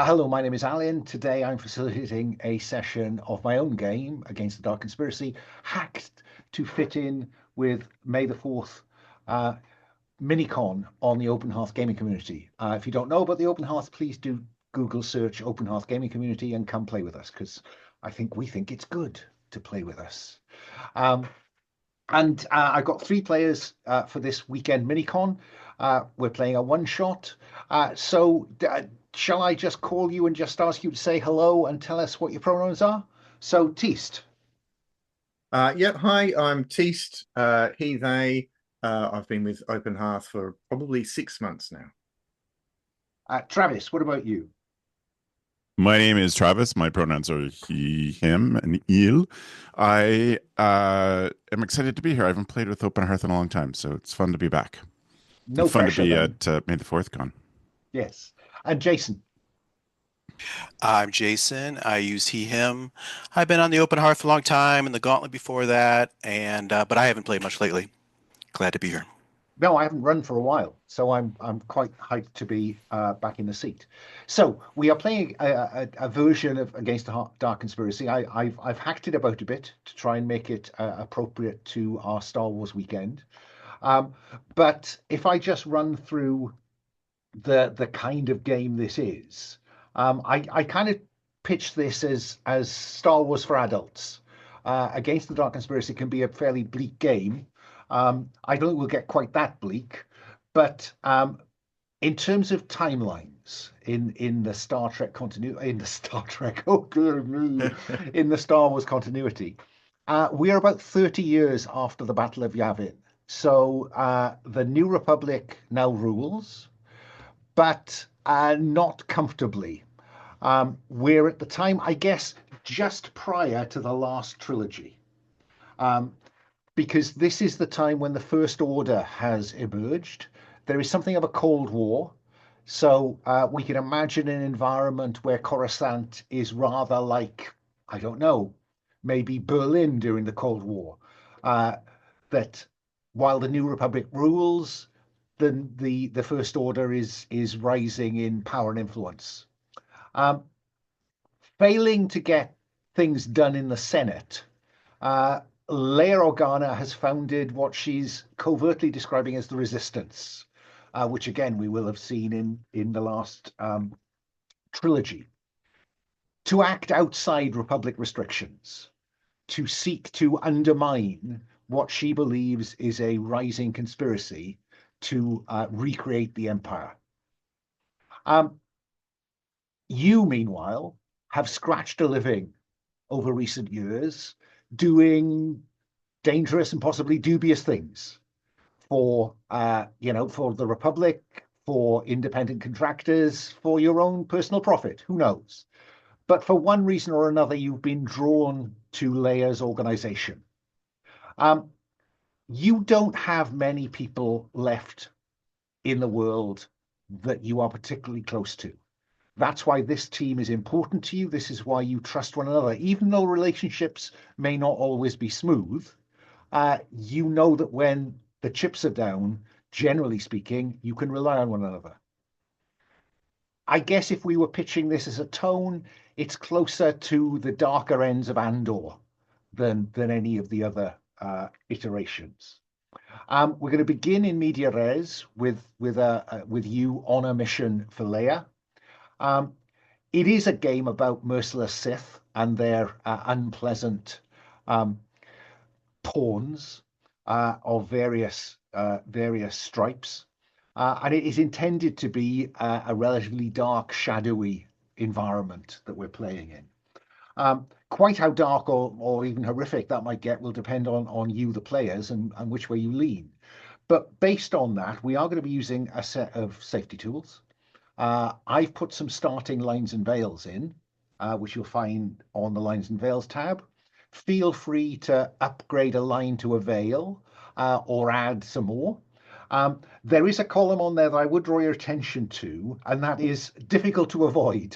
Hello, my name is Alun. Today I'm facilitating a session of my own game Against the Dark Conspiracy, hacked to fit in with May the 4th Minicon on the Open Hearth gaming community. If you don't know about the Open Hearth, please do Google search Open Hearth gaming community and come play with us because we think it's good to play with us. And I've got three players for this weekend minicon. We're playing a one shot. Shall I just call you and just ask you to say hello and tell us what your pronouns are? So, Teast. Hi, I'm Teast, he, they. I've been with Open Hearth for probably 6 months now. Travis, what about you? My name is Travis. My pronouns are he, him, and il. I am excited to be here. I haven't played with Open Hearth in a long time, so it's fun to be back. No and fun pressure, to be then. at May the 4th Con. Yes. And Jason. I'm Jason. I use he, him. I've been on the Open Hearth for a long time and the Gauntlet before that, and but I haven't played much lately. Glad to be here. No, I haven't run for a while, so I'm quite hyped to be back in the seat. So we are playing a version of Against the Dark Conspiracy. I've hacked it about a bit to try and make it appropriate to our Star Wars weekend. But if I just run through the kind of game this is, I kind of pitch this as Star Wars for adults. Against the Dark Conspiracy can be a fairly bleak game. I don't think we'll get quite that bleak, but in terms of timelines in the Star Trek continuity, in the Star Wars continuity, we are about 30 years after the Battle of Yavin. So the New Republic now rules, but not comfortably. We're at the time, I guess, just prior to the last trilogy. Because this is the time when the First Order has emerged. There is something of a Cold War. So we can imagine an environment where Coruscant is rather like, I don't know, maybe Berlin during the Cold War. That while the New Republic rules, then the First Order is rising in power and influence. Failing to get things done in the Senate, Leia Organa has founded what she's covertly describing as the Resistance, which again we will have seen in the last trilogy, to act outside Republic restrictions, to seek to undermine what she believes is a rising conspiracy to recreate the Empire. You, meanwhile, have scratched a living over recent years doing dangerous and possibly dubious things for for the Republic, for independent contractors, for your own personal profit. Who knows? But for one reason or another, you've been drawn to Leia's organization. You don't have many people left in the world that you are particularly close to. That's why this team is important to you. This is why you trust one another. Even though relationships may not always be smooth, you know that when the chips are down, generally speaking, you can rely on one another. I guess if we were pitching this as a tone, it's closer to the darker ends of Andor than any of the other iterations. We're going to begin in media res with you on a mission for Leia. It is a game about merciless Sith and their unpleasant pawns of various stripes, and it is intended to be a relatively dark, shadowy environment that we're playing in. Quite how dark or even horrific that might get will depend on you, the players, and which way you lean. But based on that, we are going to be using a set of safety tools. I've put some starting lines and veils in, which you'll find on the Lines and Veils tab. Feel free to upgrade a line to a veil or add some more. There is a column on there that I would draw your attention to, and that is difficult to avoid.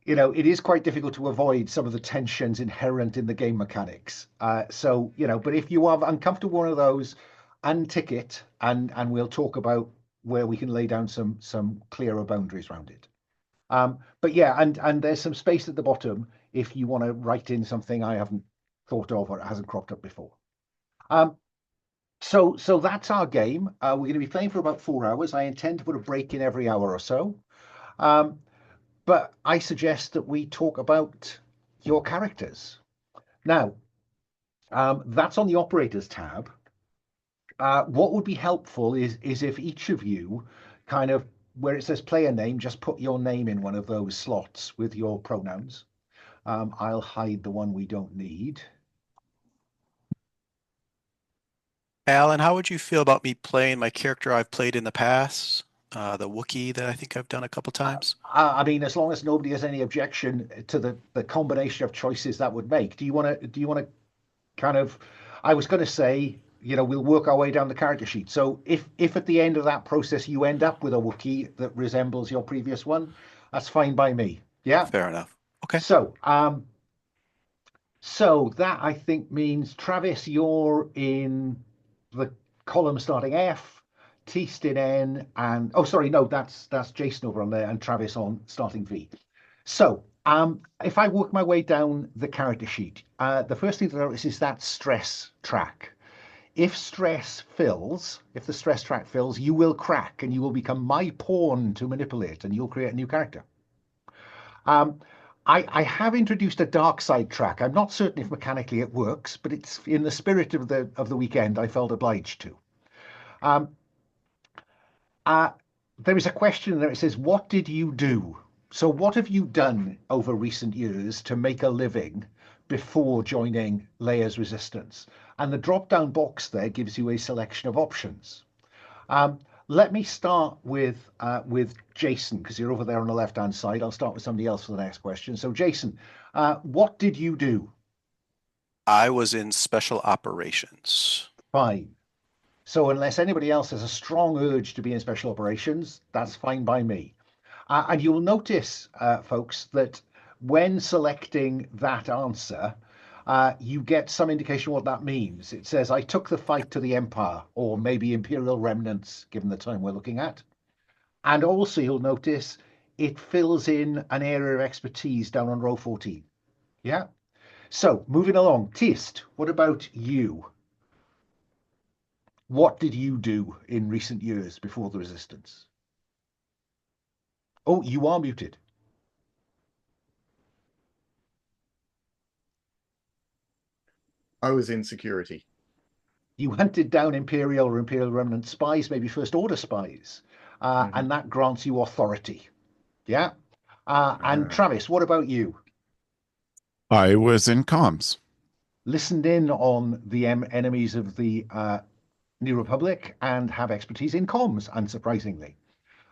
It is quite difficult to avoid some of the tensions inherent in the game mechanics. But if you are uncomfortable with one of those, untick it, and we'll talk about where we can lay down some clearer boundaries around it. But yeah, and there's some space at the bottom if you want to write in something I haven't thought of or it hasn't cropped up before. So that's our game. We're going to be playing for about 4 hours. I intend to put a break in every hour or so. But I suggest that we talk about your characters. Now, that's on the Operators tab. What would be helpful is if each of you kind of, where it says player name, just put your name in one of those slots with your pronouns. I'll hide the one we don't need. Alan, how would you feel about me playing my character I've played in the past? The Wookiee that I think I've done a couple times. I mean, as long as nobody has any objection to the combination of choices that would make. Do you want to kind of? I was going to say, we'll work our way down the character sheet. So if at the end of that process you end up with a Wookiee that resembles your previous one, that's fine by me. Yeah. Fair enough. Okay. So that I think means Travis, you're in the column starting F. Teast in N, and that's Jason over on there, and Travis on starting V. So if I work my way down the character sheet, the first thing to notice is that stress track. If the stress track fills, you will crack and you will become my pawn to manipulate, and you'll create a new character. I have introduced a dark side track. I'm not certain if mechanically it works, but it's in the spirit of the weekend. I felt obliged to. There is a question there. It says, what did you do? So what have you done over recent years to make a living before joining Leia's Resistance? And the drop-down box there gives you a selection of options. Let me start with Jason, because you're over there on the left-hand side. I'll start with somebody else for the next question. So Jason, what did you do? I was in special operations. Fine. So unless anybody else has a strong urge to be in special operations, that's fine by me. And you'll notice, folks, that when selecting that answer, you get some indication what that means. It says, I took the fight to the Empire, or maybe Imperial remnants, given the time we're looking at. And also you'll notice it fills in an area of expertise down on row 14. Yeah? So moving along, Teist, what about you? What did you do in recent years before the Resistance? Oh, you are muted. I was in security. You hunted down Imperial or Imperial remnant spies, maybe First Order spies, and that grants you authority. Yeah? And Travis, what about you? I was in comms. Listened in on the enemies of the New Republic and have expertise in comms, unsurprisingly.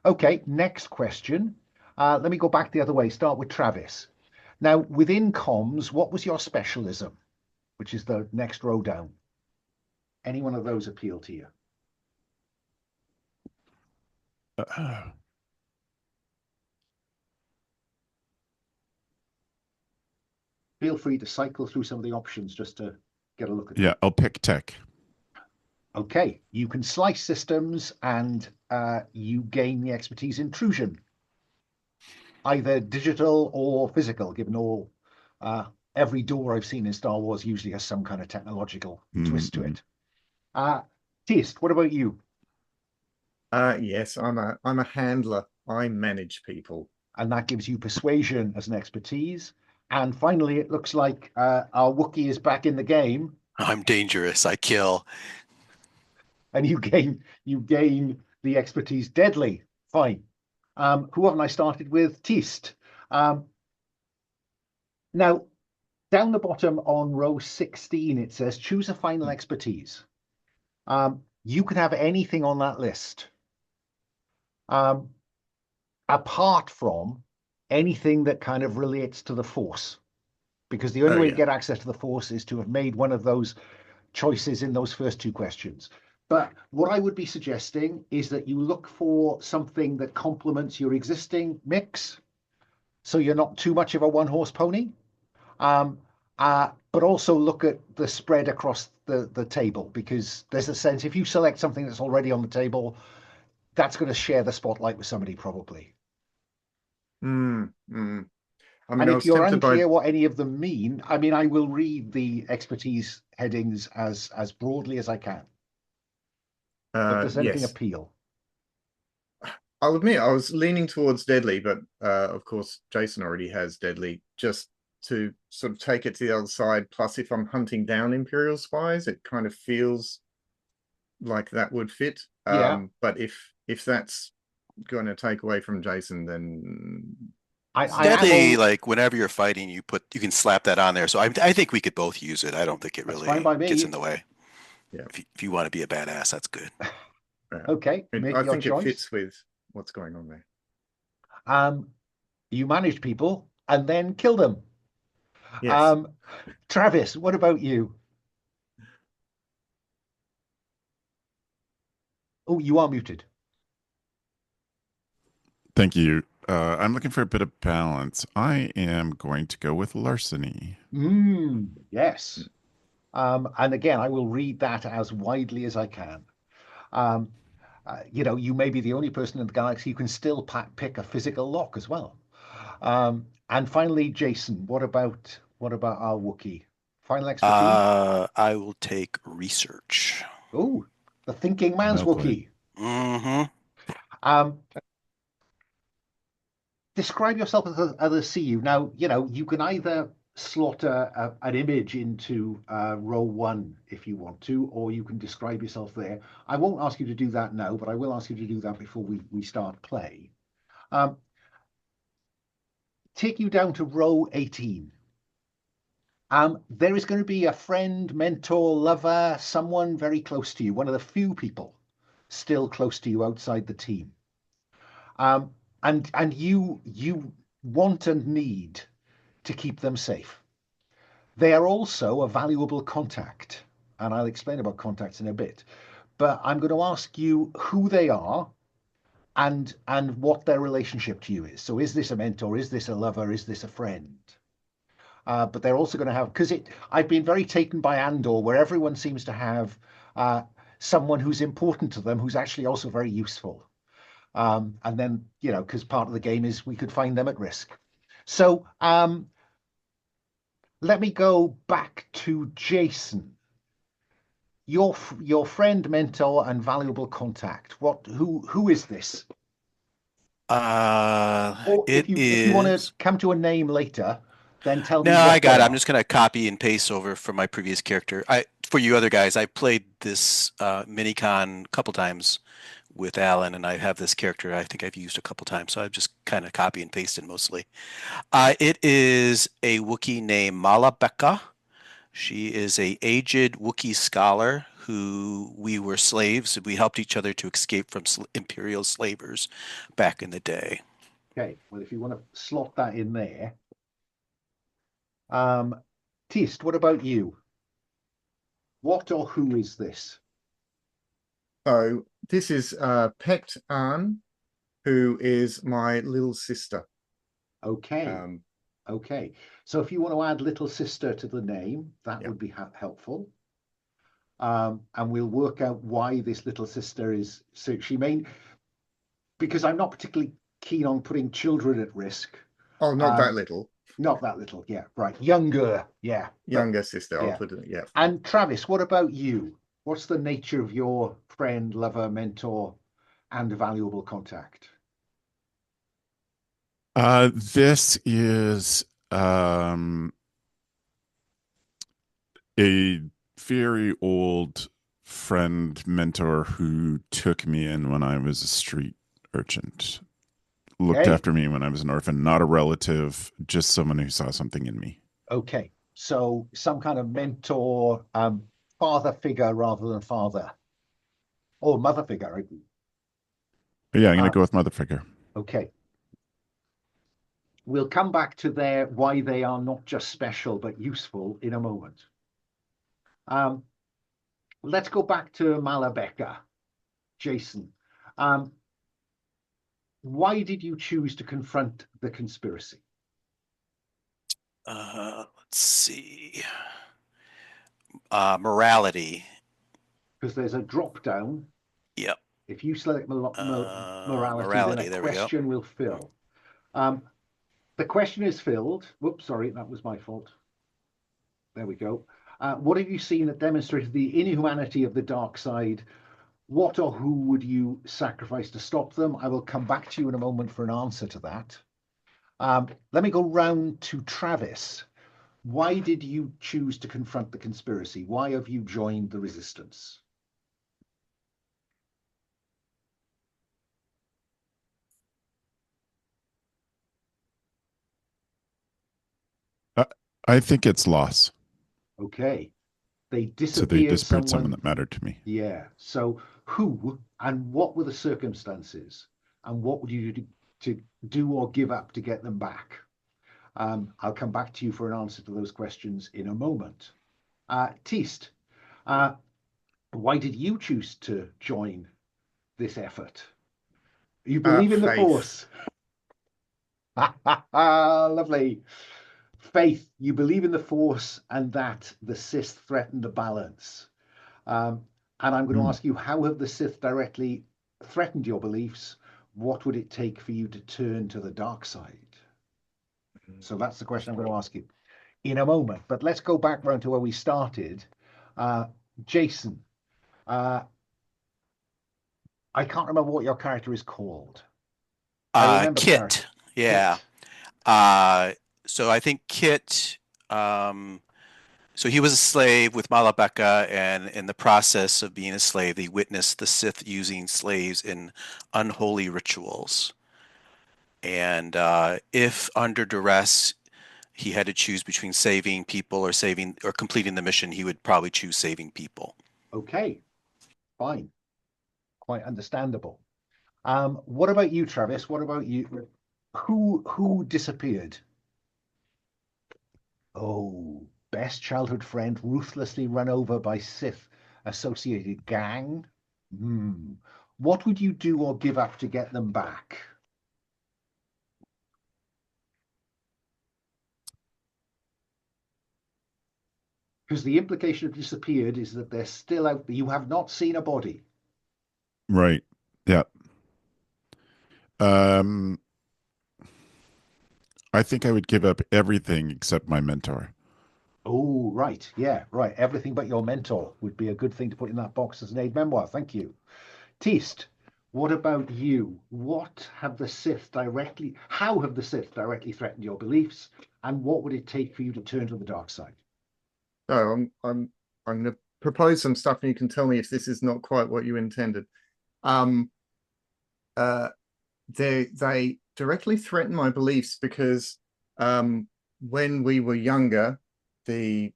Okay, next question. Let me go back the other way. Start with Travis. Now, within comms, what was your specialism, which is the next row down? Any one of those appeal to you? Feel free to cycle through some of the options just to get a look at Yeah, I'll pick tech. Okay, you can slice systems and you gain the expertise intrusion, either digital or physical, given all every door I've seen in Star Wars usually has some kind of technological twist to it. Teist, what about you? Yes, I'm a handler. I manage people. And that gives you persuasion as an expertise. And finally, it looks like our Wookiee is back in the game. I'm dangerous. I kill. And you gain the expertise deadly. Fine. Who haven't I started with? Teist. Now, down the bottom on row 16, it says choose a final expertise. You can have anything on that list, apart from anything that kind of relates to the Force, because the only way to get access to the Force is to have made one of those choices in those first two questions. But what I would be suggesting is that you look for something that complements your existing mix, so you're not too much of a one-horse pony, but also look at the spread across the table, because there's a sense if you select something that's already on the table, that's going to share the spotlight with somebody probably. Mm, mm. I mean, And I if was you're tempted by. unclear what any of them mean, I mean, I will read the expertise headings as broadly as I can. But does anything Yes, appeal? I'll admit I was leaning towards deadly, but of course Jason already has deadly. Just to sort of take it to the other side. Plus, if I'm hunting down Imperial spies, it kind of feels like that would fit. Yeah. But if that's going to take away from Jason, then I am Deadly, all, like whenever you're fighting, you can slap that on there. So I think we could both use it. I don't think it that's really fine by gets me. in the way. Yeah. If you want to be a badass, that's good. Okay, make I your think choice. it fits with what's going on there. You manage people and then kill them. Yes. Travis, what about you? Oh, you are muted. Thank you. I'm looking for a bit of balance. I am going to go with larceny. Yes. And again, I will read that as widely as I can. You may be the only person in the galaxy who can still pick a physical lock as well. And finally, Jason, what about our Wookiee? Final expertise? I will take research. Oh, the thinking man's Well played. Wookiee. Mm-hmm. Describe yourself as others see you. Now, you can either slot an image into row one if you want to, or you can describe yourself there. I won't ask you to do that now, but I will ask you to do that before we start play. Take you down to row 18. There is going to be a friend, mentor, lover, someone very close to you, one of the few people still close to you outside the team. And you want and need to keep them safe. They are also a valuable contact, and I'll explain about contacts in a bit. But I'm going to ask you who they are and what their relationship to you is. So is this a mentor? Is this a lover? Is this a friend? But they're also going to have, because I've been very taken by Andor, where everyone seems to have someone who's important to them, who's actually also very useful. And then, because part of the game is we could find them at risk. So let me go back to Jason. Your friend, mentor, and valuable contact. Who is this? Or It if you want to is. come to a name later, then tell me No, I what they got it. I'm are. just gonna copy and paste over from my previous character. For you other guys, I played this minicon a couple times with Alan, and I have this character I think I've used a couple times, so I've just kind of copy and pasted mostly. It is a Wookiee named Malabeka. She is a aged Wookiee scholar who we were slaves. We helped each other to escape from Imperial slavers back in the day. Okay, well, if you want to slot that in there. Tist, what about you? What or who is this? So this is Pet Aan, who is my little sister. Okay. Okay. So if you want to add little sister to the name, that would be helpful. And we'll work out why this little sister is. So she may, because I'm not particularly keen on putting children at risk. Oh, not that little. Not that little. Yeah, right. Younger. Yeah. Younger sister. yeah. I'll put it. Yeah. And Travis, what about you? What's the nature of your friend, lover, mentor, and valuable contact? This is a very old friend, mentor who took me in when I was a street urchin. Looked after me when I was an orphan, not a relative, just someone who saw something in me. Okay. So some kind of mentor, father figure rather than father. Or mother figure, right? But yeah, I'm going to go with mother figure. Okay. We'll come back to why they are not just special, but useful in a moment. Let's go back to Malabeka. Jason, why did you choose to confront the conspiracy? Let's see. Morality. Because there's a drop down. Yep. If you select morality, then there a question will fill. The question is filled. Whoops, sorry, that was my fault. There we go. What have you seen that demonstrated the inhumanity of the dark side? What or who would you sacrifice to stop them? I will come back to you in a moment for an answer to that. Let me go round to Travis. Why did you choose to confront the conspiracy? Why have you joined the resistance? I think it's loss. Okay. They So disappeared, they disappeared someone that mattered to me. Yeah. So who and what were the circumstances? And what would you do to do or give up to get them back? I'll come back to you for an answer to those questions in a moment. Teast, why did you choose to join this effort? You believe in the Faith. Force. Lovely. Faith, you believe in the Force and that the Sith threaten the balance. And I'm going to ask you, how have the Sith directly threatened your beliefs? What would it take for you to turn to the dark side? So that's the question I'm going to ask you in a moment. But let's go back round to where we started. Jason, I can't remember what your character is called. I remember Kit. Yeah. Kit. So I think Kit, so he was a slave with Malabeka, and in the process of being a slave, he witnessed the Sith using slaves in unholy rituals. And if under duress he had to choose between saving people or completing the mission, he would probably choose saving people. Okay, fine. Quite understandable. What about you, Travis? What about you? Who disappeared? Oh, best childhood friend ruthlessly run over by Sith associated gang? What would you do or give up to get them back? Because the implication of disappeared is that they're still out there. You have not seen a body. Right. Yeah. I think I would give up everything except my mentor. Oh, right. Yeah, right. Everything but your mentor would be a good thing to put in that box as an aid memoir. Thank you. Teast, what about you? How have the Sith directly threatened your beliefs? And what would it take for you to turn to the dark side? So I'm going to propose some stuff, and you can tell me if this is not quite what you intended. They directly threaten my beliefs because when we were younger, the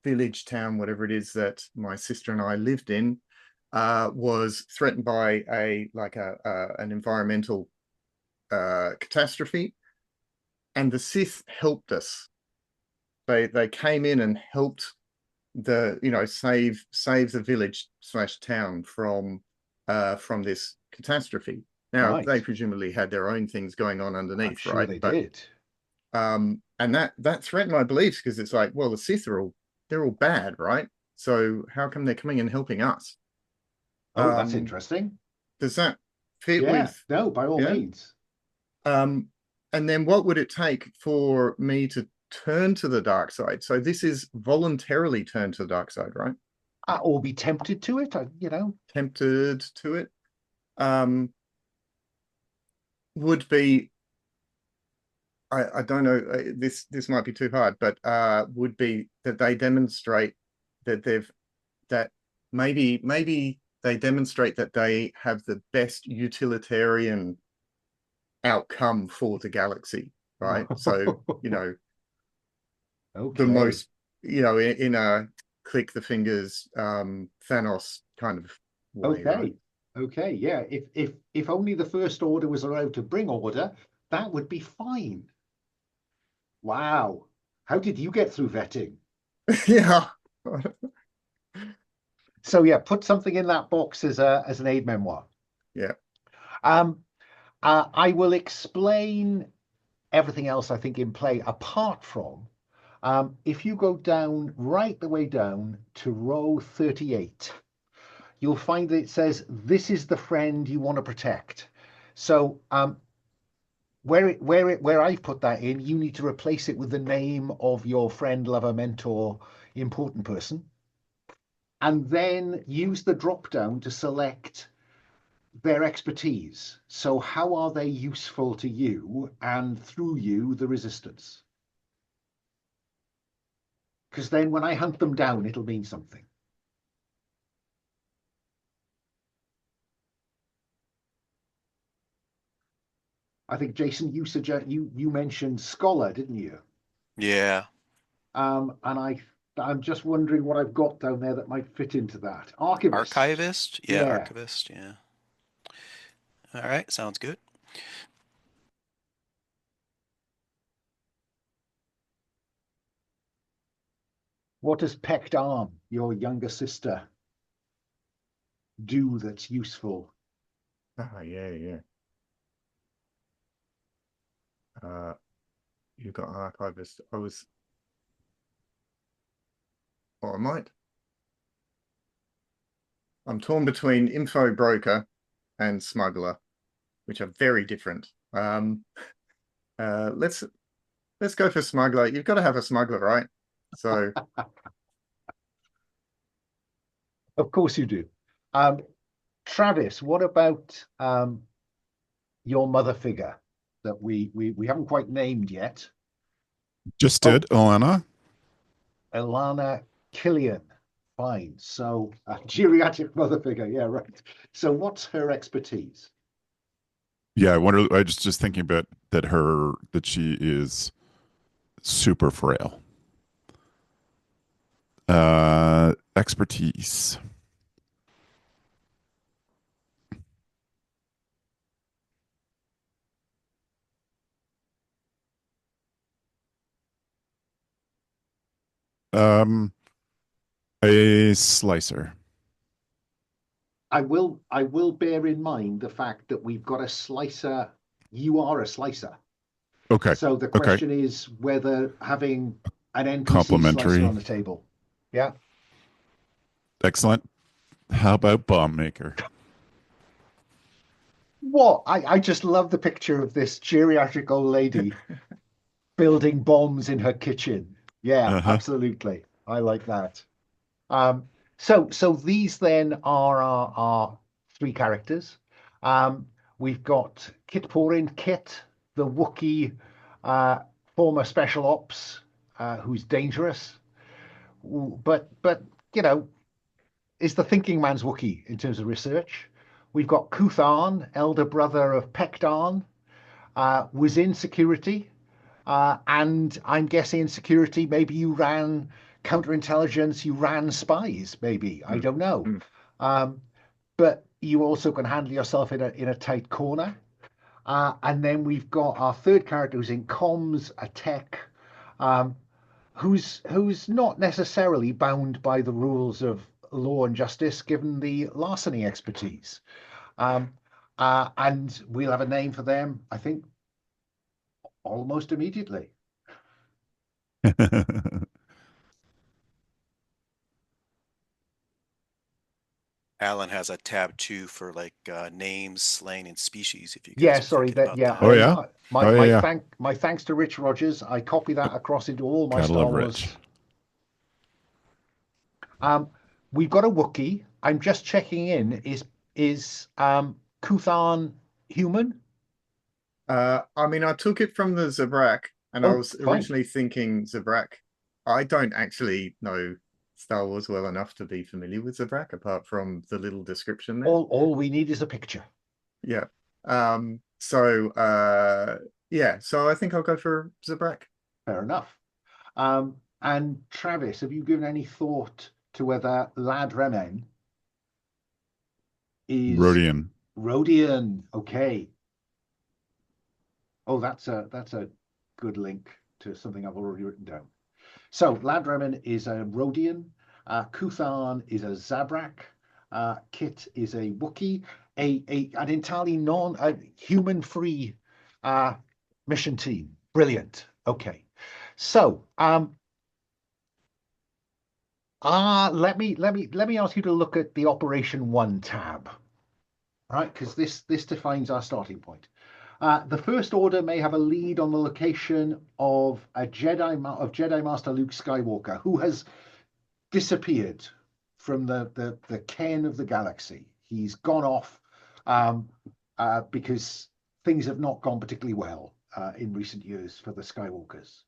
village, town, whatever it is that my sister and I lived in, was threatened by an environmental catastrophe, and the Sith helped us. They came in and helped save the village / town from this catastrophe. Now, Right. they presumably had their own things going on underneath, I'm sure right? they did. And that threatened my beliefs, because it's like, well, the Sith they're all bad, right? So how come they're coming and helping us? Oh, that's interesting. Does that fit Yeah, with? no, by all means. And then what would it take for me to turn to the dark side? So this is voluntarily turn to the dark side, right? Or be tempted to it, Tempted to it. Would be, I don't know, this might be too hard, but would be that they demonstrate that maybe they demonstrate that they have the best utilitarian outcome for the galaxy, right? So, okay. the most, in a click the fingers, Thanos kind of way, Okay. right? Okay, yeah. If only the First Order was allowed to bring order, that would be fine. Wow. How did you get through vetting? Yeah. So yeah, put something in that box as an aid memoir. Yeah. I will explain everything else I think in play apart from if you go down right the way down to row 38. You'll find that it says, this is the friend you want to protect. So where I've put that in, you need to replace it with the name of your friend, lover, mentor, important person, and then use the drop down to select their expertise. So how are they useful to you and through you, the resistance? Because then when I hunt them down, it'll mean something. I think, Jason, you mentioned scholar, didn't you? Yeah. And I'm just wondering what I've got down there that might fit into that. Archivist. Archivist? Yeah, Yeah. archivist, yeah. All right, sounds good. What does Pecked Arm, your younger sister, do that's useful? Ah, yeah. You've got archivist. I might. I'm torn between info broker and smuggler, which are very different. Let's go for smuggler. You've got to have a smuggler, right? So Of course you do. Travis, what about your mother figure that we haven't quite named yet? Just did, Alana. Ilana Killian. Fine. So geriatric mother figure. Yeah, right. So what's her expertise? Yeah, I wonder. I just thinking about that she is super frail. Expertise. A slicer. I will bear in mind the fact that we've got a slicer. You are a slicer. Okay. So the question is whether having an NPC Complementary slicer on the table. Yeah. Excellent. How about bomb maker? What? I just love the picture of this geriatric old lady building bombs in her kitchen. Yeah, absolutely. I like that. So these then are our three characters. We've got Kitporin, Kit, the Wookie former special ops, who's dangerous, but you know, is the thinking man's Wookie in terms of research. We've got Kooth Aan, elder brother of Pecked Aan, was in security, and I'm guessing in security, maybe you ran counterintelligence, you ran spies, maybe. I don't know. But you also can handle yourself in a tight corner. And then we've got our third character who's in comms, a tech, who's not necessarily bound by the rules of law and justice, given the larceny expertise. And we'll have a name for them, I think, almost immediately. Alan has a tab 2 for like names, slang, and species. If you guys Yeah, are sorry, thinking about that. Oh, yeah? My thanks to Rich Rogers. I copy that across into all my Gotta Star love Wars. Rich. We've got a Wookiee. I'm just checking in. Is Kooth Aan human? I mean, I took it from the Zabrak, and I Oh, was fine. originally thinking Zabrak. I don't actually know Star Wars well enough to be familiar with Zabrak, apart from the little description there. All we need is a picture. Yeah. So I think I'll go for Zabrak. Fair enough. And Travis, have you given any thought to whether Lad Reman is Rodian. Rodian? Okay. Oh, that's a good link to something I've already written down. So Lad Reman is a Rodian, Kooth Aan is a Zabrak, Kit is a Wookiee, an entirely human-free mission team. Brilliant. Okay. So let me ask you to look at the Operation 1 tab. Right, because this defines our starting point. The First Order may have a lead on the location of Jedi Master Luke Skywalker, who has disappeared from the ken of the galaxy. He's gone off because things have not gone particularly well in recent years for the Skywalkers.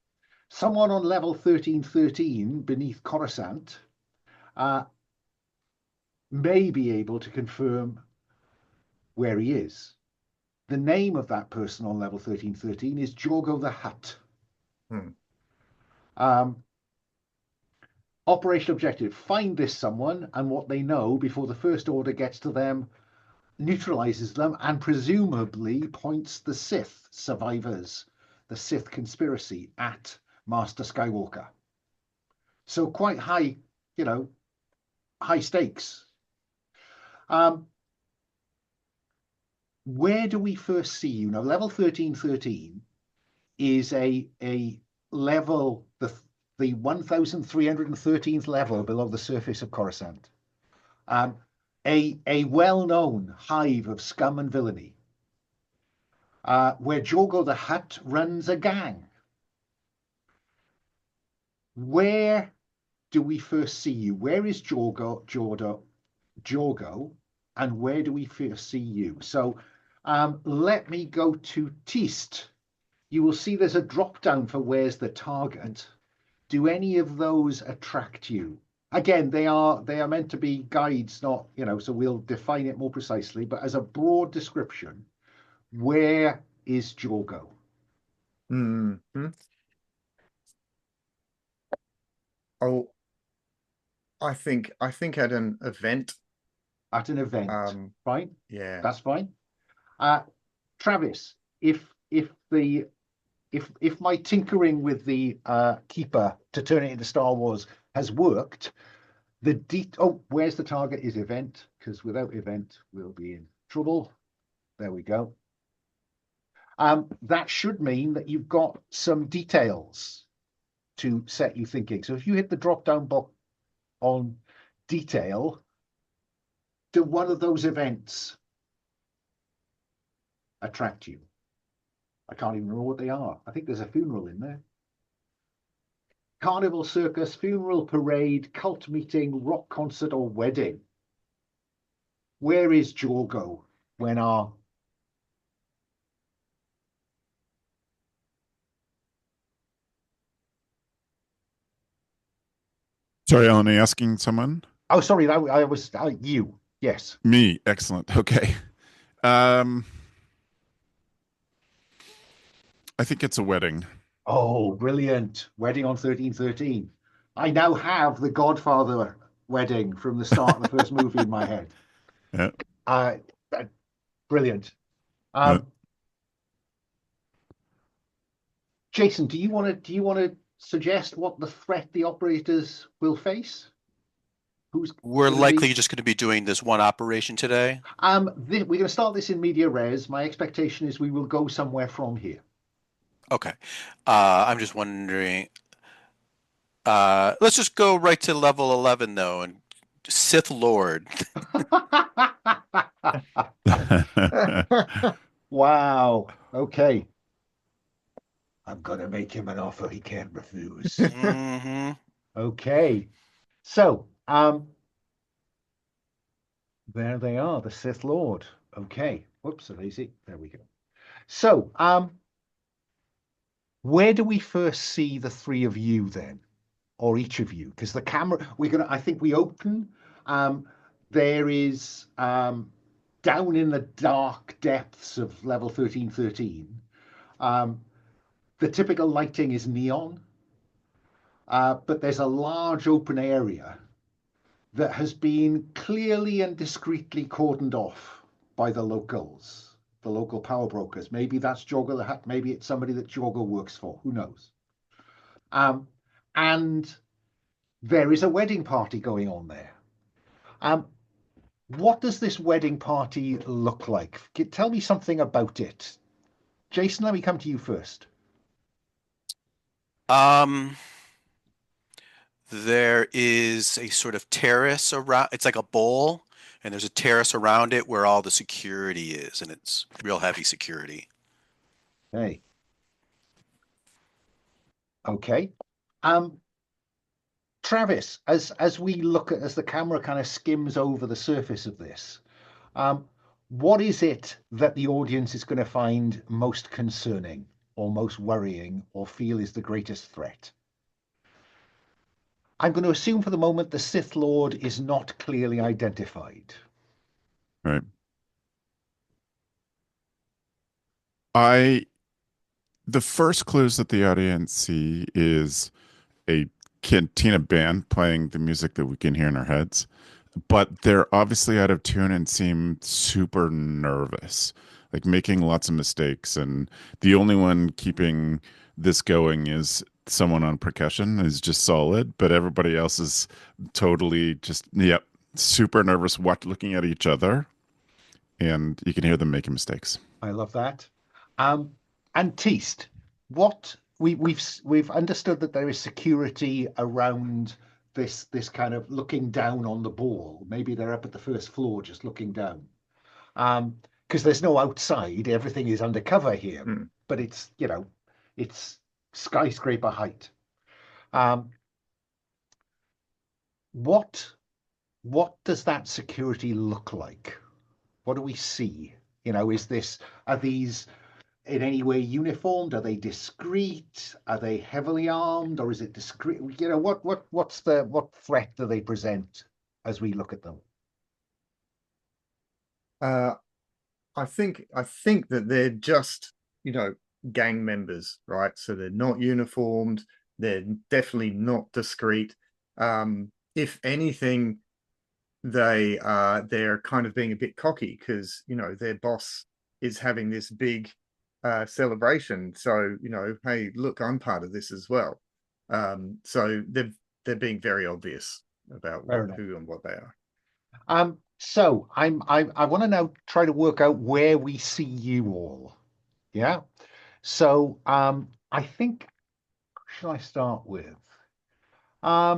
Someone on level 1313 beneath Coruscant may be able to confirm where he is. The name of that person on level 1313 is Jorgo the Hutt. Operation objective: find this someone and what they know before the First Order gets to them, neutralizes them, and presumably points the Sith survivors, the Sith conspiracy, at Master Skywalker. So quite high, high stakes. Where do we first see you? Now, level 1313 is a level, the 1313th level below the surface of Coruscant. A well-known hive of scum and villainy, where Jorgo the Hutt runs a gang. Where do we first see you? Where is Jorgo, and where do we first see you? So let me go to Teast. You will see there's a drop down for where's the target. Do any of those attract you? Again, they are meant to be guides, not, so we'll define it more precisely, but as a broad description, where is Jorgo? Oh, I think at an event. At an event, fine. Yeah, that's fine. Travis, if my tinkering with the keeper to turn it into Star Wars has worked, where's the target is event, because without event we'll be in trouble. There we go. That should mean that you've got some details to set you thinking. So if you hit the drop down box on detail, do one of those events attract you? I can't even remember what they are. I think there's a funeral in there. Carnival, circus, funeral, parade, cult meeting, rock concert, or wedding. Where is Jorgo when our... Sorry, Alan, are you asking someone? Oh, sorry, I was you. Yes. Me. Excellent. Okay. I think it's a wedding. Oh, brilliant. Wedding on 1313. I now have the Godfather wedding from the start of the first movie in my head. Yeah. Brilliant. Jason, do you want to suggest what the threat the operators will face? We're likely just going to be doing this one operation today. We're going to start this in media res. My expectation is we will go somewhere from here. Okay. I'm just wondering. Let's just go right to level 11 though, and Sith Lord. Wow. Okay. I'm going to make him an offer he can't refuse. Mm-hmm. Okay. So, there they are, the Sith Lord. Okay. Whoops, lazy. There we go. So, where do we first see the three of you then? Or each of you? Because the camera, I think we open. There is, down in the dark depths of level 1313, the typical lighting is neon, but there's a large open area that has been clearly and discreetly cordoned off by the locals, the local power brokers. Maybe that's Jorgo the Hutt, maybe it's somebody that Jorgo works for, who knows? And there is a wedding party going on there. What does this wedding party look like? Tell me something about it. Jason, let me come to you first. There is a sort of terrace around. It's like a bowl, and there's a terrace around it where all the security is, and it's real heavy security. Hey. Okay. Travis, as we look at as the camera kind of skims over the surface of this, what is it that the audience is going to find most concerning or most worrying or feel is the greatest threat? I'm going to assume for the moment the Sith Lord is not clearly identified. Right. The first clues that the audience see is a cantina band playing the music that we can hear in our heads, but they're obviously out of tune and seem super nervous, like making lots of mistakes. And the only one keeping this going is someone on percussion is just solid, but everybody else is totally just, yep, super nervous, looking at each other, and you can hear them making mistakes. I love that. And Teast, what we've understood that there is security around this kind of looking down on the ball. Maybe they're up at the first floor just looking down. Because there's no outside, everything is undercover here. But it's, you know, it's skyscraper height. What does that security look like? What do we see? You know, are these in any way uniformed? Are they discreet? Are they heavily armed, or is it discreet? You know, what threat do they present as we look at them? I think that they're just, you know, gang members, right? So they're not uniformed. They're definitely not discreet. If anything, they're kind of being a bit cocky because, you know, their boss is having this big celebration. So, you know, hey, look, I'm part of this as well. So they're being very obvious about who and what they are. So I want to now try to work out where we see you all. Yeah. So I think, should I start with? I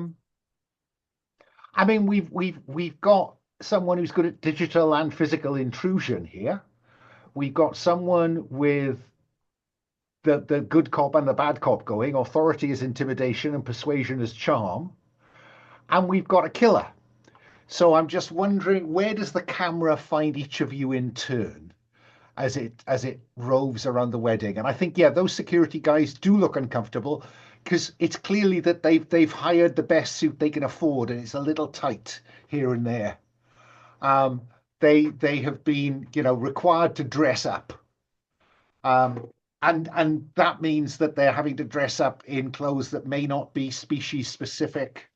mean, we've got someone who's good at digital and physical intrusion here. We've got someone with the good cop and the bad cop going. Authority is intimidation and persuasion is charm. And we've got a killer. So I'm just wondering, where does the camera find each of you in turn as it roves around the wedding? And I think, yeah, those security guys do look uncomfortable because it's clearly that they've hired the best suit they can afford, and it's a little tight here and there. They have been, you know, required to dress up. And that means that they're having to dress up in clothes that may not be species specific.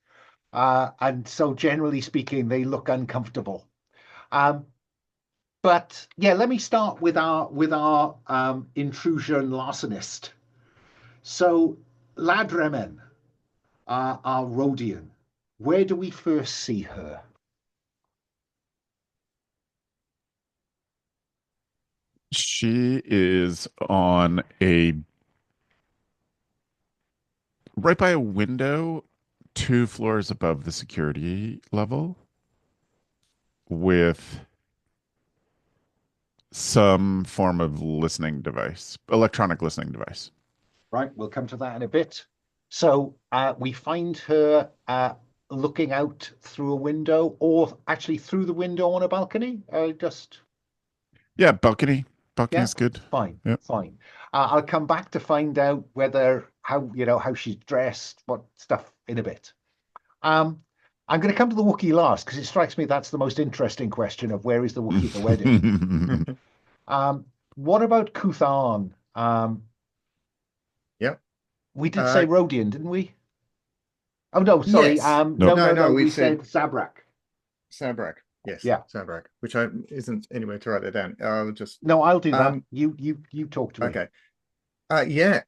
And so generally speaking, they look uncomfortable. But yeah, let me start with our intrusion larcenist. So Lad Reman, our Rodian, where do we first see her? She is on right by a window 2 floors above the security level with some form of listening device, electronic listening device. Right, we'll come to that in a bit. So we find her looking out through a window, or actually through the window on a balcony. Yeah, balcony. Balcony Yeah, is good. Fine, Yep. fine. I'll come back to find out how she's dressed, what stuff in a bit. I'm going to come to the Wookiee last because it strikes me that's the most interesting question of where is the Wookiee at the wedding. What about Kooth Aan? Yep. We did say Rodian, didn't we? Oh no, sorry. Yes. No. We said Zabrak. Zabrak. Yes. Yeah. Zabrak, which isn't anywhere to write it down. I'll just. No, I'll do that. You talk to me. Okay. Yeah.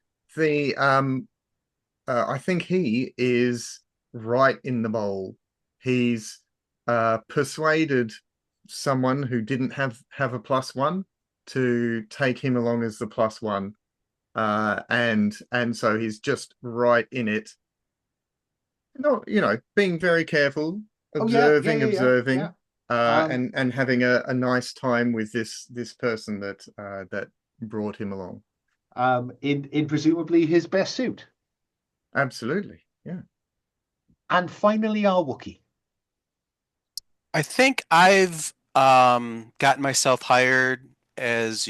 I think he is right in the bowl. He's persuaded someone who didn't have a +1 to take him along as the +1. And so he's just right in it. Not, you know, being very careful, observing, yeah. And having a nice time with this person that brought him along. in presumably his best suit. Absolutely. Yeah. And finally, our Wookiee. I think I've gotten myself hired as,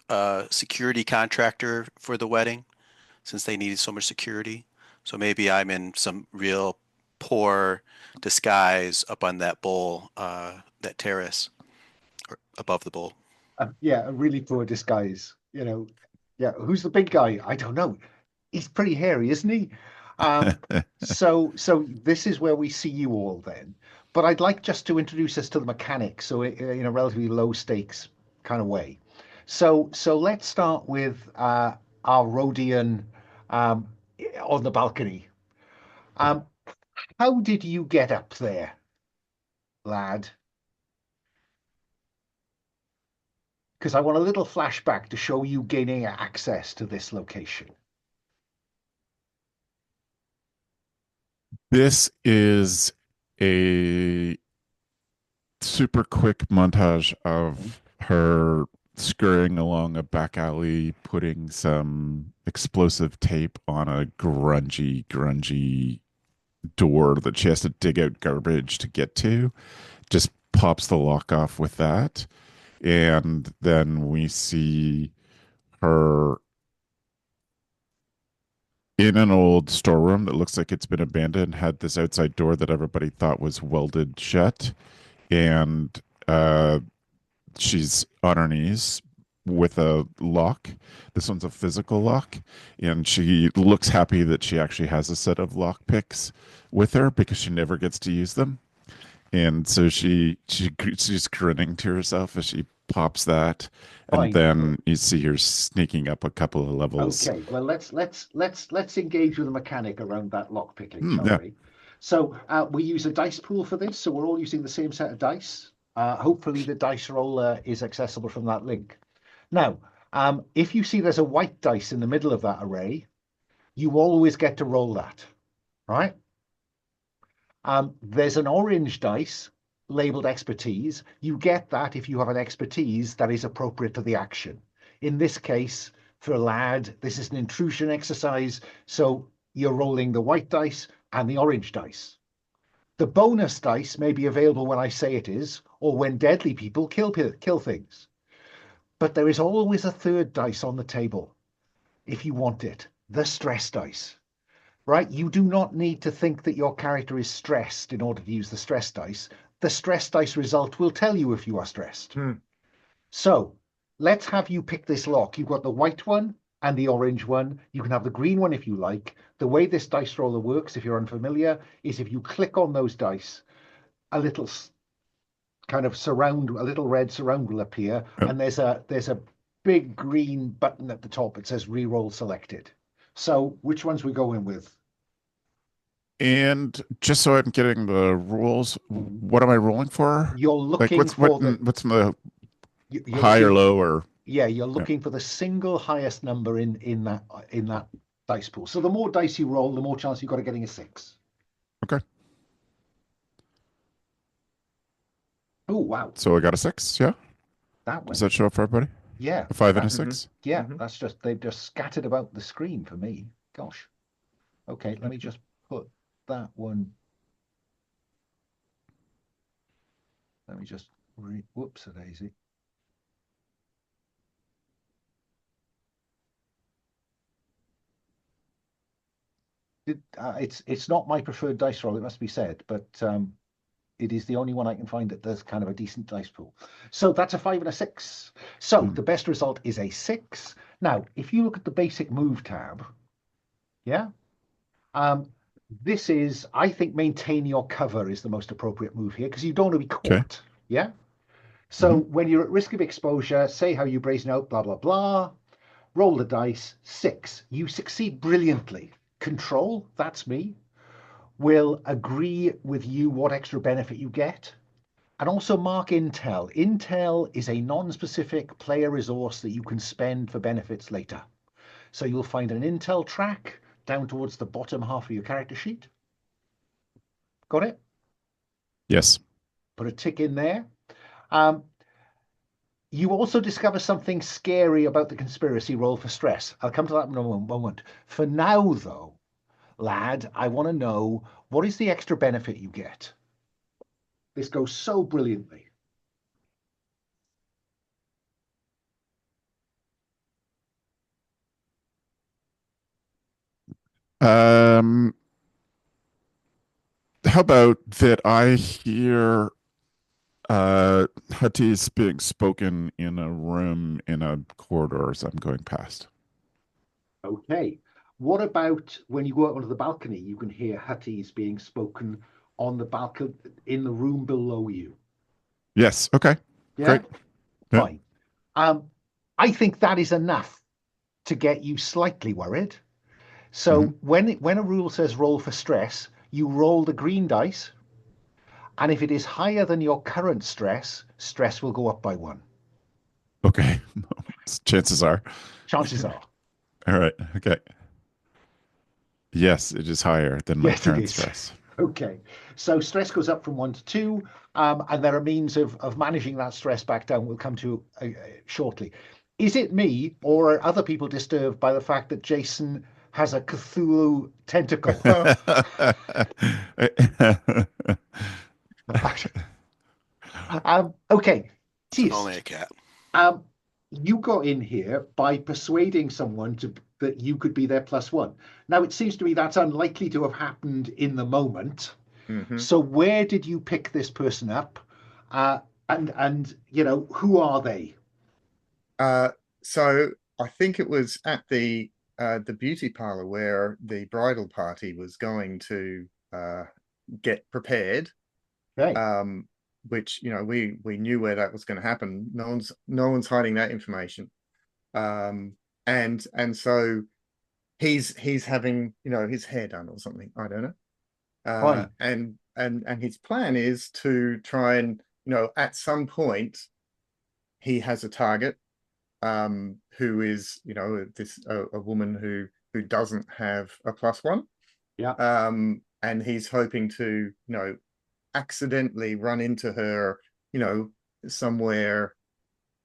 a security contractor for the wedding since they needed so much security. So maybe I'm in some real poor disguise up on that bowl, that terrace or above the bowl. Yeah, a really poor disguise. Yeah, who's the big guy? I don't know. He's pretty hairy, isn't he? So this is where we see you all then. But I'd like just to introduce us to the mechanics, so in a relatively low stakes kind of way. So let's start with our Rodian um, on the balcony. Um, how did you get up there, lad? Because I want a little flashback to show you gaining access to this location. This is a super quick montage of her scurrying along a back alley, putting some explosive tape on a grungy door that she has to dig out garbage to get to. Just pops the lock off with that. And then we see her in an old storeroom that looks like it's been abandoned, had this outside door that everybody thought was welded shut. And she's on her knees with a lock. This one's a physical lock. And she looks happy that she actually has a set of lock picks with her because she never gets to use them. And so she's grinning to herself as she pops that, and Fine. then you see her sneaking up a couple of levels. Okay, well let's engage with the mechanic around that lock picking, shall Yeah. we? So we use a dice pool for this, so we're all using the same set of dice. Hopefully the dice roller is accessible from that link. Now, if you see there's a white dice in the middle of that array, you always get to roll that, right? There's an orange dice labeled expertise. You get that if you have an expertise that is appropriate to the action. In this case, for Lad, this is an intrusion exercise, so you're rolling the white dice and the orange dice. The bonus dice may be available when I say it is, or when deadly people kill things. But there is always a third dice on the table, if you want it, the stress dice. Right? You do not need to think that your character is stressed in order to use the stress dice. The stress dice result will tell you if you are stressed. So let's have you pick this lock. You've got the white one and the orange one. You can have the green one if you like. The way this dice roller works, if you're unfamiliar, is if you click on those dice, a little kind of surround, a little red surround will appear, and there's a big green button at the top. It says reroll selected. So which ones we going with? And just so I'm getting the rules, what am I rolling for? You're looking what's the high or low or? Yeah, you're looking for the single highest number in that dice pool. So the more dice you roll, the more chance you've got of getting a 6. Okay. Oh wow! So I got a 6. Yeah. That one. Does that show up for everybody? Yeah. A 5 and a 6. Yeah, that's they've just scattered about the screen for me. Gosh. Okay, let me just put that one. Let me just whoops a daisy. It's not my preferred dice roll, it must be said, but it is the only one I can find that does kind of a decent dice pool. So that's a 5 and a 6. So the best result is a 6. Now, if you look at the basic move tab, yeah, this is, I think, maintain your cover is the most appropriate move here because you don't want to be caught. Okay. Yeah. So when you're at risk of exposure, say how you brazen out, blah, blah, blah, roll the dice, 6. You succeed brilliantly. Control, that's me, will agree with you what extra benefit you get. And also mark Intel. Intel is a non-specific player resource that you can spend for benefits later. So you'll find an Intel track down towards the bottom half of your character sheet. Got it? Yes. Put a tick in there. You also discover something scary about the conspiracy. Roll for stress. I'll come to that in a moment. For now, though, lad, I want to know, what is the extra benefit you get? This goes so brilliantly. How about that I hear Hutt is being spoken in a room in a corridor as I'm going past. Okay. What about when you go out onto the balcony, you can hear Hutties being spoken on the balcony in the room below you? Yes. Okay. Yeah? Great. Yeah. Fine. I think that is enough to get you slightly worried. So when a rule says roll for stress, you roll the green dice, and if it is higher than your current stress, stress will go up by 1. Okay. Chances are. Chances are. All right. Okay. Yes, it is higher than my Yes, it current is. stress. Okay. So stress goes up from 1 to 2, and there are means of managing that stress back down. We'll come to shortly. Is it me, or are other people disturbed by the fact that Jason has a Cthulhu tentacle? Okay. It's only a Tist, cat. you got in here by persuading someone that you could be their +1. Now, it seems to me that's unlikely to have happened in the moment. So where did you pick this person up? And who are they? So I think it was at the beauty parlor where the bridal party was going to get prepared. Okay. Which we knew where that was going to happen. No one's hiding that information. And so he's having his hair done or something. I don't know. Fine. And his plan is to try and at some point he has a target who is a woman who doesn't have a +1. Yeah. And he's hoping to accidentally run into her somewhere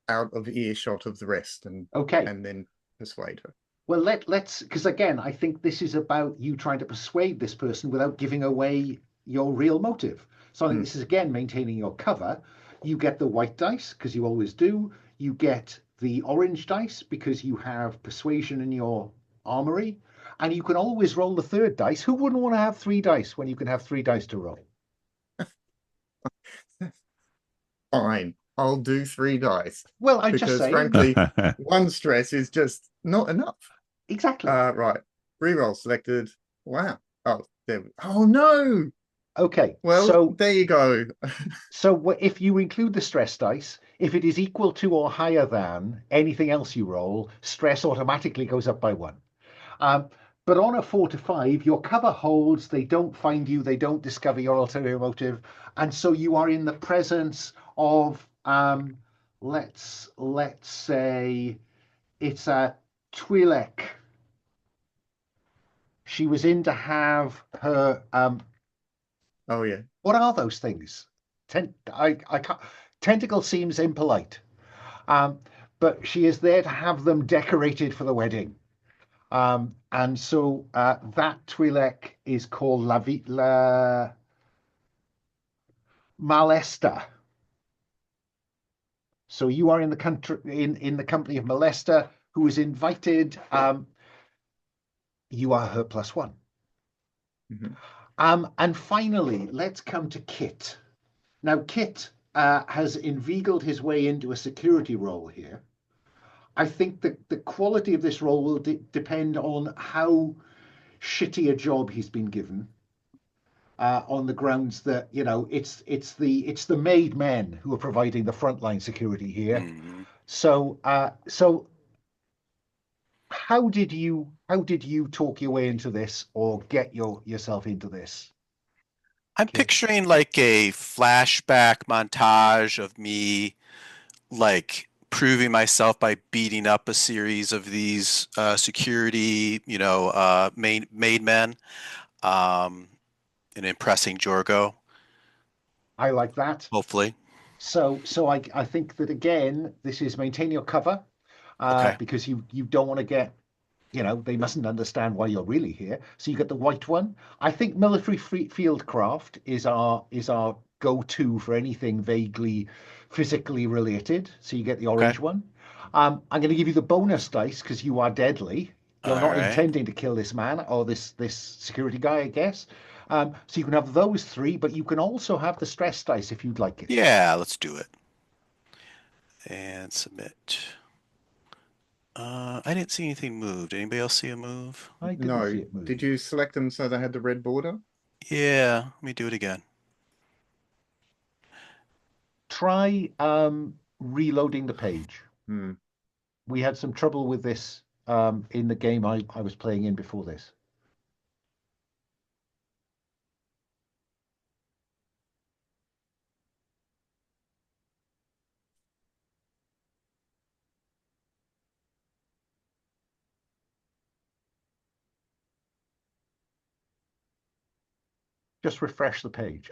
out of earshot of the rest, and then persuade her. Well, let's because again, I think this is about you trying to persuade this person without giving away your real motive. So I think this is again maintaining your cover. You get the white dice because you always do. You get the orange dice because you have persuasion in your armory, and you can always roll the third dice. Who wouldn't want to have 3 dice when you can have 3 dice to roll? Fine, I'll do 3 dice. Well, I just say, frankly, 1 stress is just not enough. Exactly. Right. Reroll selected. Wow. Oh, there. Oh no. Okay. Well, so there you go. So if you include the stress dice, if it is equal to or higher than anything else you roll, stress automatically goes up by 1. But on a 4 to 5, your cover holds. They don't find you. They don't discover your ulterior motive, and so you are in the presence of let's say it's a Twi'lek. She was in to have her Oh yeah. what are those things? I can't. Tentacle seems impolite, but she is there to have them decorated for the wedding. And so that Twi'lek is called La Malesta. So you are in the country in the company of Malesta, who is invited. You are her +1. And finally, let's come to Kit. Now, Kit has inveigled his way into a security role here. I think that the quality of this role will depend on how shitty a job he's been given. On the grounds that it's the made men who are providing the frontline security here. So how did you talk your way into this or get yourself into this? I'm picturing like a flashback montage of me like proving myself by beating up a series of these security, made men, and impressing Jorgo. I like that. Hopefully. So I think that again, this is maintain your cover, Okay. because you don't want to get, they mustn't understand why you're really here. So you get the white one. I think military field craft is our go-to for anything vaguely physically related. So you get the Okay. orange one. I'm going to give you the bonus dice because you are deadly. You're All not right. intending to kill this man or this security guy, I guess. So you can have those three, but you can also have the stress dice if you'd like it. Yeah, let's do it. And submit. I didn't see anything moved. Anybody else see a move? I didn't No, see it move. did you select them so they had the red border? Yeah, let me do it again. Try reloading the page. Hmm. We had some trouble with this in the game I was playing in before this. Just refresh the page.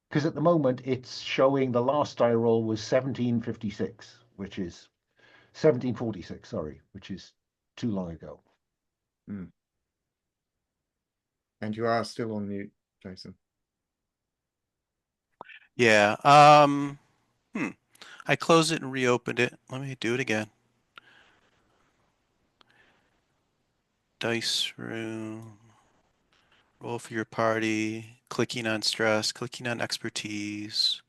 Because at the moment it's showing the last die roll was 1756, which is 1746, sorry, which is too long ago. And you are still on mute, Jason. Yeah. I closed it and reopened it. Let me do it again. Dice room. Roll for your party. Clicking on stress. Clicking on expertise.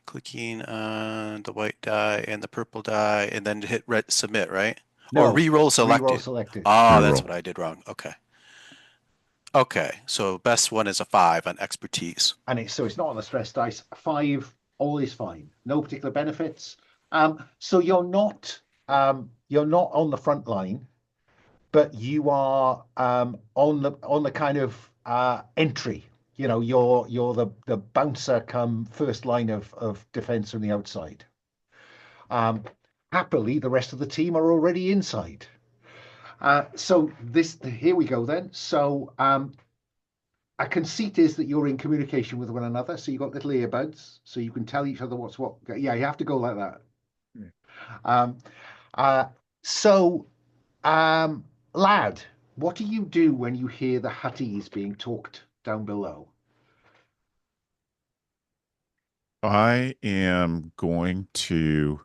Clicking on the white die and the purple die, and then hit submit, right? Or No, re-roll re-roll selected. selected. Oh, that's Reroll. what I did wrong. Okay. Okay. So best one is a 5 on expertise. And it's not on the stress dice. 5, always fine. No particular benefits. So you're not on the front line, but you are on the kind of entry. You're the bouncer come first line of defense from the outside. Happily, the rest of the team are already inside. So here we go then. So a conceit is that you're in communication with one another. So you've got little earbuds, so you can tell each other what's what. Yeah, you have to go like that. Yeah. Uh, so, Lad, what do you do when you hear the Hutties being talked down below? I am going to.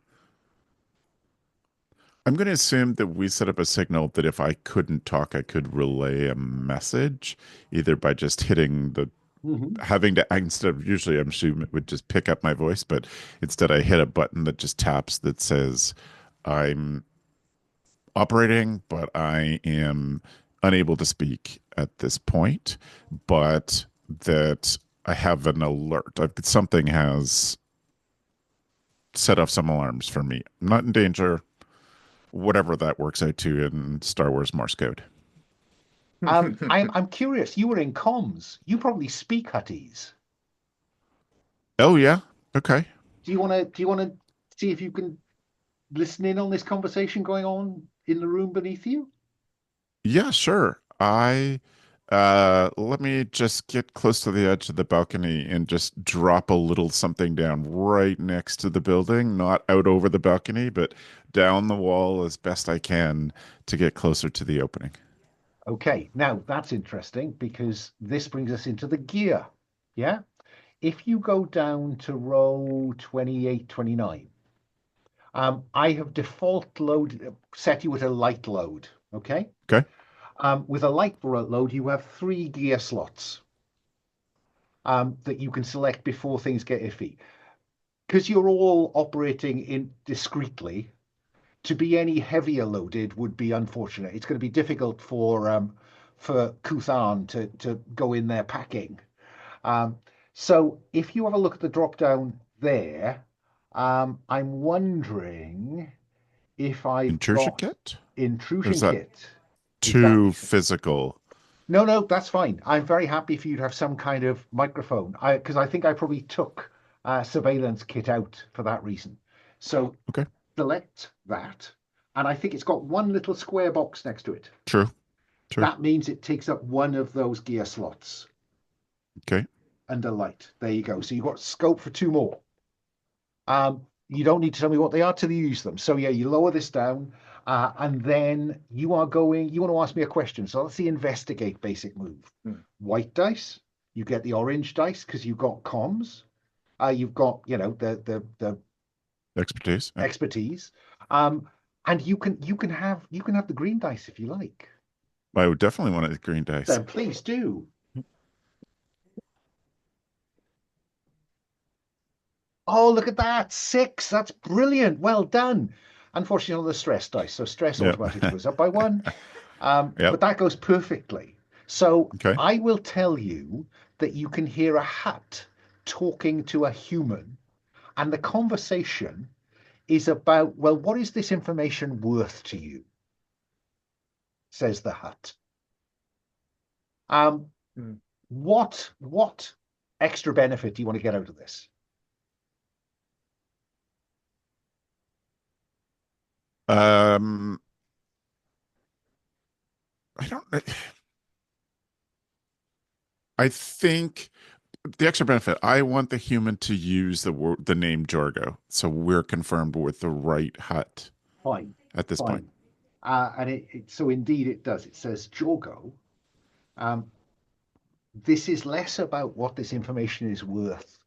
I'm going to assume that we set up a signal that if I couldn't talk, I could relay a message, either by just hitting the having to instead of usually I'm assuming it would just pick up my voice, but instead I hit a button that just taps that says I'm operating, but I am unable to speak at this point, but that I have an alert. Something has set off some alarms for me. I'm not in danger, whatever that works out to in Star Wars Morse code. I'm curious. You were in comms. You probably speak Hutties. Oh yeah, okay. Do you want to see if you can listen in on this conversation going on in the room beneath you? Yeah, sure. I let me just get close to the edge of the balcony and just drop a little something down right next to the building, not out over the balcony, but down the wall as best I can to get closer to the opening. Okay, now that's interesting because this brings us into the gear. Yeah. If you go down to row 28, 29, I have default set you at a light load. Okay. Okay. With a light load, you have 3 gear slots that you can select before things get iffy. Because you're all operating in discreetly, to be any heavier loaded would be unfortunate. It's going to be difficult for Kooth Aan to go in there packing. So if you have a look at the drop down there, I'm wondering if I've Intrusion got kit? Or is intrusion that kit. too Exactly. physical? No, that's fine. I'm very happy for you to have some kind of microphone. Because I think I probably took surveillance kit out for that reason. So Okay. select that, and I think it's got one little square box next to it. True. That means it takes up one of those gear slots. Okay. and a light. There you go. So you've got scope for 2 more. You don't need to tell me what they are till you use them. So yeah, you lower this down, and then you want to ask me a question. So that's the investigate basic move. White dice, you get the orange dice because you've got comms. You've got, the Expertise. Yeah. expertise. And you can have the green dice if you like. I would definitely want a green dice. Then please do. Oh, look at that. 6. That's brilliant. Well done. Unfortunately, on the stress dice. So stress automatically goes up by 1. But that goes perfectly. So I will tell you that you can hear a Hutt talking to a human, and the conversation is about, well, what is this information worth to you? Says the Hutt. What extra benefit do you want to get out of this? I don't. I think the extra benefit. I want the human to use the name Jorgo, so we're confirmed with the right Hutt. Fine. At this point. And so indeed it does. It says Jorgo. This is less about what this information is worth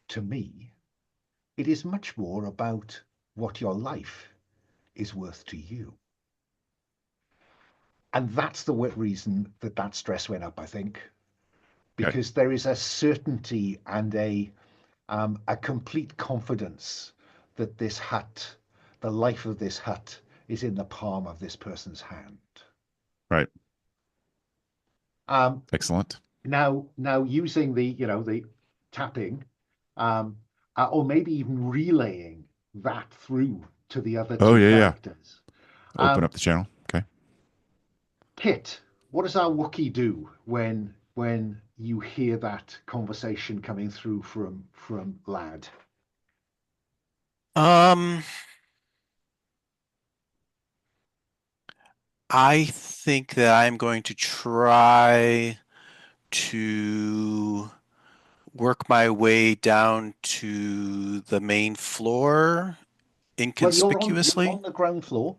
to me. It is much more about what your life is worth to you. And that's the reason that stress went up, I think, because there is a certainty and a complete confidence that this Hutt, the life of this Hutt, is in the palm of this person's hand. Right. Excellent. Now using the tapping, or maybe even relaying that through to the other two characters. Open up the channel. Okay. Kit, what does our Wookiee do when you hear that conversation coming through from Lad? I think that I'm going to try to work my way down to the main floor inconspicuously. Well, you're on the ground floor.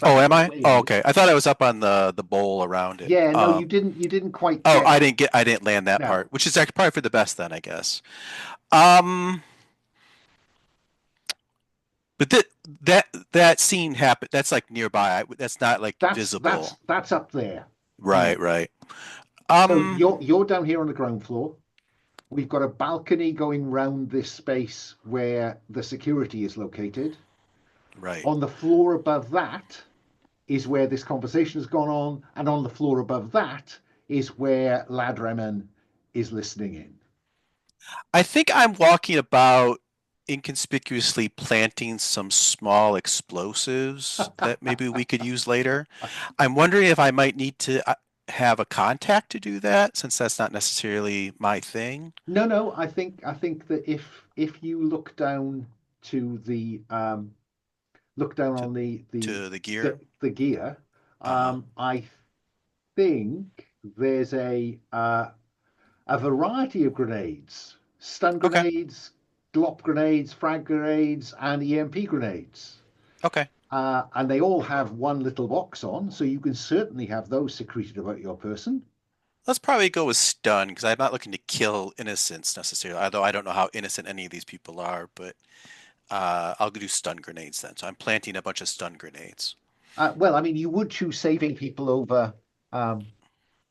Am I? Oh, okay. I thought I was up on the bowl around it. Yeah, no, you didn't quite. I didn't land that part, which is actually probably for the best then, I guess. But that scene happened. That's like nearby. That's not like visible. That's up there. Right. So you're down here on the ground floor. We've got a balcony going round this space where the security is located. Right. On the floor above that is where this conversation has gone on, and on the floor above that is where Lad Reman is listening in. I think I'm walking about inconspicuously planting some small explosives that maybe we could use later. I'm wondering if I might need to have a contact to do that, since that's not necessarily my thing. No, I think that if you look down to the on the gear, I think there's a variety of grenades, stun grenades, glop grenades, frag grenades, and EMP grenades. Okay. And they all have one little box on, so you can certainly have those secreted about your person. Let's probably go with stun, because I'm not looking to kill innocents necessarily, although I don't know how innocent any of these people are, but I'll do stun grenades then. So I'm planting a bunch of stun grenades. Well, I mean, you would choose saving people over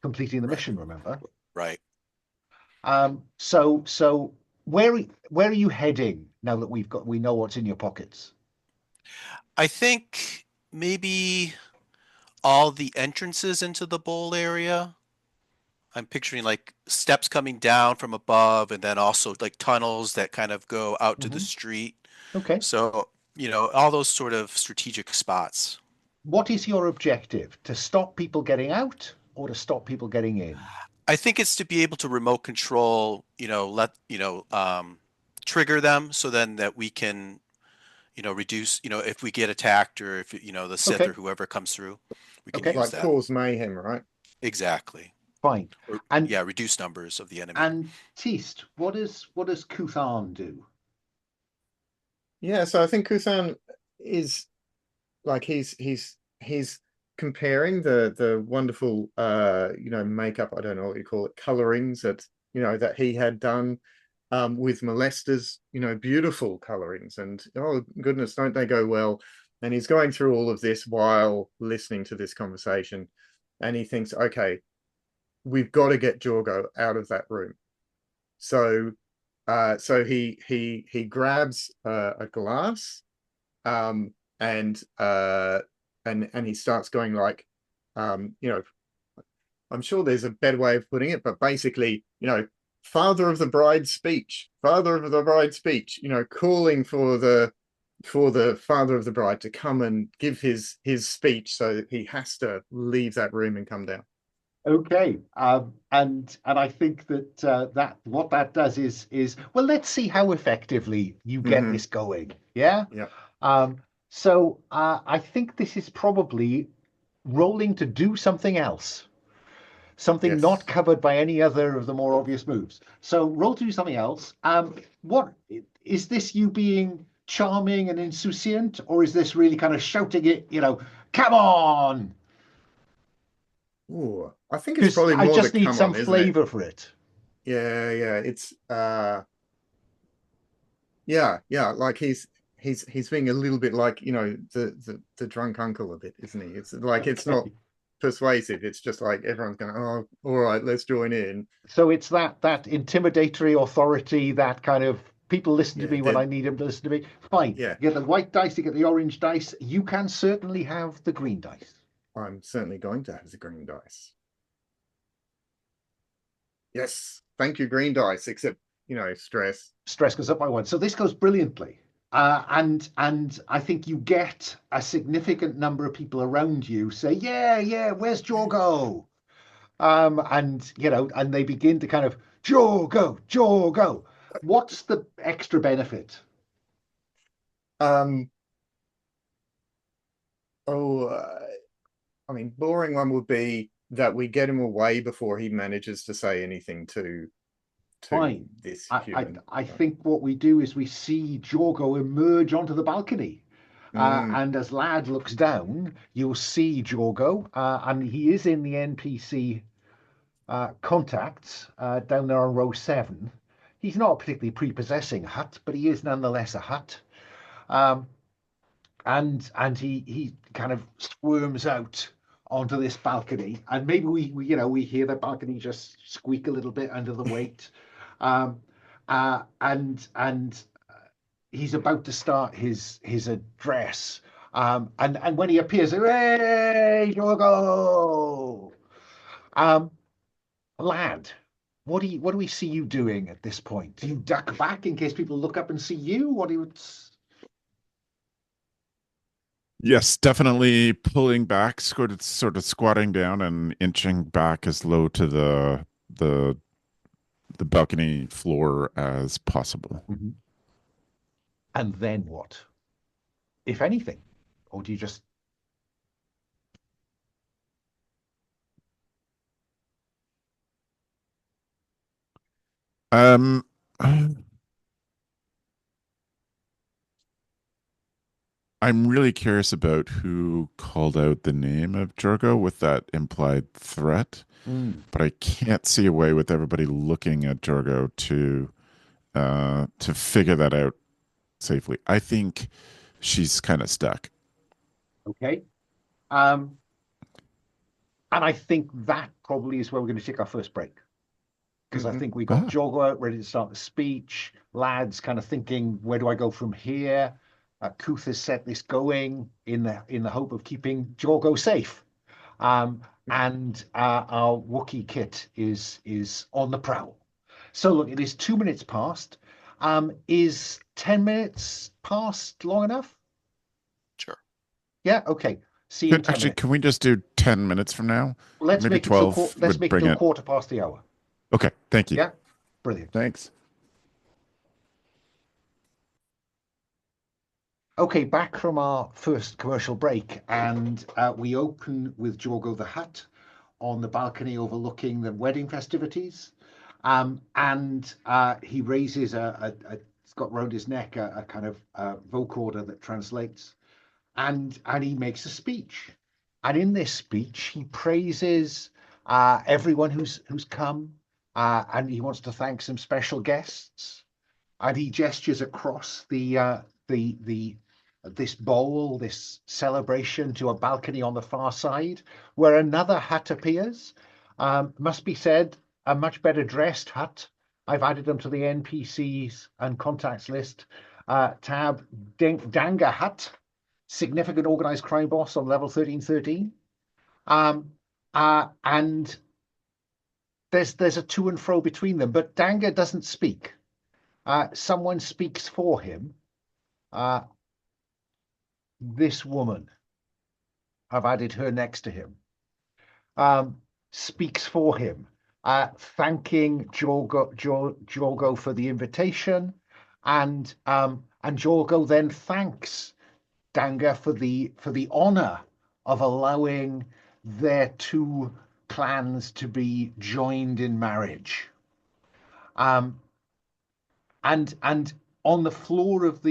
completing the mission, remember? Right. So where are you heading now that we know what's in your pockets? I think maybe all the entrances into the bowl area. I'm picturing like steps coming down from above, and then also like tunnels that kind of go out to the street. Okay. So, all those sort of strategic spots. What is your objective? To stop people getting out or to stop people getting in? I think it's to be able to remote control, trigger them so then that we can, reduce, if we get attacked, or if, the Sith or whoever comes through, we can use like that. cause mayhem, right? Exactly. Fine. Or, And yeah, reduce numbers of the enemy. And Teast, what does Kooth Aan do? Yeah, so I think Kooth Aan is like he's comparing the wonderful makeup, I don't know what you call it, colorings that that he had done with Molester's beautiful colorings, and oh goodness, don't they go well. And he's going through all of this while listening to this conversation, and he thinks, okay, we've got to get Jorgo out of that room. So he grabs a glass, and he starts going like, I'm sure there's a better way of putting it, but basically, father of the bride's speech, calling for the father of the bride to come and give his speech, so that he has to leave that room and come down. Okay, and I think that that what that does is well, let's see how effectively you get this going. Yeah. Yeah. So I think this is probably rolling to do something else, something not covered by any other of the more obvious moves. So roll to do something else. What is this? You being charming and insouciant, or is this really kind of shouting it? Come on! Ooh, I think it's probably I more just the need come some on, isn't flavor it? for it. Yeah, it's yeah, like he's being a little bit like the drunk uncle a bit, isn't he? It's like it's not persuasive. It's just like everyone's going, oh, all right, let's join in. So it's that intimidatory authority, that kind of people listen to me when then, I need them to listen to me. Fine. Yeah. You get the white dice, you get the orange dice. You can certainly have the green dice. I'm certainly going to have the green dice. Yes, thank you, green dice. Except stress. Stress goes up by one. So this goes brilliantly. And I think you get a significant number of people around you say, yeah, where's Jorgo? And they begin to kind of Jorgo. What's the extra benefit? I mean, boring one would be that we get him away before he manages to say anything to Fine. this human. I think what we do is we see Jorgo emerge onto the balcony. And as Lad looks down, you'll see Jorgo, and he is in the NPC contacts down there on row 7. He's not a particularly prepossessing Hutt, but he is nonetheless a Hutt. And he kind of squirms out onto this balcony, and maybe we hear the balcony just squeak a little bit under the weight. And he's about to start his address. And when he appears, hey, Jorgo! Lad, what do we see you doing at this point? Do you duck back in case people look up and see you? What do you? Yes, definitely pulling back, sort of squatting down and inching back as low to the balcony floor as possible. Mm-hmm. And then what, if anything? Or do you just... I'm really curious about who called out the name of Jorgo with that implied threat, but I can't see a way with everybody looking at Jorgo to figure that out safely. I think she's kind of stuck. Okay. And I think that probably is where we're going to take our first break. Because I think we got Jorgo out ready to start the speech. Lad's kind of thinking, where do I go from here? Kooth has set this going in the hope of keeping Jorgo safe. And our Wookie kit is on the prowl. So look, it is 2 minutes past. Is 10 minutes past long enough? Sure. Yeah. Okay. See you in 10 Actually, minutes. can we just do 10 minutes from now? Let's Maybe make 12. Let's make it till 1:15. Okay. Thank you. Yeah. Brilliant. Thanks. Okay, back from our first commercial break, and we open with Jorgo the Hutt on the balcony overlooking the wedding festivities. And he raises it's got round his neck a kind of vocoder that translates, and he makes a speech. And in this speech, he praises everyone who's come, and he wants to thank some special guests. And he gestures across this bowl, this celebration, to a balcony on the far side, where another Hutt appears. Must be said, a much better dressed Hutt. I've added them to the NPCs and contacts list. Tab Danga Hutt, significant organized crime boss on level 1313. And there's a to and fro between them, but Danga doesn't speak. Someone speaks for him. This woman, I've added her next to him, speaks for him, thanking Jorgo for the invitation, and Jorgo then thanks Danga for the honor of allowing their two clans to be joined in marriage. And on the floor of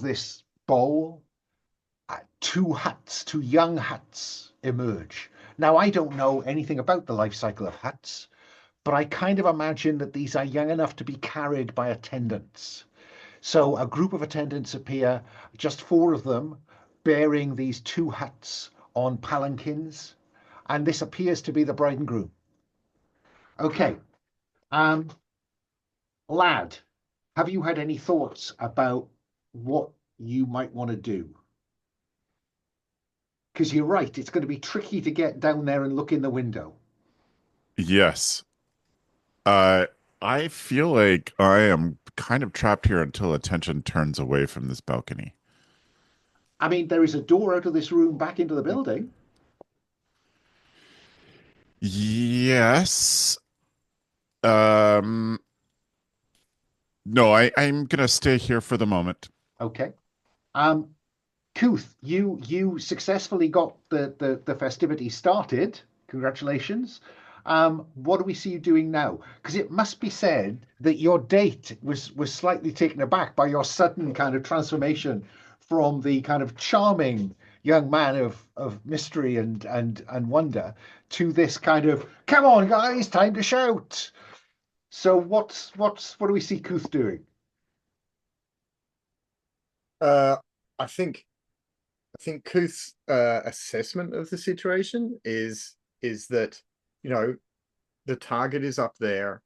this bowl, two young Hutts emerge. Now, I don't know anything about the life cycle of Hutts, but I kind of imagine that these are young enough to be carried by attendants. So a group of attendants appear, just four of them, bearing these two Hutts on palanquins, and this appears to be the bride and groom. Okay. Lad, have you had any thoughts about what you might want to do? Because you're right, it's going to be tricky to get down there and look in the window. Yes. I feel like I am kind of trapped here until attention turns away from this balcony. I mean, there is a door out of this room back into the building. Yes. No, I'm gonna stay here for the moment. Okay. Kooth, you successfully got the festivities started. Congratulations. What do we see you doing now? Because it must be said that your date was slightly taken aback by your sudden kind of transformation from the kind of charming young man of mystery and wonder to this kind of, come on guys, time to shout. So what do we see Kooth doing? I think Kooth's assessment of the situation is that, the target is up there.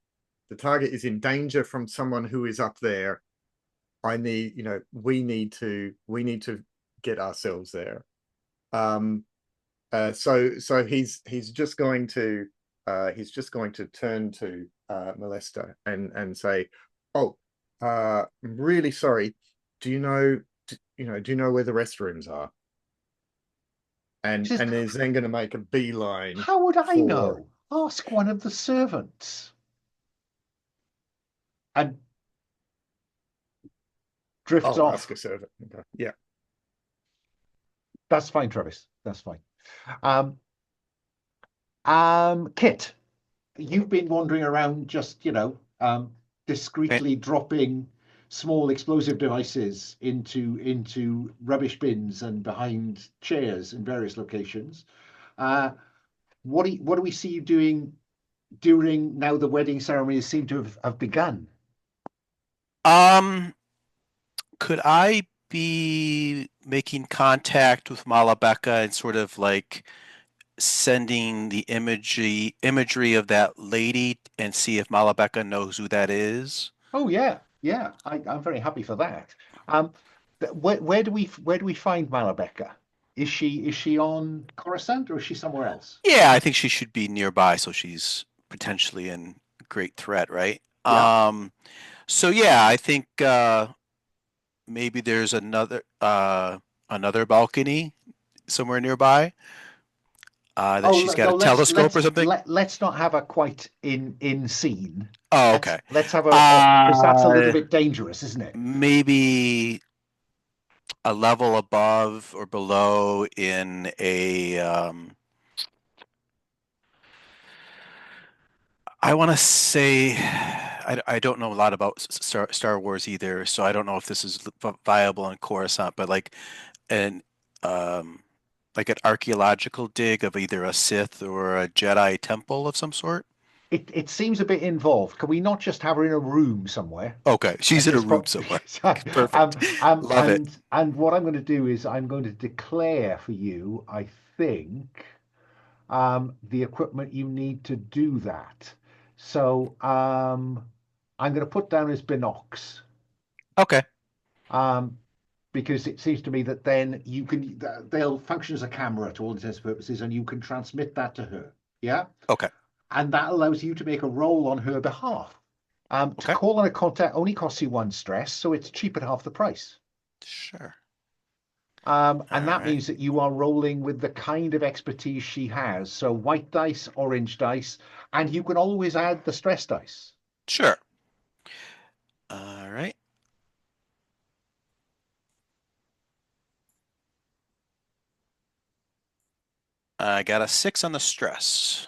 The target is in danger from someone who is up there. We need to get ourselves there. So he's just going to turn to Molesta and say, "Oh, I'm really sorry. Do you know where the restrooms are?" And is then going to make a beeline. How would I know? Ask one of the servants. And drifts off. Ask a servant. Okay. Yeah. That's fine, Travis. That's fine. Kit, you've been wandering around just, discreetly dropping small explosive devices into rubbish bins and behind chairs in various locations. What do we see you doing during now the wedding ceremonies seem to have begun? Could I be making contact with Malabeka and sort of like sending the imagery of that lady and see if Malabeka knows who that is? Oh yeah. I'm very happy for that. Where do we find Malabeka? Is she on Coruscant or is she somewhere else? Yeah, I think she should be nearby, so she's potentially in great threat, right? Yeah. So yeah, I think maybe there's another balcony somewhere nearby that she's got a telescope or something. Let's not have a quite in scene. Oh, okay. Let's have because that's a little bit dangerous, isn't it? Maybe a level above or below in a I want to say I don't know a lot about Star Wars either, so I don't know if this is viable in Coruscant, but an um like an archaeological dig of either a Sith or a Jedi temple of some sort. It seems a bit involved. Can we not just have her in a room somewhere? Okay, she's And in a just room put somewhere. Perfect. Love it. and what I'm going to do is I'm going to declare for you, I think, the equipment you need to do that. So I'm going to put down as binocs. Okay. Um, because it seems to me that then they'll function as a camera to all intents and purposes, and you can transmit that to her. Yeah, Okay. and that allows you to make a roll on her behalf. To Okay. call on a contact only costs you 1 stress, so it's cheap at half the price. Sure. And All that right. means that you are rolling with the kind of expertise she has. So white dice, orange dice, and you can always add the stress dice. Sure. All right. I got a 6 on the stress.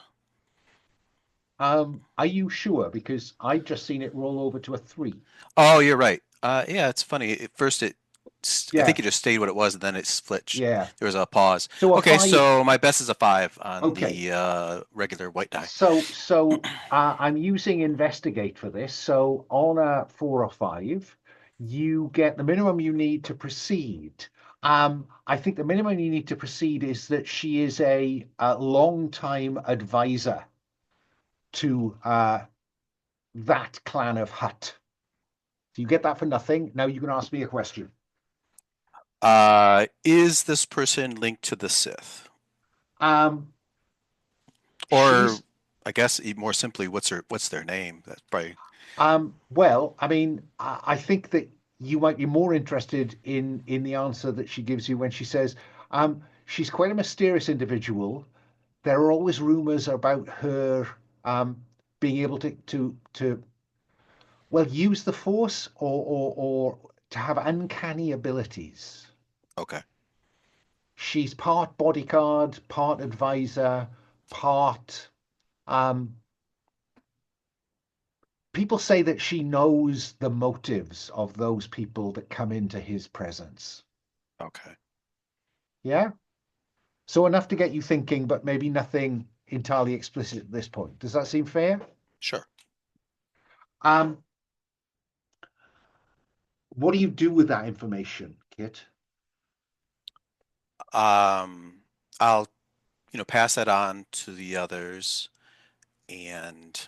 Are you sure? Because I've just seen it roll over to a 3. Oh, you're right. Yeah, it's funny. At first, I Yeah, think it just stayed what it was, and then it split. yeah. There was a pause. So a Okay, 5. so my best is a 5 on Okay. the regular white die. So I'm using investigate for this. So on a 4 or 5, you get the minimum you need to proceed. I think the minimum you need to proceed is that she is a long-time advisor to that clan of Hutt. So you get that for nothing. Now you can ask me a question. Is this person linked to the Sith? Um, Or she's I guess more simply, what's their name? That's probably well, I mean, I think that you might be more interested in the answer that she gives you when she says, she's quite a mysterious individual. There are always rumors about her being able to well use the force or to have uncanny abilities. okay. She's part bodyguard, part advisor, part um, people say that she knows the motives of those people that come into his presence. Okay. Yeah? So enough to get you thinking, but maybe nothing entirely explicit at this point. Does that seem fair? Sure. Um, what do you do with that information, Kit? I'll pass that on to the others, and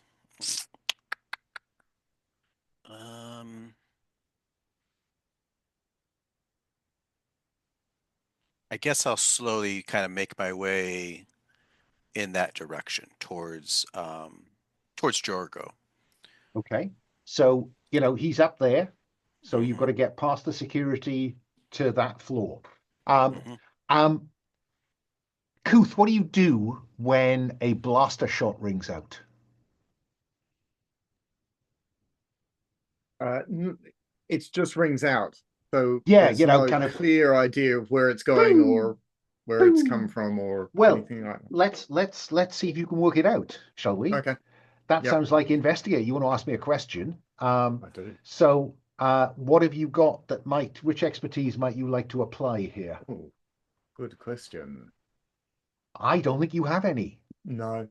um, I guess I'll slowly kind of make my way in that direction towards Jorgo. Okay. So, he's up there. So you've got Hmm. to get past the security to that floor. Um, Hmm. um, Kooth, what do you do when a blaster shot rings out? It just rings out, so Yeah, there's no kind of clear idea of where it's going boo, or where it's come boo. from or Well, anything like that. let's see if you can work it out, shall we? Okay. That Yep, sounds like investigate. You want to ask me a question. I do. So what have you got which expertise might you like to apply here? Oh, good question. I don't think you have any. No,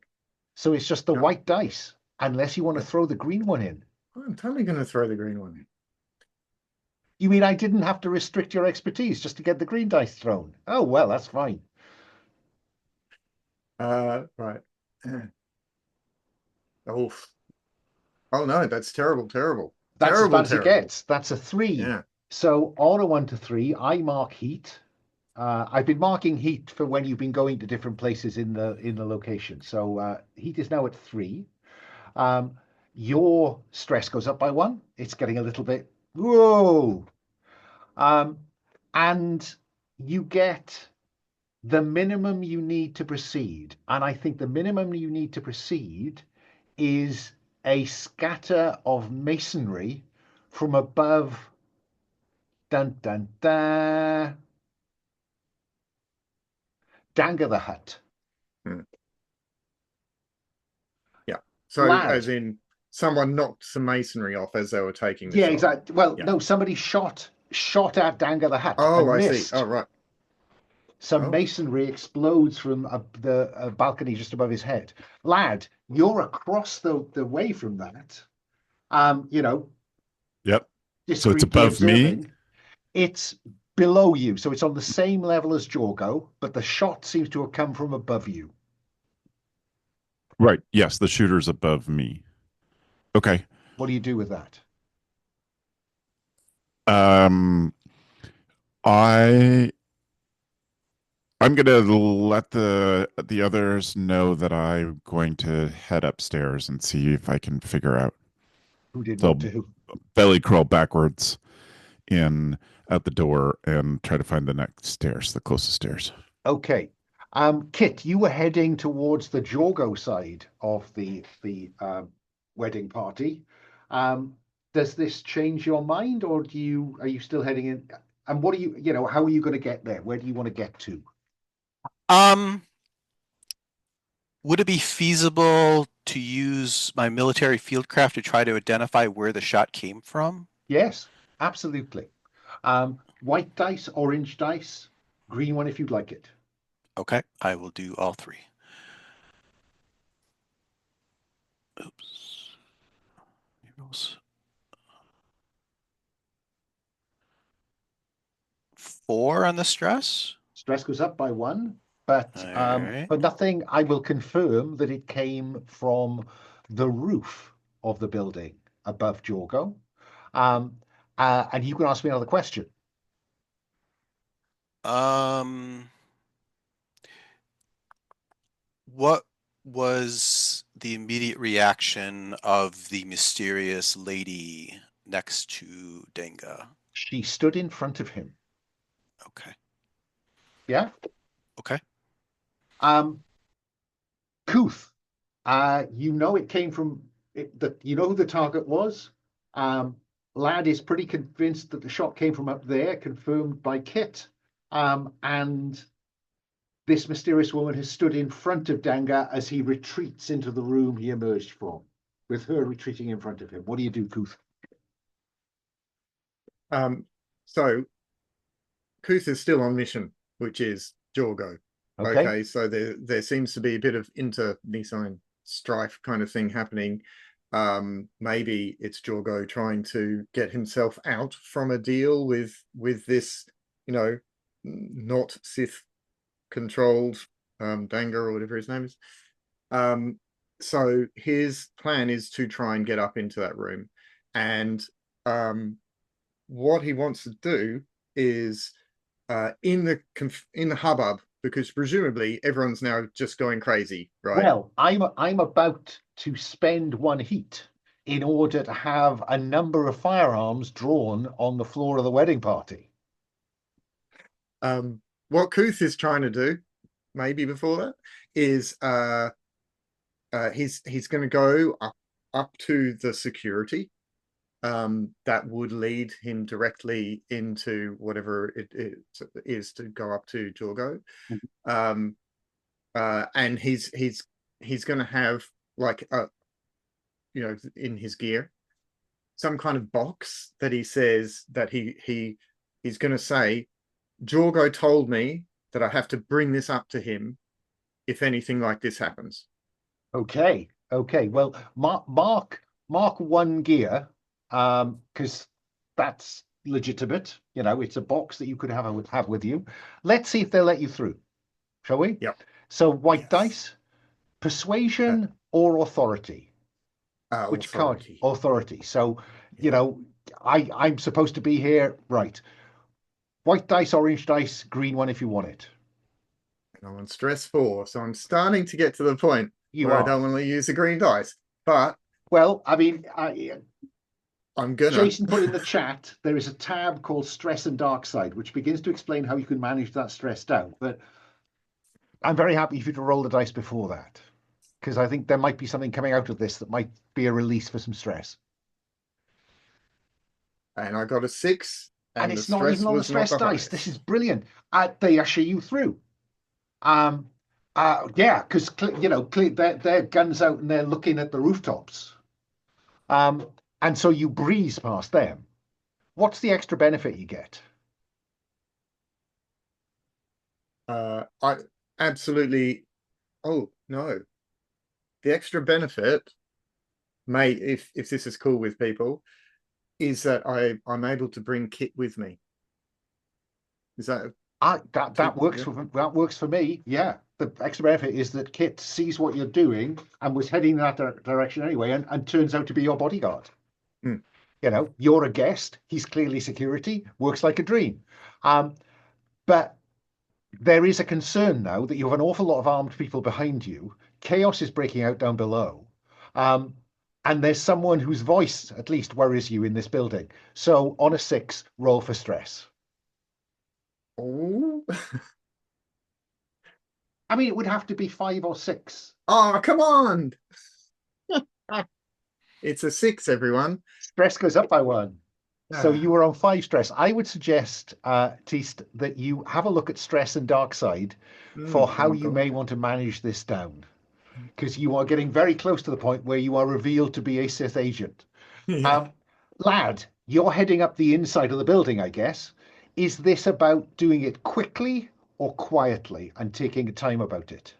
So it's just the no, white dice, unless you want to throw the green one in. I'm totally going to throw the green one in. You mean I didn't have to restrict your expertise just to get the green dice thrown? Oh, well, that's fine. Right. Oh, oh no, that's terrible, terrible, That's as bad terrible, as it terrible. gets. That's a 3. Yeah. So on a 1 to 3, I mark heat. I've been marking heat for when you've been going to different places in the location. So heat is now at 3. Um, your stress goes up by 1. It's getting a little bit whoa, um, and you get the minimum you need to proceed. And I think the minimum you need to proceed is a scatter of masonry from above. Dun dun dun. Danga the Hutt. Hmm. Yeah. So Lad. as in someone knocked some masonry off as they were taking the Yeah, shot. exactly. Well, Yeah. no, somebody shot at Danga the Hutt Oh, and I missed. see. Oh, right. Some Oh. masonry explodes from the balcony just above his head. Lad, you're across the way from that. You know, Yep. So it's discreetly above me. observing. It's below you, so it's on the same level as Jorgo, but the shot seems to have come from above you. Right. Yes, the shooter's above me. Okay. What do you do with that? I'm gonna let the others know that I'm going to head upstairs and see if I can figure out. Who did So what to who? belly crawl backwards in out the door and try to find the next stairs, the closest stairs. Okay. Kit, you were heading towards the Jorgo side of the wedding party. Does this change your mind, or are you still heading in? And what are you, how are you going to get there? Where do you want to get to? Would it be feasible to use my military fieldcraft to try to identify where the shot came from? Yes, absolutely. White dice, orange dice, green one if you'd like it. Okay, I will do all three. Oops. Here goes. 4 on the stress. Stress goes up by 1, but Alright. for nothing, I will confirm that it came from the roof of the building above Jorgo. And you can ask me another question. What was the immediate reaction of the mysterious lady next to Denga? She stood in front of him. Okay. Yeah. Okay. Kooth, it came from you know who the target was. Lad is pretty convinced that the shot came from up there, confirmed by Kit. And this mysterious woman has stood in front of Danga as he retreats into the room he emerged from, with her retreating in front of him. What do you do, Kooth? So Kooth is still on mission, which is Jorgo. Okay, so there seems to be a bit of inter-Nissan strife kind of thing happening. Maybe it's Jorgo trying to get himself out from a deal with this, not Sith controlled Danga or whatever his name is. So his plan is to try and get up into that room, and what he wants to do is in the hubbub, because presumably everyone's now just going crazy, right? Well, I'm about to spend 1 heat in order to have a number of firearms drawn on the floor of the wedding party. What Kooth is trying to do, maybe before that, is he's going to go up to the security that would lead him directly into whatever it is to go up to Jorgo. And he's going to have like in his gear some kind of box that he says that he's going to say, Jorgo told me that I have to bring this up to him if anything like this happens. Okay. Well, mark 1 gear, because that's legitimate. It's a box that you could have with you. Let's see if they'll let you through, shall we? Yep. So white dice, persuasion or authority. Which authority. Card? Authority. So, I'm supposed to be here, right? White dice, orange dice, green one if you want it. And I'm on stress 4, so I'm starting to get to the point where I don't want to use the green dice. But well, I mean, I'm gonna. Jason put in the chat there is a tab called Stress and Dark Side, which begins to explain how you can manage that stress down. But I'm very happy for you to roll the dice before that, because I think there might be something coming out of this that might be a release for some stress. And I got a 6. And it's not even on the stress dice. This is brilliant. They usher you through. Yeah, because they're guns out and they're looking at the rooftops. And so you breeze past them. What's the extra benefit you get? I absolutely. Oh no, the extra benefit, if this is cool with people, is that I'm able to bring Kit with me. Is that that works for me. Yeah, the extra benefit is that Kit sees what you're doing and was heading in that direction anyway, and turns out to be your bodyguard. Mm. You're a guest. He's clearly security. Works like a dream. But there is a concern now that you have an awful lot of armed people behind you. Chaos is breaking out down below. And there's someone whose voice at least worries you in this building. So on a 6, roll for stress. Oh. I mean, it would have to be 5 or 6. Oh, come on. It's a 6, everyone. Stress goes up by 1. So you were on 5 stress. I would suggest, Teast, that you have a look at stress and dark side for how you may want to manage this down. Because you are getting very close to the point where you are revealed to be a Sith agent. Yeah. Lad, you're heading up the inside of the building, I guess. Is this about doing it quickly or quietly and taking time about it?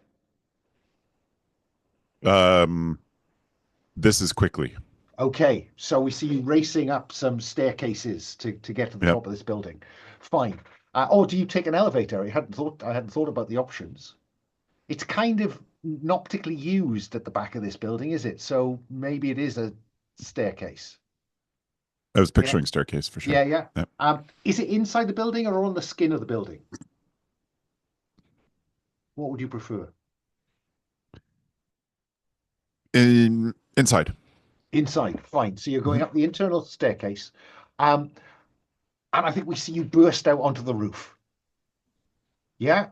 This is quickly. Okay, so we see you racing up some staircases to get to the top of this building. Fine. Or do you take an elevator? I hadn't thought about the options. It's kind of not particularly used at the back of this building, is it? So maybe it is a staircase. I was picturing staircase for sure. Yeah. Is it inside the building or on the skin of the building? What would you prefer? Inside. Inside, fine. So you're going up the internal staircase. And I think we see you burst out onto the roof. Yeah.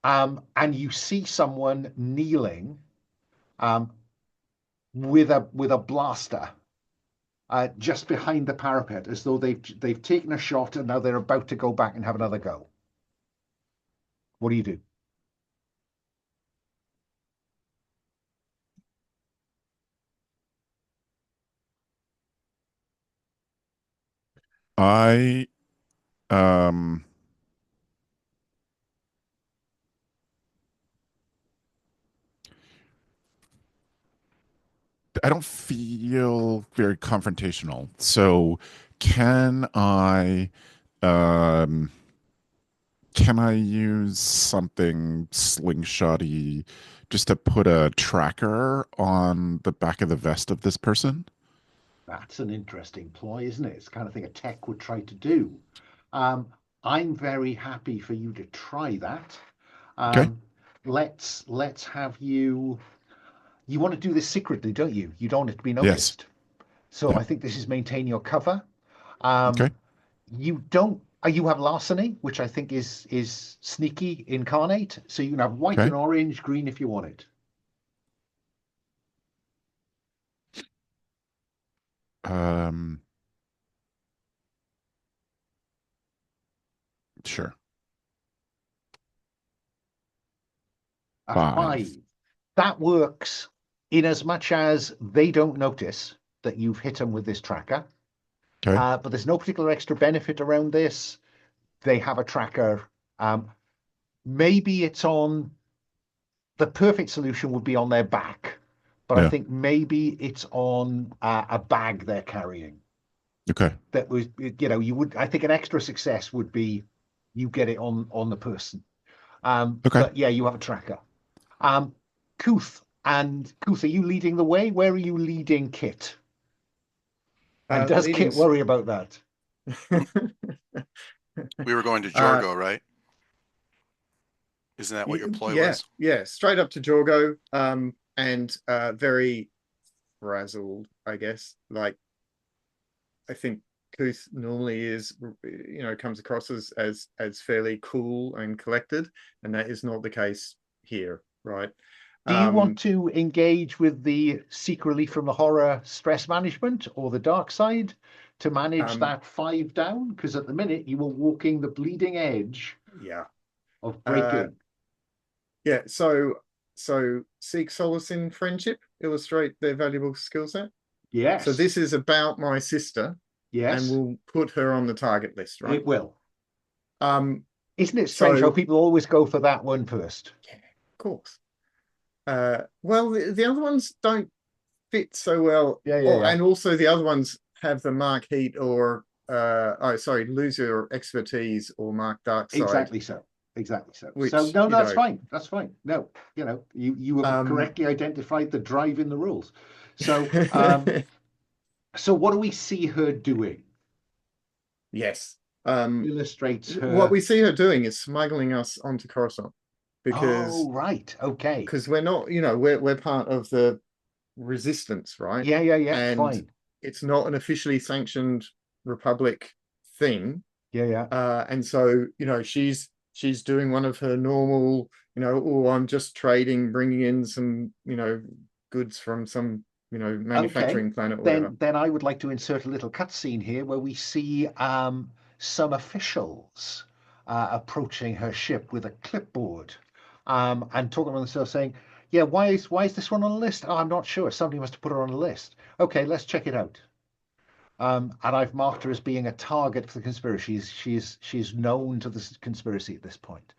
And you see someone kneeling with a blaster just behind the parapet, as though they've taken a shot and now they're about to go back and have another go. What do you do? I don't feel very confrontational. So can I use something slingshotty just to put a tracker on the back of the vest of this person? That's an interesting ploy, isn't it? It's the kind of thing a tech would try to do. I'm very happy for you to try that. Okay. Let's have you. You want to do this secretly, don't you? You don't want it to be noticed. Yes. So I think this is maintain your cover. Okay. You don't. You have larceny, which I think is sneaky incarnate. So you can have white and orange, green if you want it. Sure. A 5. That works in as much as they don't notice that you've hit them with this tracker. Okay. But there's no particular extra benefit around this. They have a tracker. Maybe it's on. The perfect solution would be on their back, but I think maybe it's on a bag they're carrying. Okay. That was, you would. I think an extra success would be you get it on the person. But yeah, you have a tracker. Kooth, are you leading the way? Where are you leading Kit? And does Kit worry about that? We were going to Jorgo, right? Isn't that what your ploy was? Yeah, straight up to Jorgo, and very frazzled, I guess. Like, I think Kooth normally is, comes across as fairly cool and collected, and that is not the case here, right? Do you want to engage with the seek relief from the horror stress management or the dark side to manage that 5 down? Because at the minute you were walking the bleeding edge of breaking. Yeah, so seek solace in friendship, illustrate their valuable skill set. Yes. So this is about my sister, yes, and we'll put her on the target list, right? it will. Um, Isn't it strange so- how people always go for that one first? yeah, of course. Well, the other ones don't fit so well. Yeah. And also the other ones have the mark heat or lose your expertise or mark dark side. Exactly so. Which, so no, you that's know, fine. That's fine. No, you have correctly identified the drive in the rules. So so what do we see her doing? yes. Illustrates her. What we see her doing is smuggling us onto Coruscant, because right, okay. because we're not, we're part of the resistance, right? Yeah, And fine. it's not an officially sanctioned Republic thing. Yeah. And so, she's doing one of her normal, I'm just trading, bringing in some, goods from some, manufacturing planet or whatever. Then I would like to insert a little cutscene here where we see some officials approaching her ship with a clipboard and talking to themselves, saying, "Yeah, why is this one on the list? Oh, I'm not sure. Somebody must have put her on the list. Okay, let's check it out." And I've marked her as being a target for the conspiracy. She's known to the conspiracy at this point.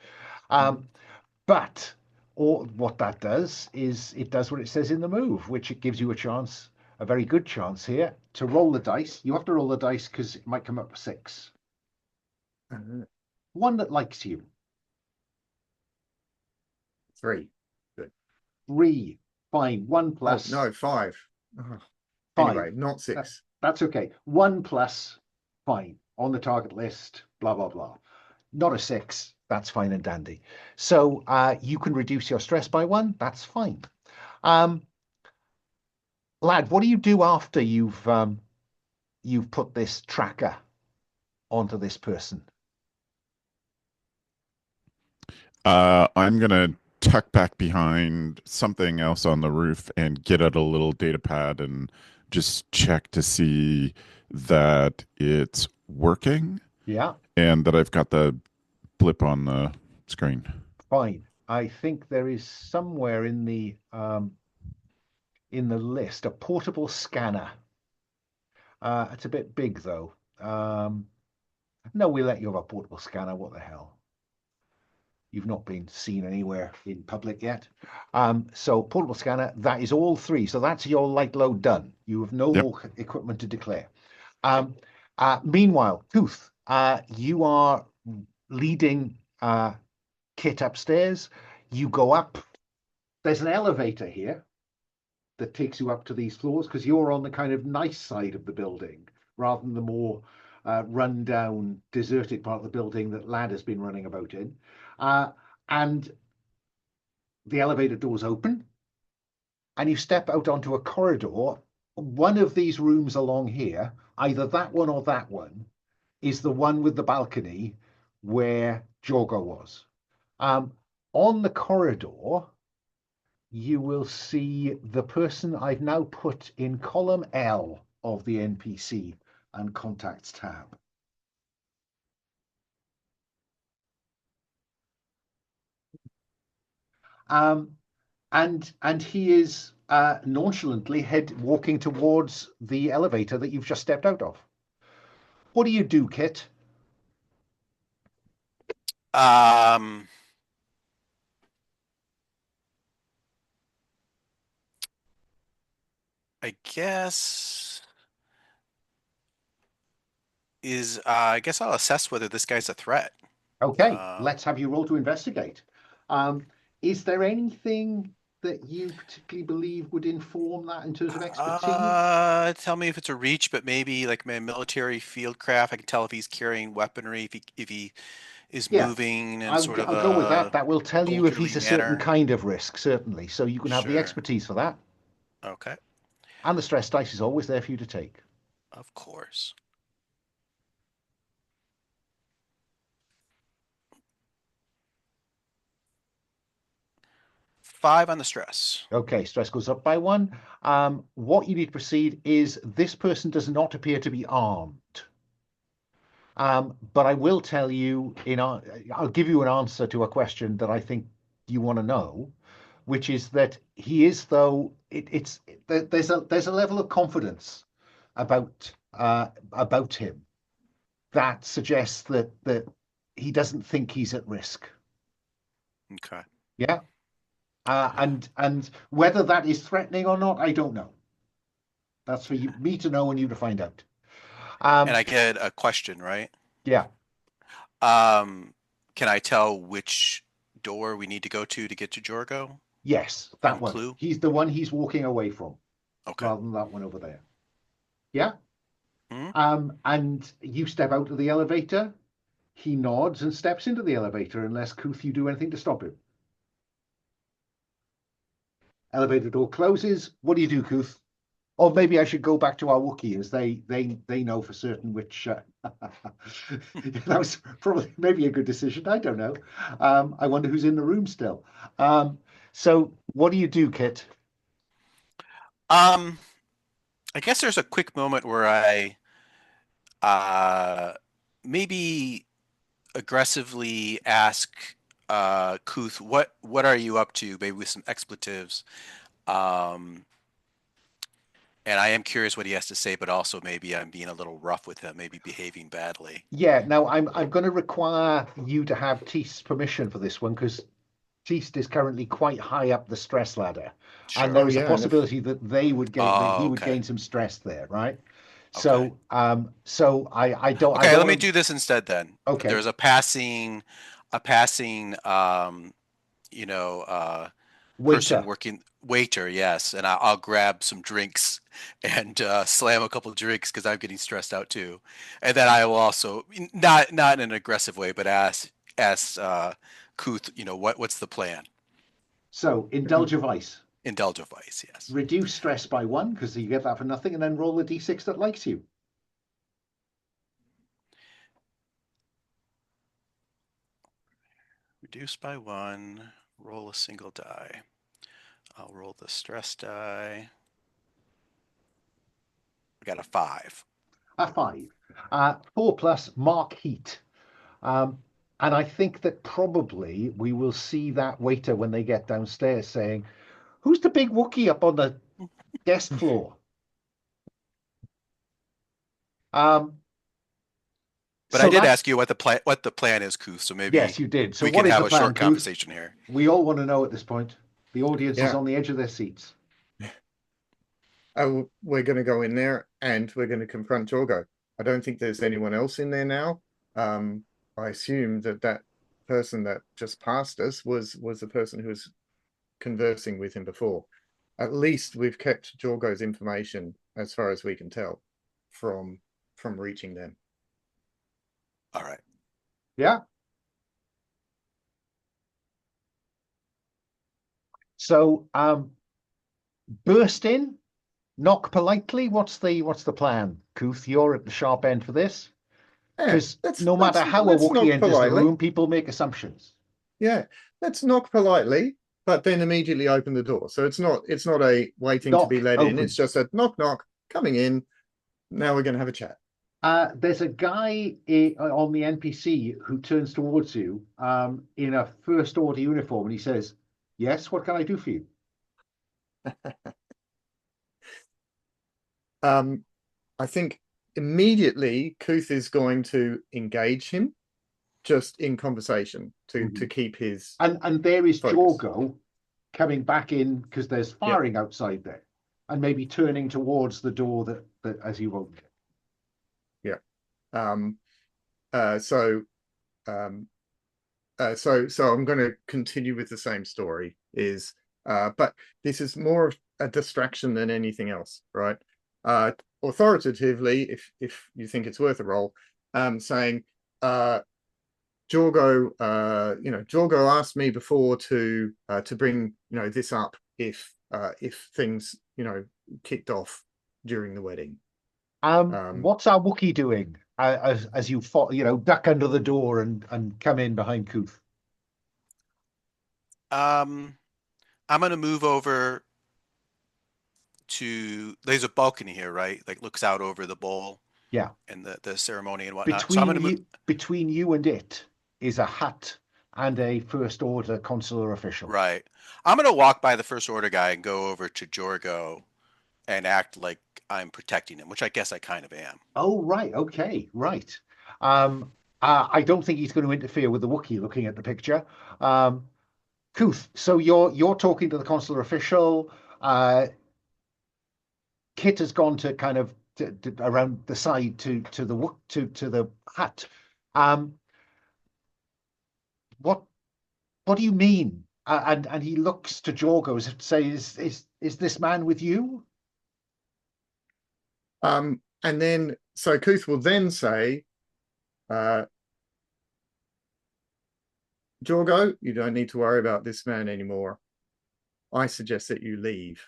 But what that does is it does what it says in the move, which it gives you a chance, a very good chance here, to roll the dice. You have to roll the dice because it might come up 6. One that likes you. 3. Good. 3. Fine. 1 plus. Oh, no, 5. Oh. 5. Anyway, not 6. That's okay. 1 plus. Fine. On the target list. Blah, blah, blah. Not a 6. That's fine and dandy. So you can reduce your stress by 1. That's fine. Lad, what do you do after you've put this tracker onto this person? I'm gonna tuck back behind something else on the roof and get out a little data pad and just check to see that it's working. Yeah. And that I've got the blip on the screen. Fine. I think there is somewhere in the list a portable scanner. It's a bit big though. No, we'll let you have a portable scanner. What the hell? You've not been seen anywhere in public yet. So portable scanner, that is all 3. So that's your light load done. You have no more equipment to declare. Meanwhile, Kooth, you are leading Kit upstairs. You go up. There's an elevator here that takes you up to these floors because you're on the kind of nice side of the building rather than the more run-down, deserted part of the building that Lad has been running about in. And the elevator doors open, and you step out onto a corridor. One of these rooms along here, either that one or that one, is the one with the balcony where Jorgo was. On the corridor, you will see the person I've now put in column L of the NPC and contacts tab. And he is nonchalantly walking towards the elevator that you've just stepped out of. What do you do, Kit? I guess I guess I'll assess whether this guy's a threat. Okay, let's have you roll to investigate. Is there anything that you particularly believe would inform that in terms of expertise? Tell me if it's a reach, but maybe like my military field craft. I can tell if he's carrying weaponry, if he is moving and I'll go with that. That will tell you if he's a certain kind of risk, certainly. So you can have the expertise for that. Okay. And the stress dice is always there for you to take. Of course. Five on the stress. Okay, stress goes up by 1. What you need to proceed is this person does not appear to be armed. But I will tell you, I'll give you an answer to a question that I think you want to know, which is that he is, though there's a level of confidence about him that suggests that he doesn't think he's at risk. Okay. Yeah. And whether that is threatening or not, I don't know. That's for me to know and you to find out. And I get a question, right? Yeah. Can I tell which door we need to go to get to Jorgo? Yes, that Any one. clue? He's the one he's walking away from, Okay. rather than that one over there. Yeah. Mhm. And you step out of the elevator. He nods and steps into the elevator, unless, Kooth, you do anything to stop him. Elevator door closes. What do you do, Kooth? Or maybe I should go back to our Wookiee, as they know for certain which. That was probably maybe a good decision. I don't know. I wonder who's in the room still. So what do you do, Kit? I guess there's a quick moment where I maybe aggressively ask Kooth, what are you up to? Maybe with some expletives. And I am curious what he has to say, but also maybe I'm being a little rough with him, maybe behaving badly. Yeah. Now I'm going to require you to have Teast's permission for this one, because Teast is currently quite high up the stress ladder, Sure. and there is yeah, a and if- possibility that they would gain that he would okay. gain some stress there, right? Okay. So I don't. Okay, I don't let me wanna- do this instead then. Okay. There's a passing, you know, person Waiter. working waiter, yes, and I'll grab some drinks and slam a couple of drinks because I'm getting stressed out too, and then I will also not in an aggressive way, but ask Kooth, what's the plan? So indulge a vice. Indulge a vice, yes. Reduce stress by 1, because you get that for nothing, and then roll the d6 that likes you. Reduce by 1. Roll a single die. I'll roll the stress die. I got a 5. A 5. 4 plus mark heat. And I think that probably we will see that waiter when they get downstairs saying, "Who's the big Wookiee up on the guest floor?" But So I did that's- ask you what the plan is, Kooth. So maybe Yes, you did. So we what can is have the a plan, short Kooth? conversation here. We all want to know at this point. The audience is Yeah. on the edge of their seats. We're going to go in there and we're going to confront Jorgo. I don't think there's anyone else in there now. I assume that person that just passed us was the person who was conversing with him before. At least we've kept Jorgo's information, as far as we can tell, from reaching them. All right. Yeah. So burst in, knock politely. What's the plan, Kooth? You're at the sharp end for this, because no matter how a Wookiee enters the room, people make assumptions. Yeah, let's knock politely, but then immediately open the door. So it's not a waiting to be let in. It's just a knock knock, coming in. Now we're going to have a chat. There's a guy on the NPC who turns towards you in a First Order uniform, and he says, "Yes, what can I do for you?" I think immediately Kooth is going to engage him just in conversation to keep his and there is focus. Jorgo coming back in, because there's firing outside there, and maybe turning towards the door that as you open it. So I'm going to continue with the same story. But this is more of a distraction than anything else, right? Authoritatively, if you think it's worth a roll, saying, Jorgo, Jorgo asked me before to bring this up if things kicked off during the wedding. What's our Wookiee doing as you duck under the door and come in behind Kooth? I'm going to move over to. There's a balcony here, right? Like looks out over the bowl. Yeah. And the ceremony and whatnot. So I'm going to move between you and it is a Hutt and a First Order consular official. Right. I'm going to walk by the First Order guy and go over to Jorgo and act like I'm protecting him, which I guess I kind of am. Oh, right. Okay. Right. I don't think he's going to interfere with the Wookiee looking at the picture. Kooth, so you're talking to the consular official. Kit has gone to kind of around the side to the Hutt. What do you mean? And he looks to Jorgo as if to say, is this man with you? And then, so Kooth will then say, Jorgo, you don't need to worry about this man anymore. I suggest that you leave.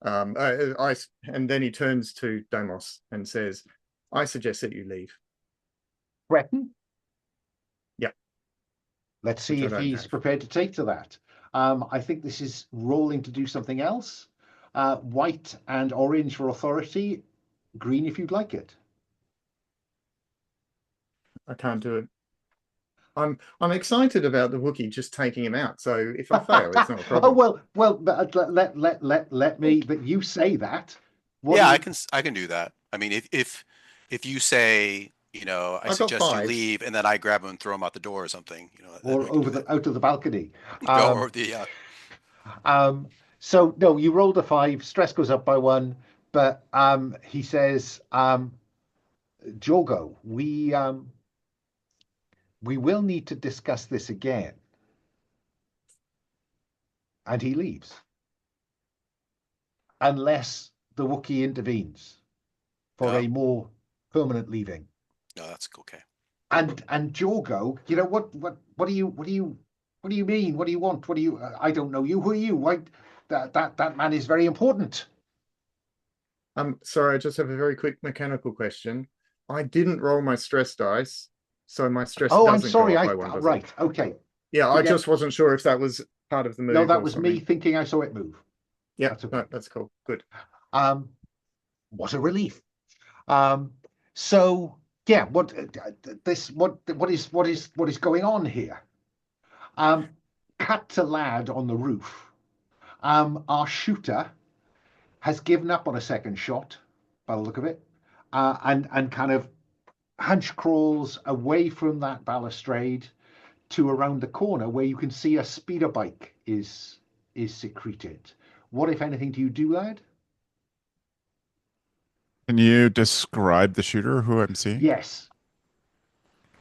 And then he turns to Deimos and says, I suggest that you leave. Threaten? Yeah. Let's see if he's prepared to take to that. I think this is rolling to do something else. White and orange for authority, green if you'd like it. I can't do it. I'm excited about the Wookiee just taking him out. So if I fail, it's not a problem. Oh well, but let me. But you say that. Yeah, I can do that. I mean, if you say, I suggest you leave, and then I grab him and throw him out the door or something, or out of the balcony. Or the So no, you rolled a 5. Stress goes up by 1. But he says, Jorgo, we will need to discuss this again. And he leaves. Unless the Wookiee intervenes for a more permanent leaving. No, that's okay. And Jorgo, what do you mean? What do you want? What do you I don't know you. Who are you? Why that man is very important. Sorry, I just have a very quick mechanical question. I didn't roll my stress dice. So my stress doesn't I'm sorry. go up by 1, does right. it? Okay. Yeah, I just wasn't sure if that was part of the move. No, that was me thinking I saw it move. Yeah, that's okay. No, that's cool. Good. What a relief. So yeah, what is going on here? Cut to Lad on the roof. Our shooter has given up on a second shot, by the look of it, and kind of hunch crawls away from that balustrade to around the corner where you can see a speeder bike is secreted. What, if anything, do you do, Lad? Can you describe the shooter who I'm seeing? Yes.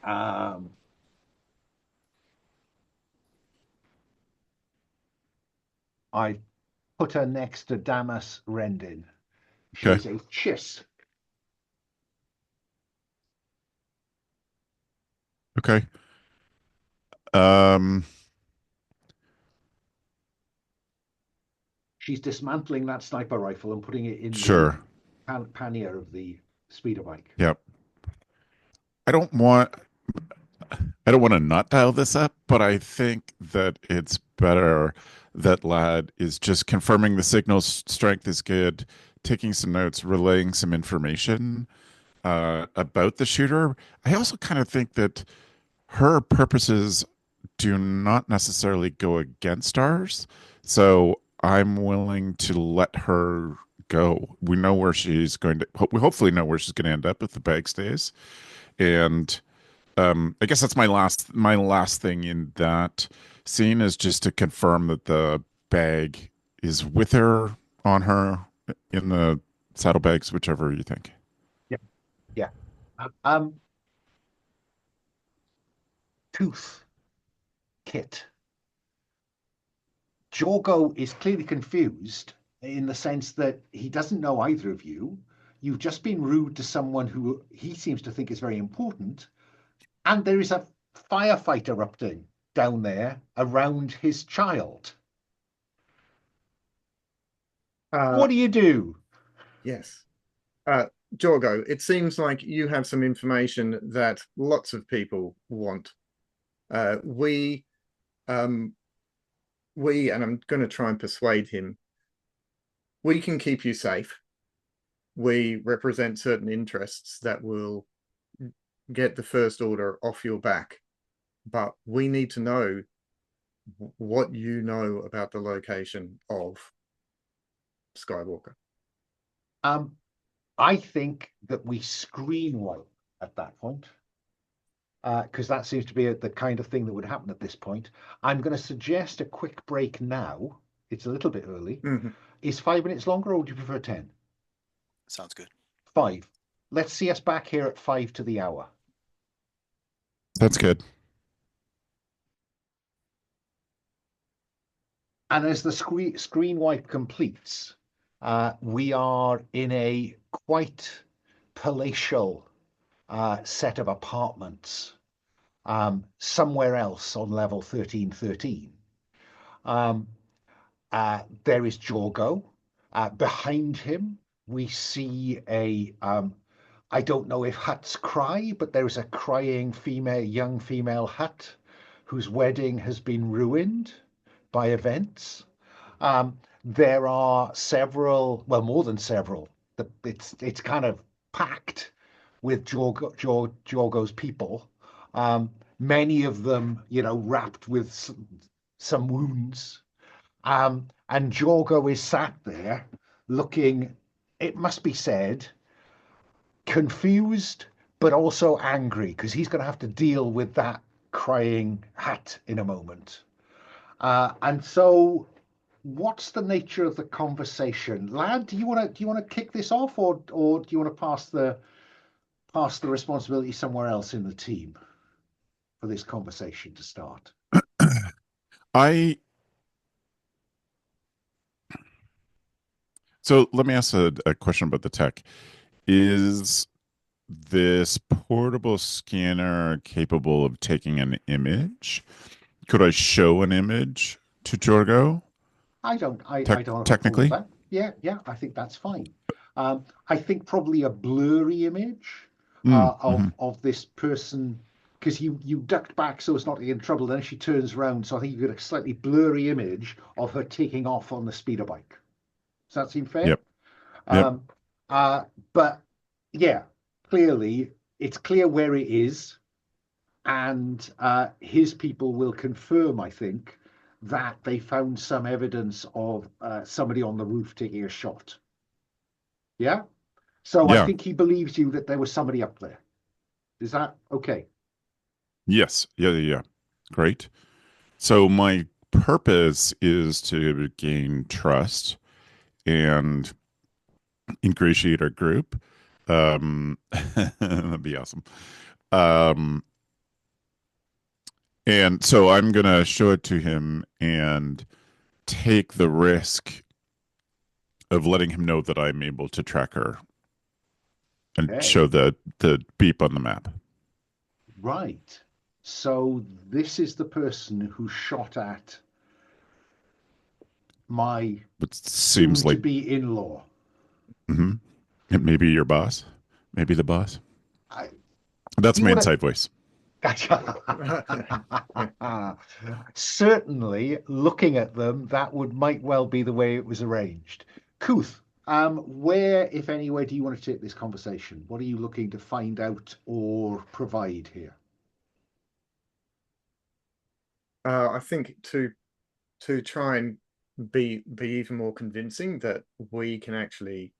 I put her next to Damas Rendin. She's a chiss. Okay. She's dismantling that sniper rifle and putting it in the pannier of the speeder bike. Yep. I don't want to not dial this up, but I think that it's better that Lad is just confirming the signal strength is good, taking some notes, relaying some information about the shooter. I also kind of think that her purposes do not necessarily go against ours. So I'm willing to let her go. We know where she's going to, we hopefully know where she's going to end up if the bag stays. And I guess that's my last thing in that scene is just to confirm that the bag is with her, on her, in the saddlebags, whichever you think. Yeah. Kooth, Kit. Jorgo is clearly confused in the sense that he doesn't know either of you. You've just been rude to someone who he seems to think is very important. And there is a firefight erupting down there around his child. What do you do? Yes. Jorgo, it seems like you have some information that lots of people want. We, and I'm going to try and persuade him, we can keep you safe. We represent certain interests that will get the First Order off your back. but we need to know what you know about the location of Skywalker. I think that we screen wipe at that point, because that seems to be the kind of thing that would happen at this point. I'm going to suggest a quick break now. It's a little bit early. Mm-hmm. Is 5 minutes longer, or would you prefer 10? Sounds good. 5. Let's see us back here at 5 to the hour. That's good. And as the screen wipe completes, we are in a quite palatial set of apartments somewhere else on level 1313. There is Jorgo. Behind him, we see a, I don't know if Hutt's cry, but there is a crying young female Hutt whose wedding has been ruined by events. There are several, well, more than several. It's kind of packed with Jorgo's people. Many of them, wrapped with some wounds. And Jorgo is sat there looking, it must be said, confused, but also angry, because he's going to have to deal with that crying Hutt in a moment. And so, what's the nature of the conversation, Lad? Do you want to kick this off, or do you want to pass the responsibility somewhere else in the team for this conversation to start? So let me ask a question about the tech. Is this portable scanner capable of taking an image? Could I show an image to Jorgo? I don't technically. That. Yeah, I think that's fine. I think probably a blurry image of this person, because you ducked back so as not to get in trouble. Then she turns around, so I think you get a slightly blurry image of her taking off on the speeder bike. Does that seem fair? Yep. But yeah, clearly it's clear where it is, and his people will confirm, I think, that they found some evidence of somebody on the roof taking a shot. Yeah? So Yeah. I think he believes you that there was somebody up there. Is that okay? Yes. Yeah. Great. So my purpose is to gain trust and ingratiate our group. That'd be awesome. And so I'm going to show it to him and take the risk of letting him know that I'm able to track her and show the beep on the map. Right. So this is the person who shot at my soon-to-be in-law. Mm-hmm. It may be your boss. Maybe the boss. That's my inside voice. Certainly, looking at them, that might well be the way it was arranged. Kooth, where, if anywhere, do you want to take this conversation? What are you looking to find out or provide here? I think to try and be even more convincing that we can actually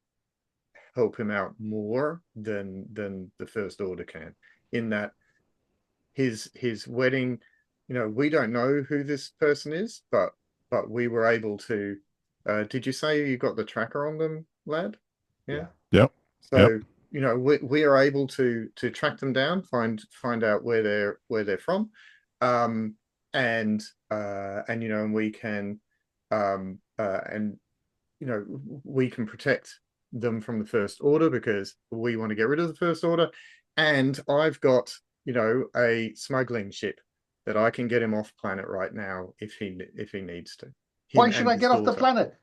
help him out more than the First Order can, in that his wedding, we don't know who this person is, but we were able to. Did you say you got the tracker on them, Lad? Yeah. Yep. So we are able to track them down, find out where they're from, and we can we can protect them from the First Order, because we want to get rid of the First Order. And I've got a smuggling ship that I can get him off planet right now if he needs to. Why should I get off the planet?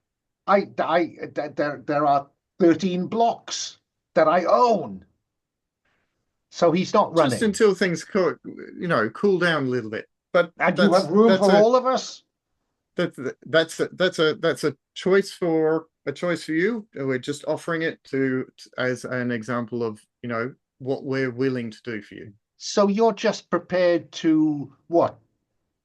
There are 13 blocks that I own. So he's not running. Just until things cool down a little bit. But you have room for all of us? That's a choice for you. We're just offering it as an example of what we're willing to do for you. So you're just prepared to what?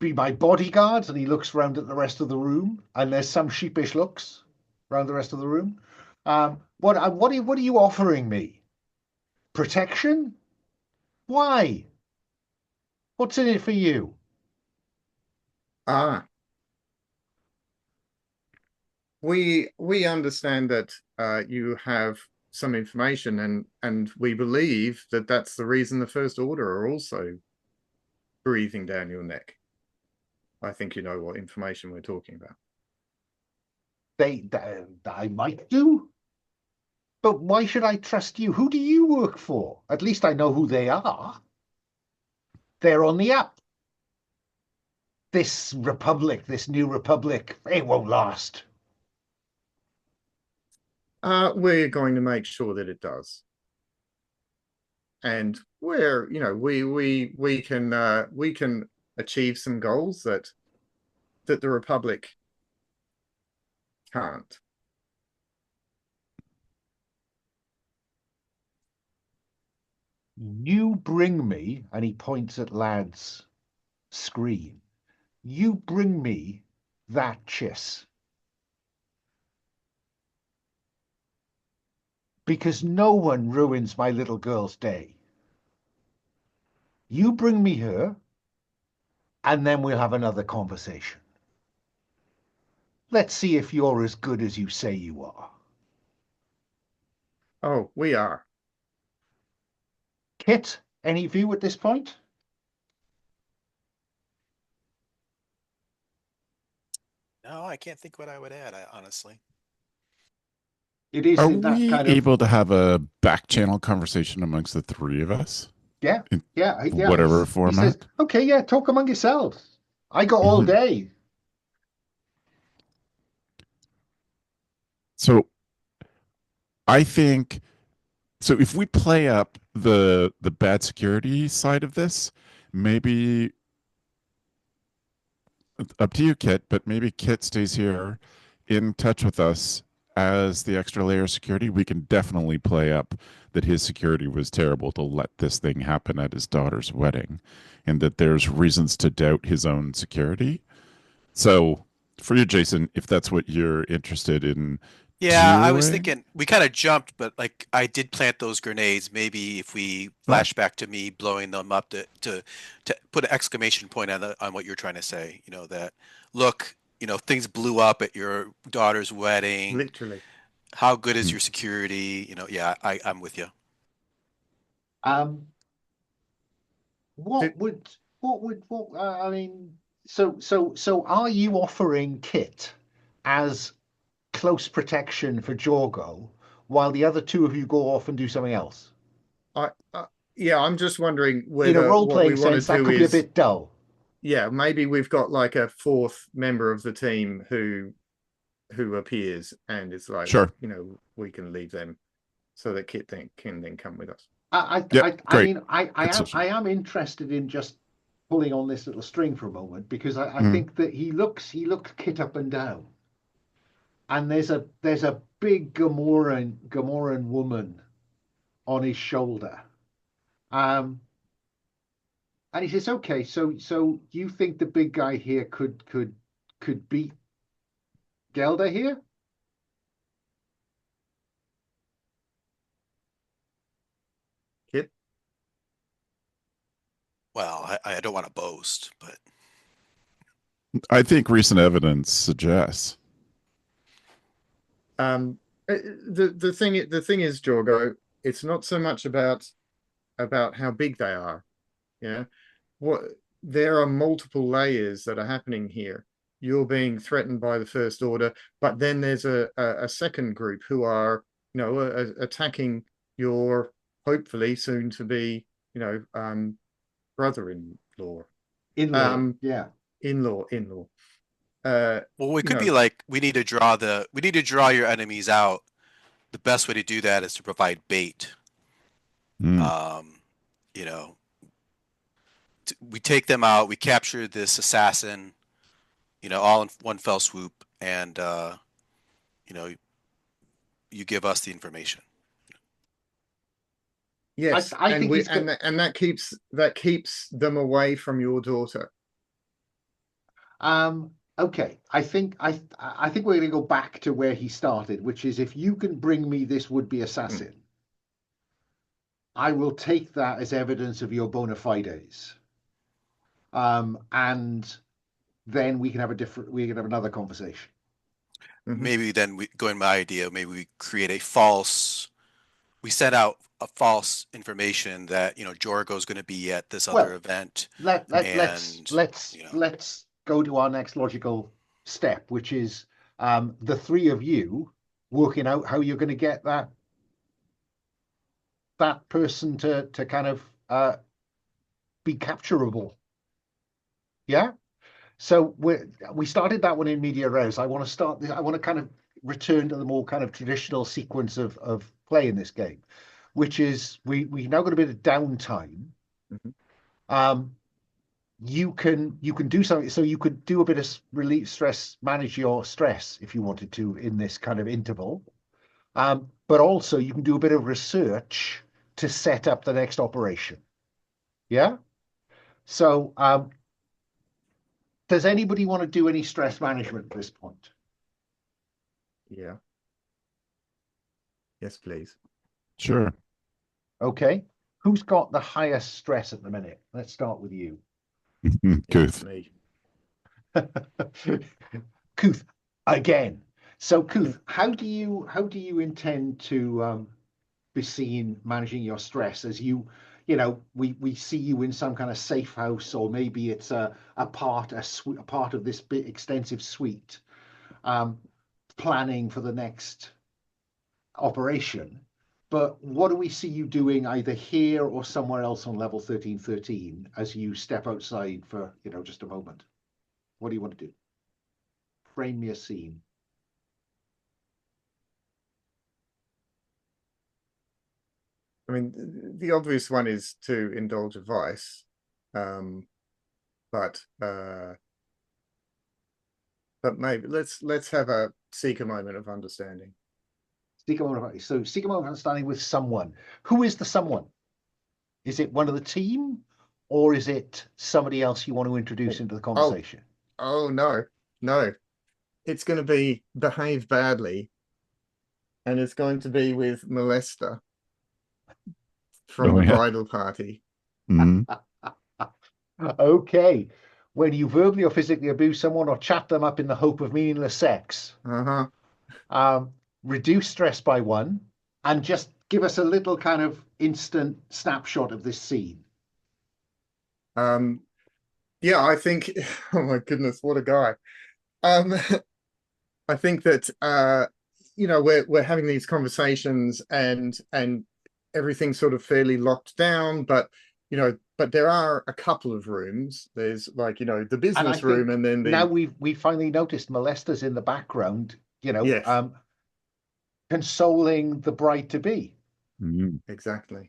Be my bodyguard? And he looks round at the rest of the room, and there's some sheepish looks around the rest of the room. What are you offering me? Protection? Why? What's in it for you? Ah, we understand that you have some information, and we believe that that's the reason the First Order are also breathing down your neck. I think you know what information we're talking about. I might do, but why should I trust you? Who do you work for? At least I know who they are. They're on the up. This republic, this new republic, it won't last. We're going to make sure that it does. And we're, we can achieve some goals that the Republic can't. You bring me, and he points at Lad's screen. You bring me that chiss. Because no one ruins my little girl's day. You bring me her, and then we'll have another conversation. Let's see if you're as good as you say you are. Oh, we are. Kit, any view at this point? No, I can't think what I would add, honestly. It is Are in that we kind of able to have a back channel conversation amongst the three of us? yeah. Whatever He format. says, okay, yeah, talk among yourselves. I got all day. So I think so if we play up the bad security side of this, maybe up to you, Kit, but maybe Kit stays here in touch with us as the extra layer of security. We can definitely play up that his security was terrible to let this thing happen at his daughter's wedding, and that there's reasons to doubt his own security. So for you, Jason, if that's what you're interested in Yeah, I was doing. thinking we kind of jumped, but like I did plant those grenades. Maybe if we flash back to me blowing them up to put an exclamation point on what you're trying to say. You know that look, things blew up at your daughter's wedding. Literally. How good is your security? Yeah, I'm with you. Um, Did- I mean, so are you offering Kit as close protection for Jorgo while the other two of you go off and do something else? Yeah, I'm just wondering In a whether what we role-playing want to sense, that do could be a is, bit dull. yeah, maybe we've got like a fourth member of the team who appears and it's like, Sure. we can leave them so that Kit can then come with us. I great. mean, I am interested in just pulling on this little string for a moment because I think that he looks Kit up and down, and there's a big Gamoran woman on his shoulder, and he says, "Okay, so you think the big guy here could beat Gelda here?" Kit? Well, I don't want to boast, but I think recent evidence suggests. The thing is, Jorgo, it's not so much about how big they are. Yeah. What there are multiple layers that are happening here. You're being threatened by the First Order, but then there's a second group who are, attacking your hopefully soon to be, brother-in-law. In-law, yeah. In-law. well, it could be like we need to draw your enemies out. The best way to do that is to provide bait. You know, we take them out, we capture this assassin, all in one fell swoop, and you give us the information. Yes, I and think we he's good. and that keeps them away from your daughter. Okay, I think we're going to go back to where he started, which is if you can bring me this would-be assassin, I will take that as evidence of your bona fides. And then we can have another conversation. Maybe then going my idea, maybe we create we set out a false information that, Jorgo's going to be at this other event. Let's go to our next logical step, which is the three of you working out how you're going to get that person to kind of be capturable. Yeah. So we started that one in media res. I want to kind of return to the more kind of traditional sequence of play in this game, which is we now got a bit of downtime. You can do something. So you could do a bit of relief stress, manage your stress if you wanted to in this kind of interval. But also you can do a bit of research to set up the next operation. Yeah. So does anybody want to do any stress management at this point? Yeah. Yes, please. Sure. Okay. Who's got the highest stress at the minute? Let's start with you. Kooth. Me. Kooth, again. So Kooth, how do you intend to be seen managing your stress as we see you in some kind of safe house, or maybe it's a part of this big extensive suite, planning for the next operation. But what do we see you doing either here or somewhere else on level 1313 as you step outside for just a moment? What do you want to do? Frame me a scene. I mean, the obvious one is to indulge a vice, but maybe let's have a seek a moment of understanding. Seek a moment of understanding with someone. Who is the someone? Is it one of the team, or is it somebody else you want to introduce into the conversation? Oh no. It's going to be behave badly, and it's going to be with Molester from the bridal party. Okay. When you verbally or physically abuse someone or chat them up in the hope of meaningless sex. Reduce stress by 1, and just give us a little kind of instant snapshot of this scene. Yeah, I think, oh my goodness, what a guy. I think that we're having these conversations and everything's sort of fairly locked down, but there are a couple of rooms. There's the business room, and then now we finally noticed Molester's in the background, yes. Consoling the bride to be. Exactly.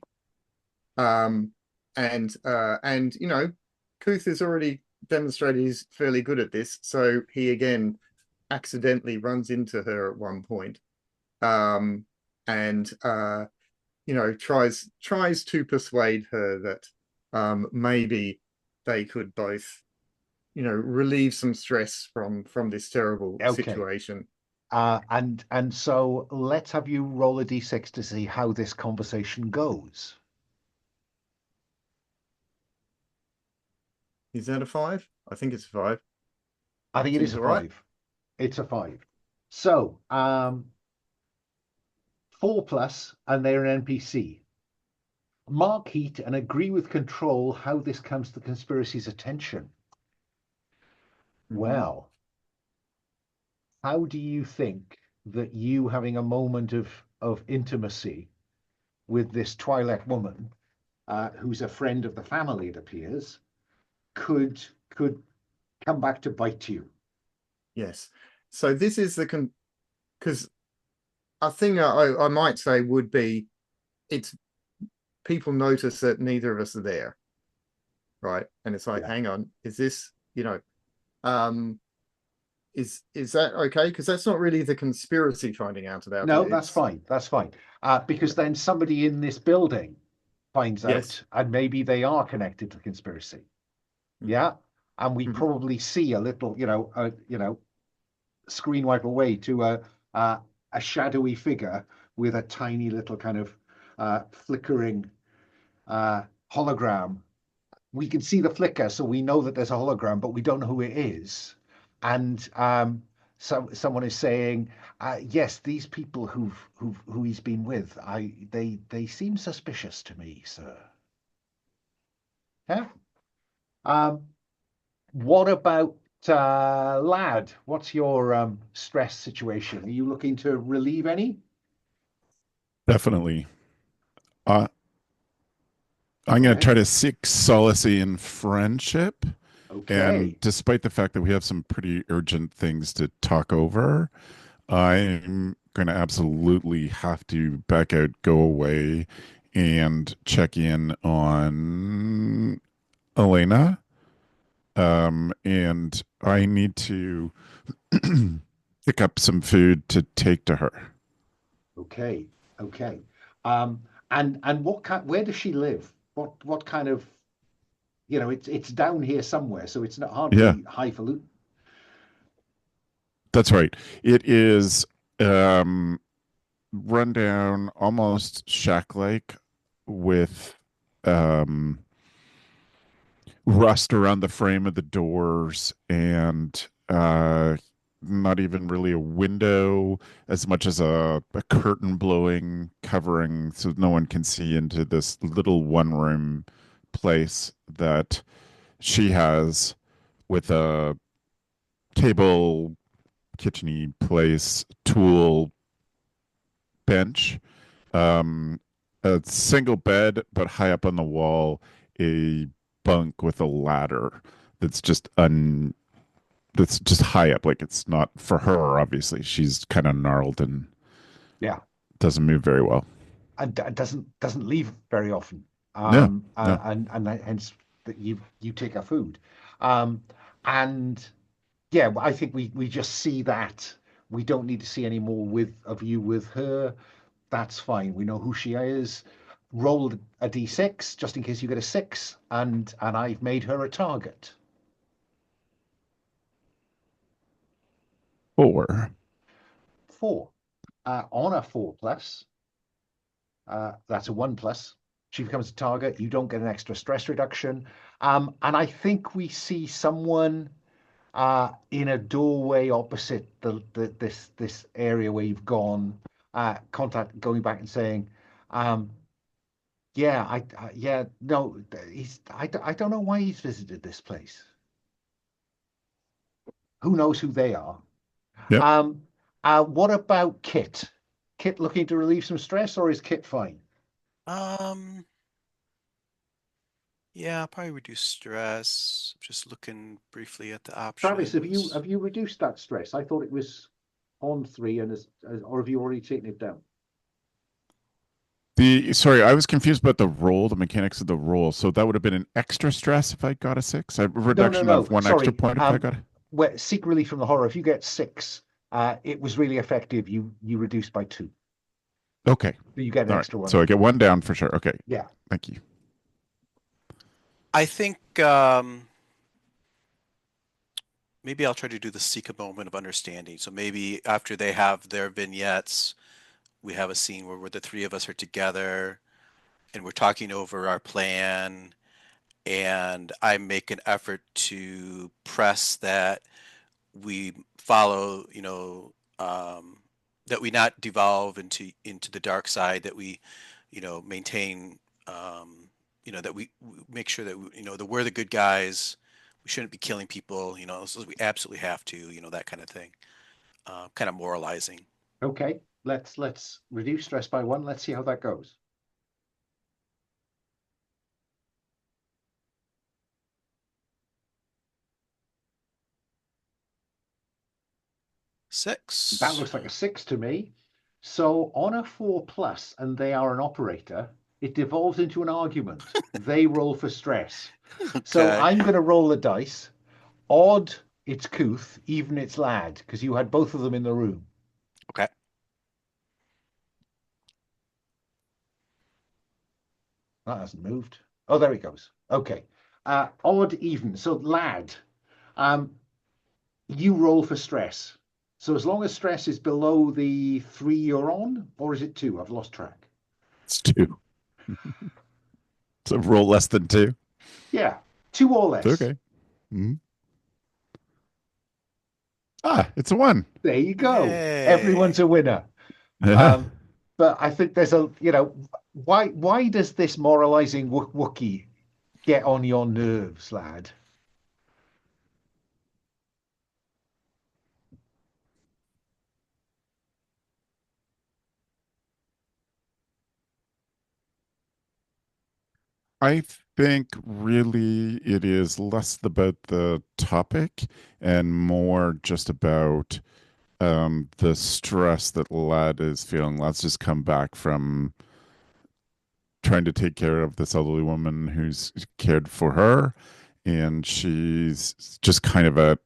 And Kooth has already demonstrated he's fairly good at this, so he again accidentally runs into her at one point, and tries to persuade her that maybe they could both relieve some stress from this terrible situation. And so let's have you roll a d6 to see how this conversation goes. Is that a 5? I think it's a 5. I think it is a 5. Right. It's a 5. So 4+, and they're an NPC. Mark heat and agree with control how this comes to the conspiracy's attention. Well, how do you think that you having a moment of intimacy with this Twi'lek woman, who's a friend of the family, it appears, could come back to bite you? Yes. So this is because a thing I might say would be, it's people notice that neither of us are there, right? And it's like, hang on, is this is that okay? Because that's not really the conspiracy finding out about it. No, that's fine. That's fine. Because then somebody in this building finds Yes. out, and maybe they are connected to the conspiracy. Yeah, and we probably see a little, screen wipe away to a shadowy figure with a tiny little kind of flickering hologram. We can see the flicker, so we know that there's a hologram, but we don't know who it is. And someone is saying, yes, these people who he's been with, they seem suspicious to me, sir. Yeah. What about Lad? What's your stress situation? Are you looking to relieve any? Definitely. I'm going to try to seek solace in friendship. Okay. And despite the fact that we have some pretty urgent things to talk over, I'm going to absolutely have to back out, go away, and check in on Elena. And I need to pick up some food to take to her. Okay. Okay. And where does she live? What kind of, it's down here somewhere, so it's not hardly highfalutin. That's right. It is run down, almost shack-like, with rust around the frame of the doors, and not even really a window as much as a curtain blowing covering so no one can see into this little one-room place that she has, with a table, kitcheny place, tool, bench, um, a single bed, but high up on the wall, a bunk with a ladder that's just high up. Like, it's not for her, obviously. She's kind of gnarled and Yeah. doesn't move very well. And doesn't leave very often. No. And hence that you take her food. And yeah, I think we just see that. We don't need to see any more of you with her. That's fine. We know who she is. Roll a d6 just in case you get a 6, and I've made her a target. 4. 4. On a 4+, that's a 1+. She becomes a target. You don't get an extra stress reduction. And I think we see someone in a doorway opposite this area where you've gone. Going back and saying, no, I don't know why he's visited this place. Who knows who they are? Yep. What about Kit? Kit looking to relieve some stress, or is Kit fine? Yeah, probably reduce stress. Just looking briefly at the Travis, options. have you reduced that stress? I thought it was on 3, or have you already taken it down? Sorry, I was confused about the mechanics of the roll. So that would have been an extra stress if I got a 6, a reduction No. of one Sorry. extra point if I got it. Seek relief from the horror. If you get 6, it was really effective. You reduced by 2. Okay. You get an All extra right. one. So I get 1 down for sure. Okay. Yeah. Thank you. I think maybe I'll try to do the seek a moment of understanding. So maybe after they have their vignettes, we have a scene where the 3 of us are together and we're talking over our plan, and I make an effort to press that we follow, that we not devolve into the dark side, that we, maintain, that we make sure that that we're the good guys. We shouldn't be killing people, so we absolutely have to, that kind of thing. Kind of moralizing. Okay. Let's reduce stress by 1. Let's see how that goes. Six. That looks like a 6 to me. So on a 4+, and they are an operator, it devolves into an argument. They roll for stress. Okay. So I'm going to roll the dice. Odd, it's Kooth. Even, it's Lad, because you had both of them in the room. Okay. That hasn't moved. Oh, there it goes. Okay. Odd, even. So, Lad, you roll for stress. So as long as stress is below the 3 you're on, or is it 2? I've lost track. It's 2. So roll less than 2. Yeah, 2 or less. It's okay. Mhm. It's a 1. There you go. Yay. Everyone's a winner. But I think there's a, why does this moralizing Wookie get on your nerves, Lad? I think really it is less about the topic and more just about the stress that Lad is feeling. Lad's just come back from trying to take care of this elderly woman who's cared for her, and she's just kind of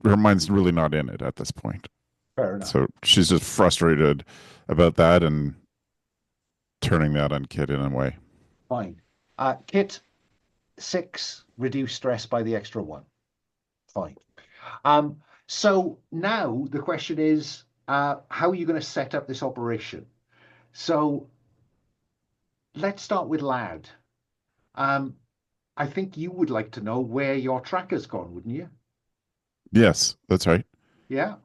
her mind's really not in it at this point. Fair enough. So she's just frustrated about that and turning that on Kit in a way. Fine. Kit, 6, reduce stress by the extra 1. Fine. So now the question is, how are you going to set up this operation? So let's start with Lad. I think you would like to know where your tracker's gone, wouldn't you? Yes, that's right. Yeah.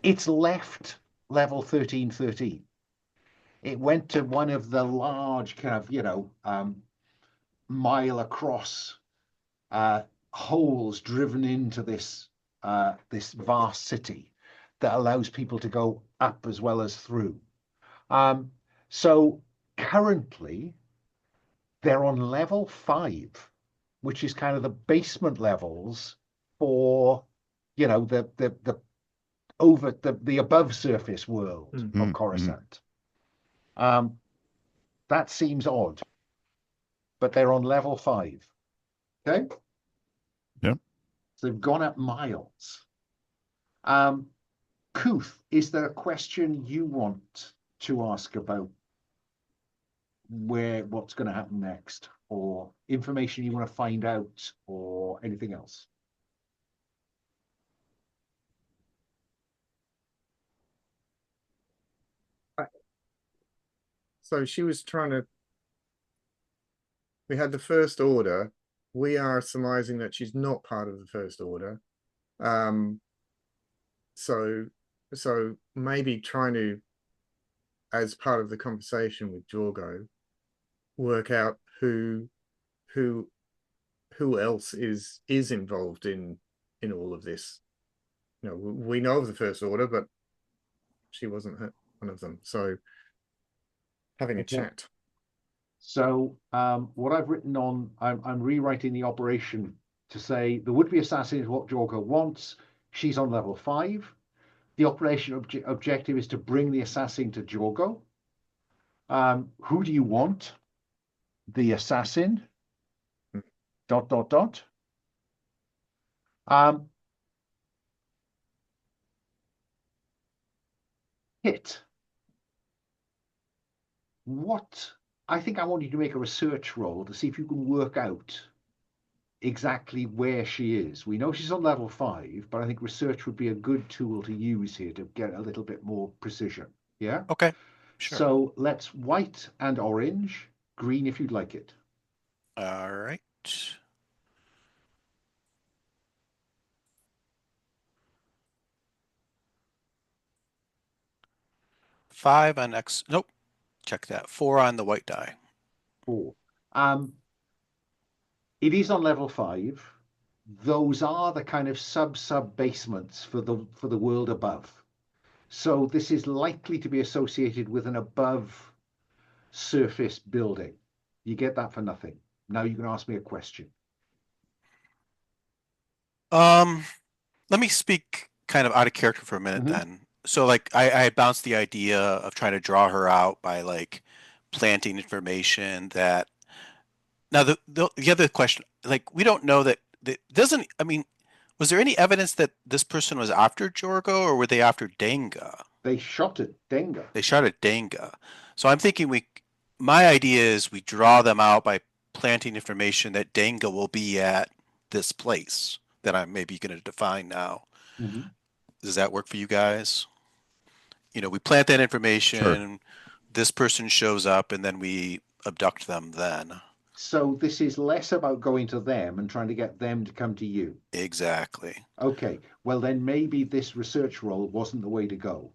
It's left level 1313. It went to one of the large kind of, mile across holes driven into this vast city that allows people to go up as well as through. So currently they're on level 5, which is kind of the basement levels for the above surface world of Coruscant. That seems odd, but they're on level 5. Okay. Yep. So they've gone up miles. Kooth, is there a question you want to ask about what's going to happen next, or information you want to find out, or anything else? So she was we had the First Order. We are surmising that she's not part of the First Order. So maybe trying to, as part of the conversation with Jorgo, work out who else is involved in all of this. We know of the First Order, but she wasn't one of them. So having a chat. So what I've written on, I'm rewriting the operation to say the would-be assassin is what Jorgo wants. She's on level 5. The operation objective is to bring the assassin to Jorgo. Who do you want? The assassin. ... Hit. What? I think I want you to make a research roll to see if you can work out exactly where she is. We know she's on level 5, but I think research would be a good tool to use here to get a little bit more precision. Yeah? Okay. Sure. So let's white and orange, green if you'd like it. All right. 5 on X. Nope. Check that. 4 on the white die. 4. It is on level 5. Those are the kind of sub basements for the world above. So this is likely to be associated with an above surface building. You get that for nothing. Now you can ask me a question. Let me speak kind of out of character for a minute then. So like I bounced the idea of trying to draw her out by like planting information that now the other question, like we don't know that doesn't, I mean, was there any evidence that this person was after Jorgo, or were they after Denga? They shot at Denga. They shot at Denga. So I'm thinking My idea is we draw them out by planting information that Danga will be at this place that I'm maybe going to define now. Mhm. Does that work for you guys? We plant that information, Sure. this person shows up, and then we abduct them then. So this is less about going to them and trying to get them to come to you. Exactly. Okay, well then maybe this research role wasn't the way to go.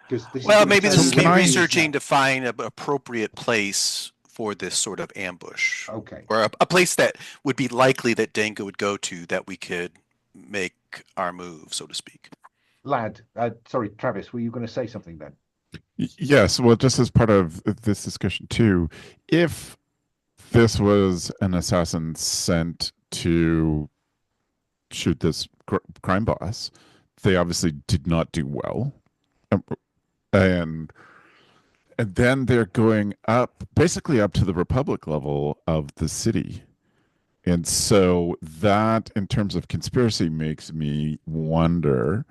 Because this Well, is maybe this is Can me I- researching to find an appropriate place for this sort of ambush. Okay. Or a place that would be likely that Danga would go to that we could make our move, so to speak. Lad, sorry, Travis, were you going to say something then? Yes, well, just as part of this discussion too, if this was an assassin sent to shoot this crime boss, they obviously did not do well. And then they're going up, basically up to the Republic level of the city. And so that, in terms of conspiracy, makes me wonder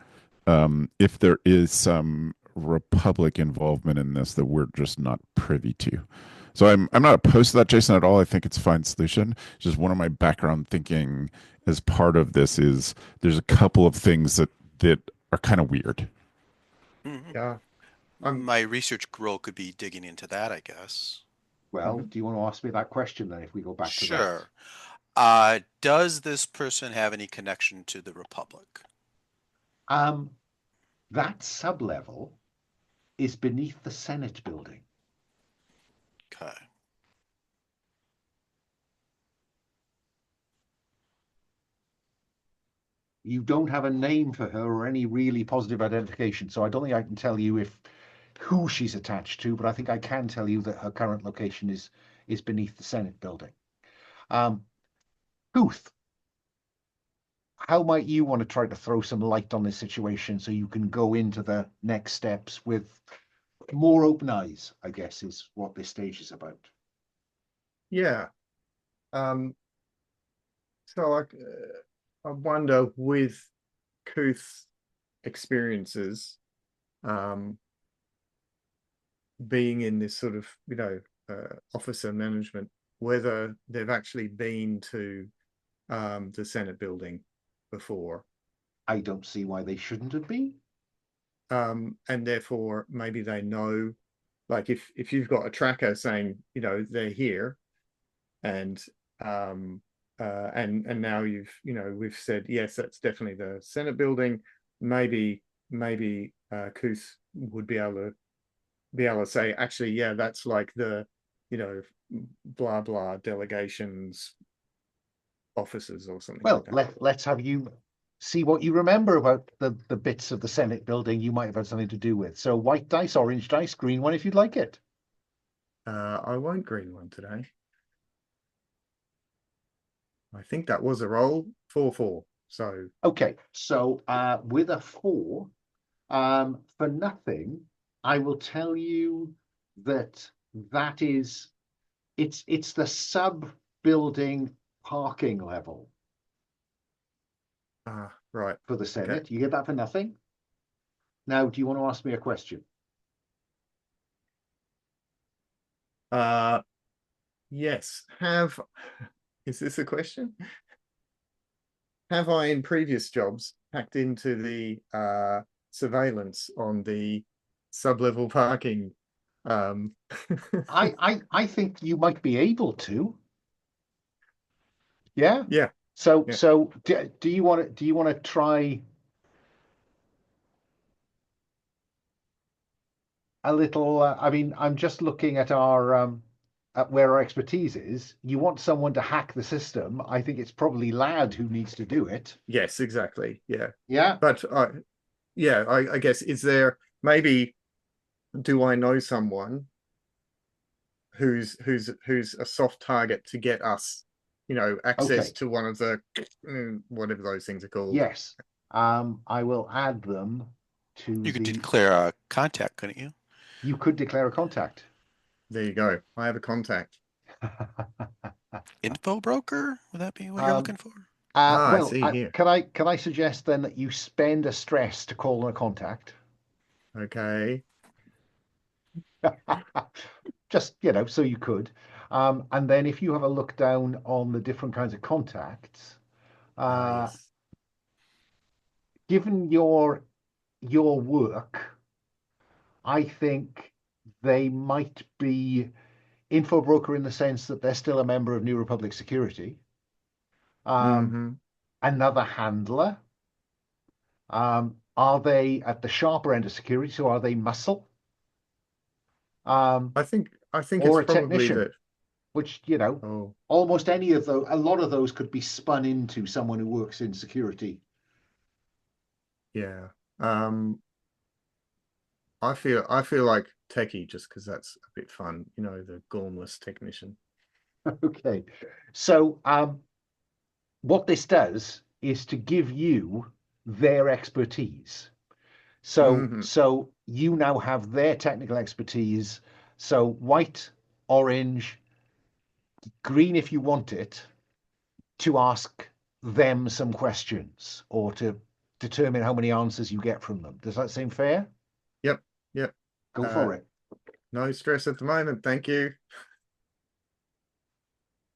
if there is some Republic involvement in this that we're just not privy to. So I'm not opposed to that, Jason, at all. I think it's a fine solution. Just one of my background thinking as part of this is there's a couple of things that are kind of weird. Mhm. Yeah. My research role could be digging into that, I guess. Well, do you want to ask me that question then if we go back to that? Sure. Does this person have any connection to the Republic? That sub-level is beneath the Senate building. Okay. You don't have a name for her or any really positive identification, so I don't think I can tell you who she's attached to, but I think I can tell you that her current location is beneath the Senate building. Kooth, how might you want to try to throw some light on this situation so you can go into the next steps with more open eyes, I guess, is what this stage is about. Yeah. So I wonder with Kooth's experiences, being in this sort of, officer management, whether they've actually been to the Senate building before. I don't see why they shouldn't have been. And therefore maybe they know, like if you've got a tracker saying, they're here, and now we've said yes, that's definitely the Senate building. Maybe Kooth would be able to say, actually, yeah, that's like the blah blah delegations officers or something. Well, like that. let's have you see what you remember about the bits of the Senate building you might have had something to do with. So white dice, orange dice, green one if you'd like it. I won't green one today. I think that was a roll 4-4. So okay, so with a 4, for nothing, I will tell you that is it's the sub building parking level right for the Senate. Okay. You get that for nothing. Now, do you want to ask me a question? Yes. Is this a question? Have I in previous jobs hacked into the surveillance on the sub-level parking? I think you might be able to. Yeah. Yeah. So Yeah. so do you want to try a little? I mean, I'm just looking at our at where our expertise is. You want someone to hack the system. I think it's probably Lad who needs to do it. Yes, exactly. Yeah. Yeah. But I guess, is there maybe, do I know someone who's a soft target to get us, access Okay. to one of the whatever those things are called? Yes. I will add them to You could the. declare a contact, couldn't you? You could declare a contact. There you go. I have a contact. Info broker? Would that be what you're looking for? I Well, see here. can I suggest then that you spend a stress to call on a contact? Okay. just, so you could. And then if you have a look down on the different kinds of contacts, Yes. given your work, I think they might be info broker in the sense that they're still a member of New Republic Security. Another handler. Are they at the sharper end of security? So are they muscle? I think or it's a probably technician, that. which, Oh, almost any of those, a lot of those could be spun into someone who works in security. yeah. I feel like techie just because that's a bit fun, the gormless technician. Okay. So what this does is to give you their expertise. So you now have their technical expertise. So white, orange, green if you want it, to ask them some questions or to determine how many answers you get from them. Does that seem fair? Yep. Go for it. No stress at the moment, thank you.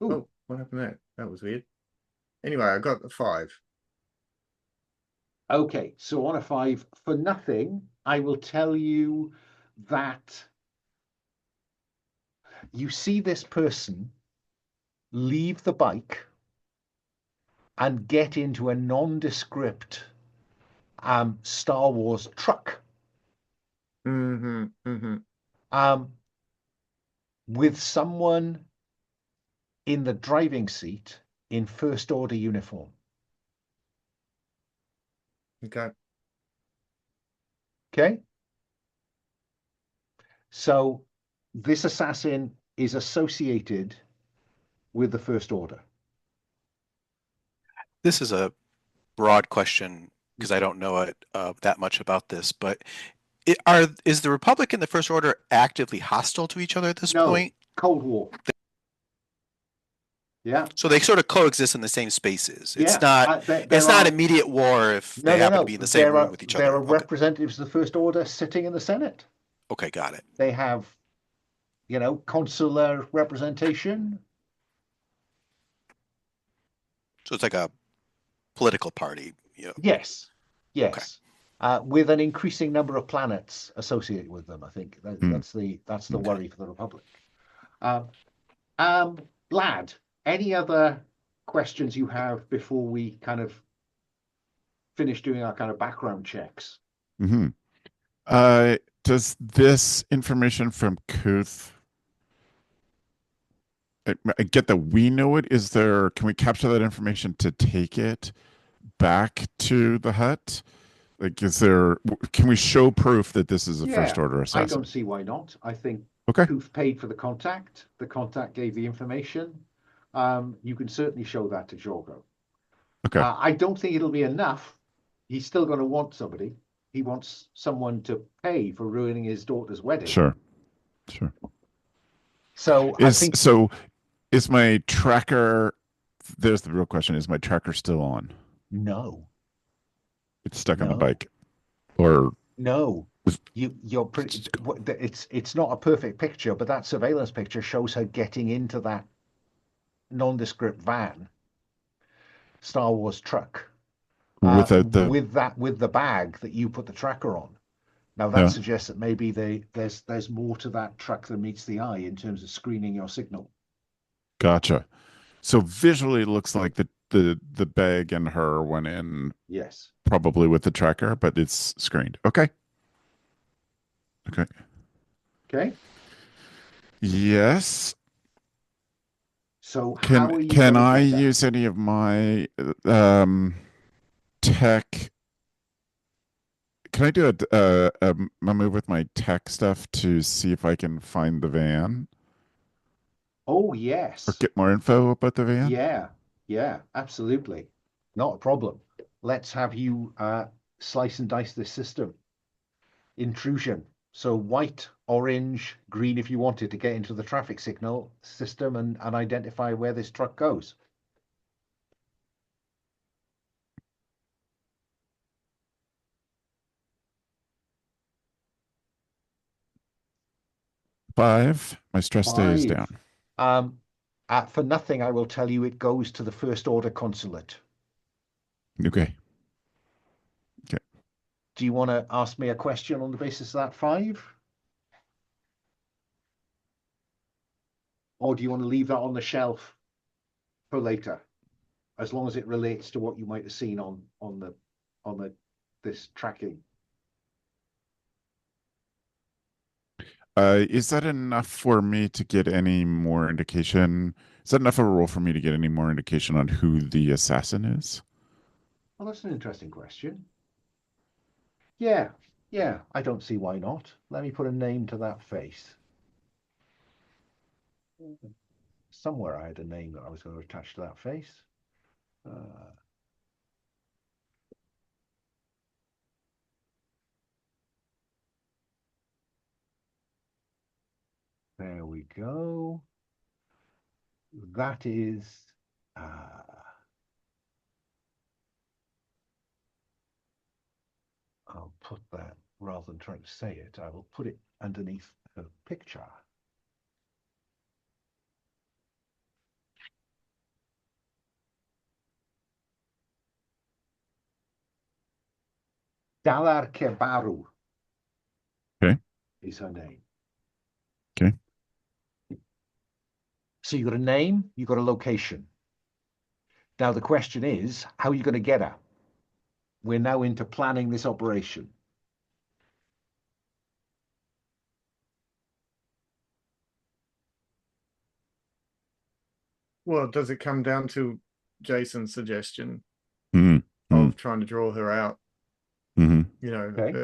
Ooh. Oh, what happened there? That was weird. Anyway, I got the 5. Okay, so on a 5, for nothing, I will tell you that you see this person leave the bike and get into a nondescript Star Wars truck with someone in the driving seat in First Order uniform. Okay. Okay? So this assassin is associated with the First Order. This is a broad question because I don't know that much about this, but is the Republic and the First Order actively hostile to each other at this point? Cold War. Yeah. So they sort of coexist in the same spaces. It's Yeah. not it's not immediate war if they happen to be in the same room with each There other. are representatives of the First Order sitting in the Senate. Okay, got it. They have, consular representation. So it's like a political party. Yes. Okay. With an increasing number of planets associated with them. I think that's the worry for the Republic. Lad, any other questions you have before we kind of finish doing our kind of background checks? Does this information from Kooth, I get that we know it. Can we capture that information to take it back to the Hutt? Like, can we show proof that this is a First Order assassin? I don't see why not. I think okay. Kooth paid for the contact. The contact gave the information. You can certainly show that to Jorgo. Okay. I don't think it'll be enough. He's still going to want somebody. He wants someone to pay for ruining his daughter's wedding. Sure. So is my tracker? There's the real question: is my tracker still on? No. It's stuck on the bike, or no. You're pretty. It's not a perfect picture, but that surveillance picture shows her getting into that nondescript van, Star Wars truck, with the bag that you put the tracker on. Now that suggests that maybe there's more to that truck than meets the eye in terms of screening your signal. Gotcha. So visually, it looks like the bag and her went in. Yes. Probably with the tracker, but it's screened. Okay. Yes. So can I use any of my tech? Can I do a move with my tech stuff to see if I can find the van? Oh, yes. Or get more info about the van? Yeah, absolutely. Not a problem. Let's have you slice and dice this system. Intrusion. So white, orange, green if you wanted to get into the traffic signal system and identify where this truck goes. 5. My stress stays 5. down. For nothing, I will tell you it goes to the First Order Consulate. Okay. Do you want to ask me a question on the basis of that 5? Or do you want to leave that on the shelf for later? As long as it relates to what you might have seen on this tracking. Is that enough for me to get any more indication? Is that enough of a role for me to get any more indication on who the assassin is? Well, that's an interesting question. Yeah, I don't see why not. Let me put a name to that face. Somewhere I had a name that I was going to attach to that face. There we go. That is... I'll put that, rather than trying to say it, I will put it underneath her picture. Dalar Kebaru. Okay. Is her name. Okay. So you've got a name, you've got a location. Now the question is, how are you going to get her? We're now into planning this operation. Well, does it come down to Jason's suggestion Mm-hmm. of trying to draw her out? Mm-hmm. You know, Okay.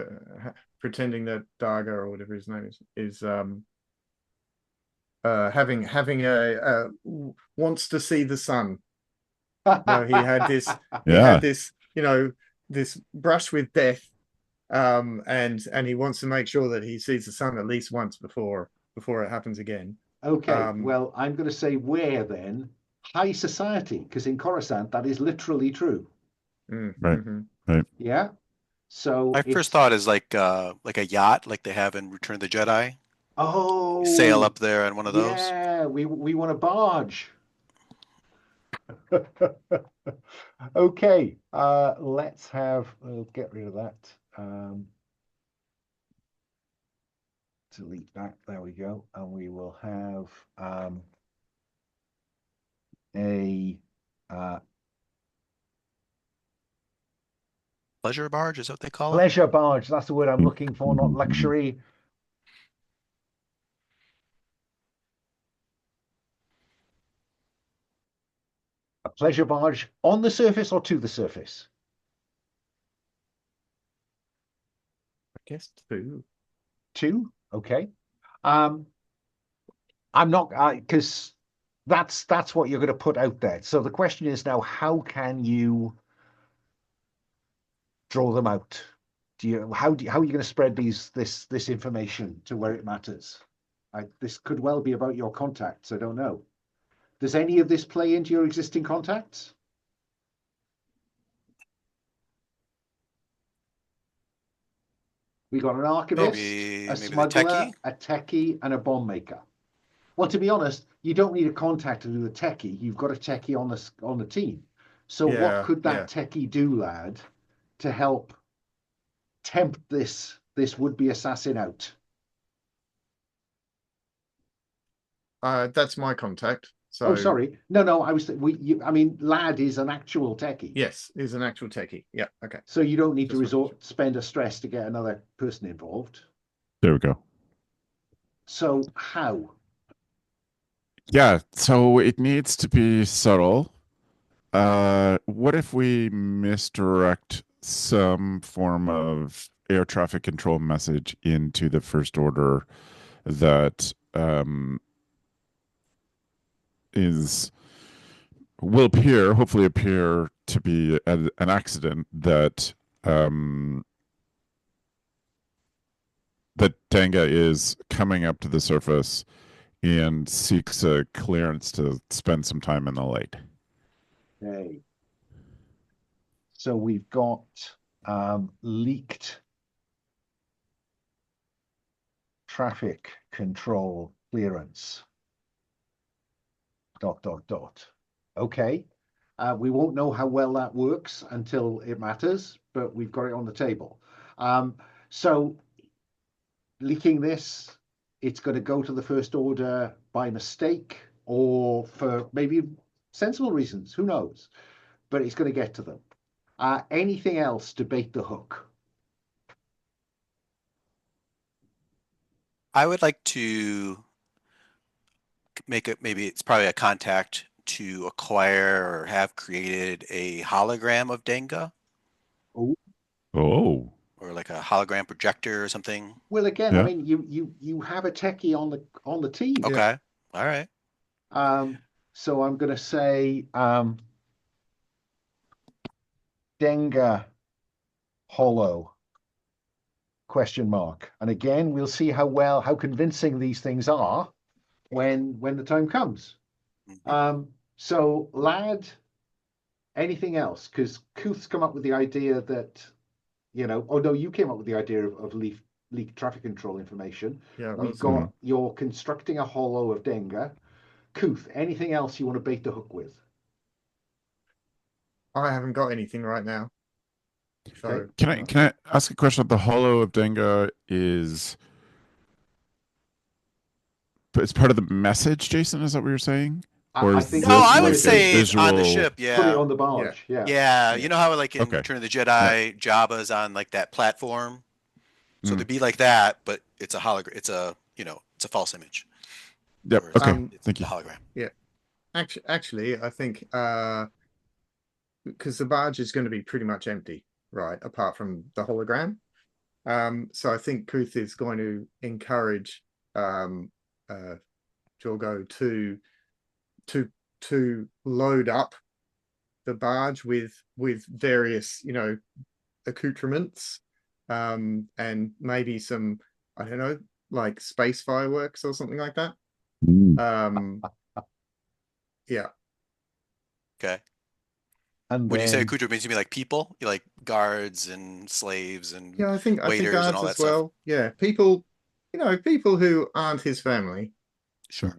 pretending that Darga or whatever his name is having a wants to see the sun. No, he had this, you know, this brush with death, and he wants to make sure that he sees the sun at least once before it happens again. Okay, well, I'm going to say where then? High society, because in Coruscant that is literally true. Right. Mm-hmm. Right. Yeah. So My first thought is like a yacht, like they have in Return of the Jedi. Oh, You sail up there on one of those. Yeah, we want a barge. Okay, let's have. We'll get rid of that. Delete that. There we go, and we will have a Pleasure barge, is that what they call it? pleasure barge. That's the word I'm looking for, not luxury. A pleasure barge on the surface or to the surface? I guess 2. 2, okay. I'm not because that's what you're going to put out there. So the question is now, how can you draw them out? How are you going to spread this information to where it matters? This could well be about your contacts. I don't know. Does any of this play into your existing contacts? We got an archivist, a smuggler, a techie, and a bomb maker. Well, to be honest, you don't need a contact to do the techie. You've got a techie on the team. So what could that techie do, lad, to help tempt this would-be assassin out? That's my contact. So, oh, sorry. No. I mean, lad is an actual techie. Yes, is an actual techie. Yeah. Okay. So you don't need to spend a stress to get another person involved. There we go. So how? Yeah. So it needs to be subtle. What if we misdirect some form of air traffic control message into the First Order that will hopefully appear to be an accident that that Danga is coming up to the surface and seeks a clearance to spend some time in the light. Okay. So we've got leaked traffic control clearance. ... Okay. We won't know how well that works until it matters, but we've got it on the table. So leaking this, it's going to go to the First Order by mistake or for maybe sensible reasons, who knows? But it's going to get to them. Anything else to bait the hook? I would like to make it, maybe it's probably a contact to acquire or have created a hologram of Denga Oh, or like a hologram projector or something. Well, again, I Yeah. mean, you have a techie on the team. Okay. All right. So I'm going to say Denga Hollow ? And again, we'll see how convincing these things are when the time comes. Mhm. So Lad, anything else? Because Kooth's come up with the idea that, oh no, you came up with the idea of leak traffic control information. Yeah, We've got you're constructing a hollow of Denga. Kooth, anything else you want to bait the hook with? I haven't got anything right now. So Okay. can I ask a question? The Hollow of Denga is, but it's part of the message, Jason. Is that what you're saying? Or I is think No, this I like would a say it's on the visual? ship. put it Yeah. on the barge. Yeah. Yeah. You know how like in Okay. Return of the Jedi, Jabba's on like that platform. So Mm. to be like that, but it's a hologram. It's a, it's a false image. Yep. Or it's- Okay. It's Thank the you. hologram. yeah, actually, I think because the barge is going to be pretty much empty, right? Apart from the hologram. So I think Kooth is going to encourage Jorgo to load up the barge with various, accoutrements, and maybe some, I don't know, like space fireworks or something like that. Yeah. Okay. And When you say then accoutrements, you mean like people? You like guards and slaves and Yeah, I think waiters and guards all that as stuff? well. Yeah, people, people who aren't his family, Sure.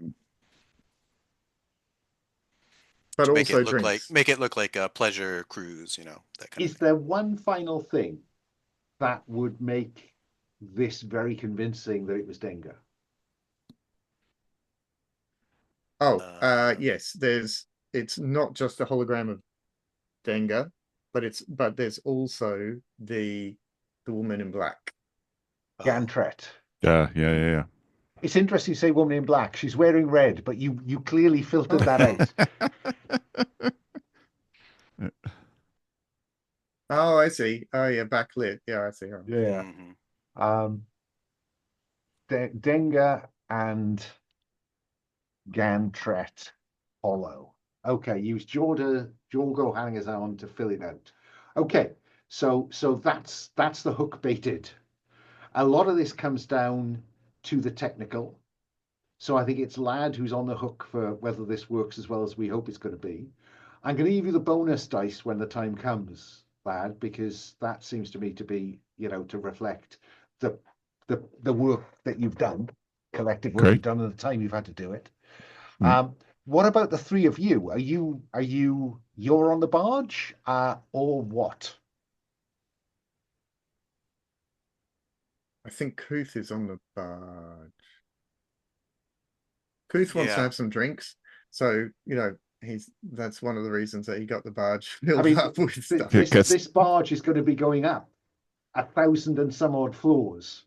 but To also drinks. make it look like a pleasure cruise, that kind of is thing. there one final thing that would make this very convincing that it was Denga? Oh, Uh, yes, it's not just a hologram of Denga, but there's also the woman in black. Oh. Gantret. Yeah. It's interesting you say woman in black. She's wearing red, but you clearly filtered that out. Oh, I see. Oh, yeah, backlit. Yeah, I see. Oh. Yeah. Mhm. Denga and Gantret Hollow. Okay, use Jorgo hangers on to fill it out. Okay, so that's the hook baited. A lot of this comes down to the technical. So I think it's Lad who's on the hook for whether this works as well as we hope it's going to be. I'm going to give you the bonus dice when the time comes, Lad, because that seems to me to be, to reflect the work that you've done, collective work Great. you've done, and the time you've had to do it. Mm. What about the three of you? You're on the barge, or what? I think Kooth is on the barge. Kooth wants to Yeah. have some drinks, so that's one of the reasons that he got the barge I filled mean, up with stuff. this barge is going to be going up 1,000 and some odd floors,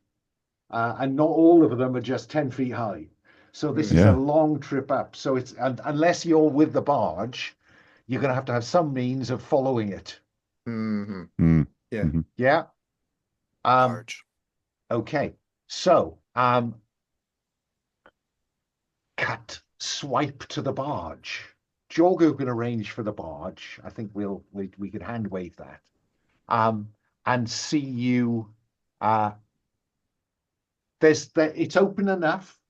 and not all of them are just 10 feet high. So this is a Yeah. long trip up. So unless you're with the barge, you're going to have some means of following it. Mm-hmm. Mm. Yeah. Mhm. Yeah. Barge. Okay. So cut swipe to the barge. Jorgo can arrange for the barge. I think we could hand wave that. And see you. It's open enough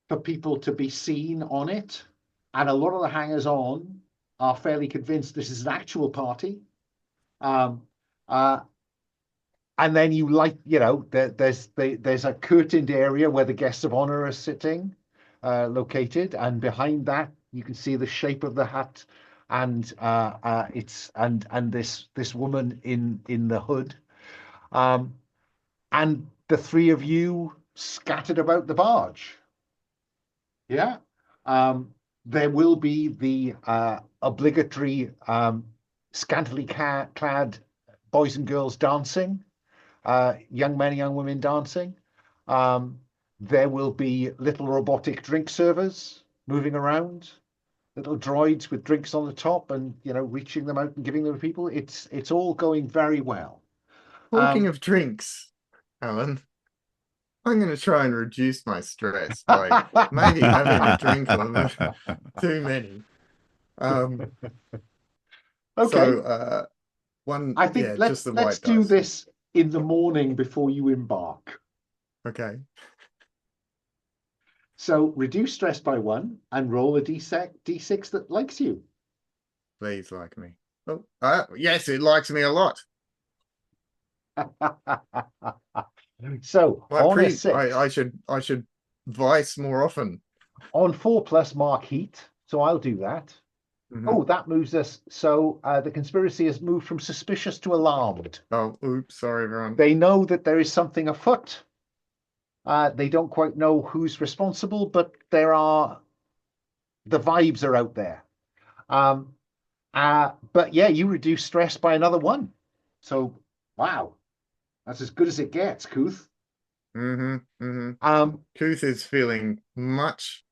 for people to be seen on it, and a lot of the hangers on are fairly convinced this is an actual party. And and then you light, there's a curtained area where the guests of honor are sitting, located, and behind that you can see the shape of the hut, and this woman in the hood, and the three of you scattered about the barge. Yeah. There will be the obligatory scantily clad boys and girls dancing, young men and young women dancing. There will be little robotic drink servers moving around, little droids with drinks on the top, and reaching them out and giving them to people. It's all going very well. Talking of drinks, Alan, I'm going to try and reduce my stress by maybe having a drink or too many. Okay. So one, I think just the let's white do dice. this in the morning before you embark. Okay. So reduce stress by 1 and roll a d6 that likes you. Please like me. Oh, yes, it likes me a lot. So on a 6, I should vice more often. On 4+ mark heat. So I'll do that. Mm-hmm. Oh, that moves us. So the conspiracy has moved from suspicious to alarmed. Oh, oops, sorry, everyone. They know that there is something afoot. They don't quite know who's responsible, but the vibes are out there. But yeah, you reduce stress by another 1. So, wow, that's as good as it gets, Kooth. Kooth is feeling much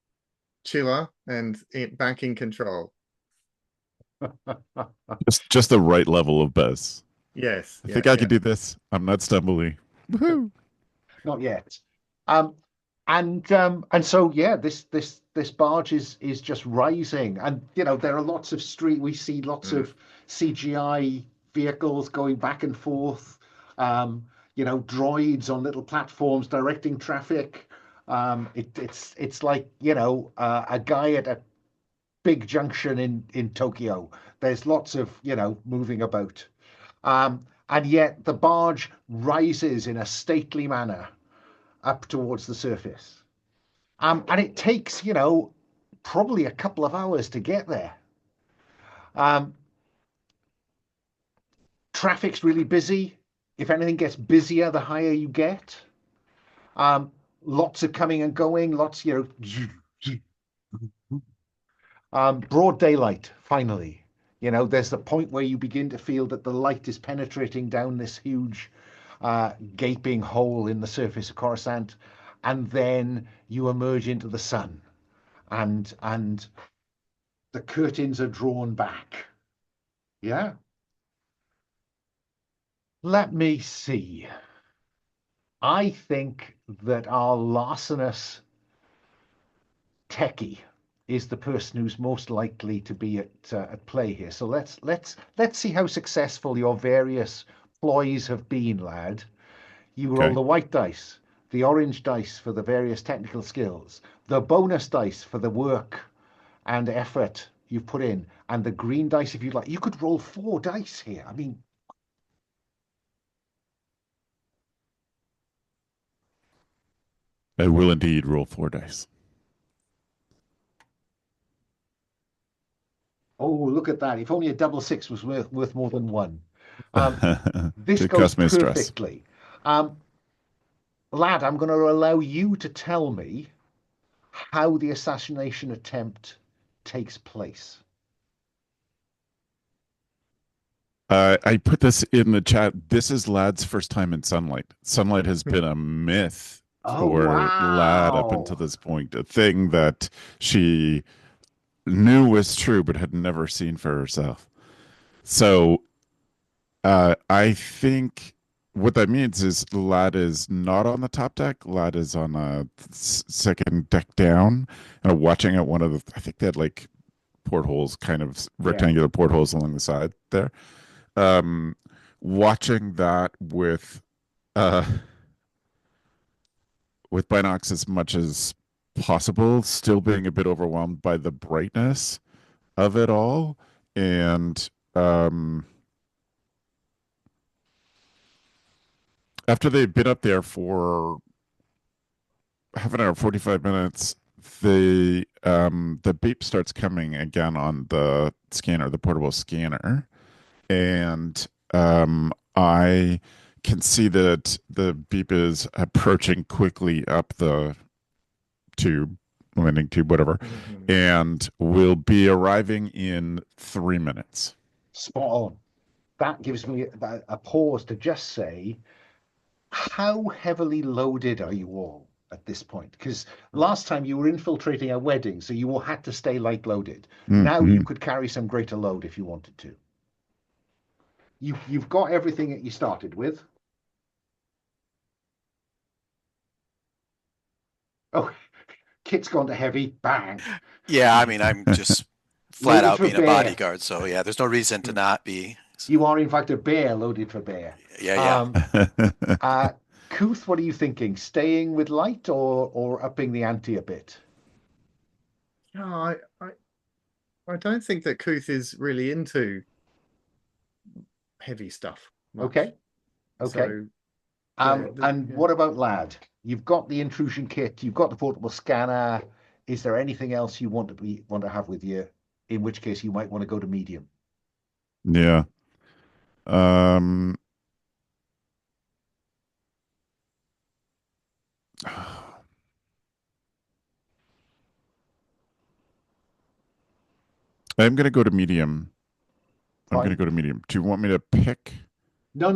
chiller and back in control. Just the right level of buzz. Yes. I think I can do this. I'm not stumbly. Woohoo! Not yet. And so yeah, this barge is just rising, and there are lots of we see lots of CGI vehicles going back and forth, droids on little platforms directing traffic. It's like a guy at a big junction in Tokyo. There's lots of moving about, and yet the barge rises in a stately manner up towards the surface. And it takes, probably a couple of hours to get there. Traffic's really busy. If anything gets busier, the higher you get. Lots of coming and going, lots, broad daylight, finally. There's the point where you begin to feel that the light is penetrating down this huge gaping hole in the surface of Coruscant, and then you emerge into the sun, and the curtains are drawn back. Yeah. Let me see. I think that our larcenous techie is the person who's most likely to be at play here. So let's see how successful your various ploys have been, lad. You roll the white dice, the orange dice for the various technical skills, the bonus dice for the work and effort you've put in, and the green dice if you'd like. You could roll 4 dice here. I mean, I will indeed roll 4 dice. Oh, look at that. If only a double 6 was worth more than 1. This It goes cost me perfectly. Lad, I'm going to allow you to tell me how the assassination attempt takes place. I put this in the chat. This is Lad's first time in sunlight. Sunlight has been a myth for Lad up until this point, a thing that she knew was true but had never seen for herself. So I think what that means is Lad is not on the top deck. Lad is on a second deck down and watching at one of the, I think they had like portholes, kind of rectangular portholes along the side there. Watching that with binocs as much as possible, still being a bit overwhelmed by the brightness of it all, and after they've been up there for half an hour, 45 minutes, the beep starts coming again on the scanner, the portable scanner, and I can see that the beep is approaching quickly up the tube, landing tube, whatever, and will be arriving in 3 minutes. Spot on. That gives me a pause to just say, how heavily loaded are you all at this point? Because last time you were infiltrating a wedding, so you all had to stay light loaded. Now you could carry some greater load if you wanted to. You've got everything that you started with. Oh, Kit's gone to heavy. Bang. Yeah, I mean, I'm just flat Loaded out for being a bear. bodyguard, so yeah, there's no reason to not be. You are, in fact, a bear loaded for bear. Yeah. Kooth, what are you thinking? Staying with light or upping the ante a bit? No, I don't think that Kooth is really into heavy stuff much. Okay. So, and what about Lad? You've got the intrusion kit, you've got the portable scanner. Is there anything else you want to have with you? In which case you might want to go to medium. Yeah. I'm going to go to medium. I'm going to go to medium. Do you want me to pick? No.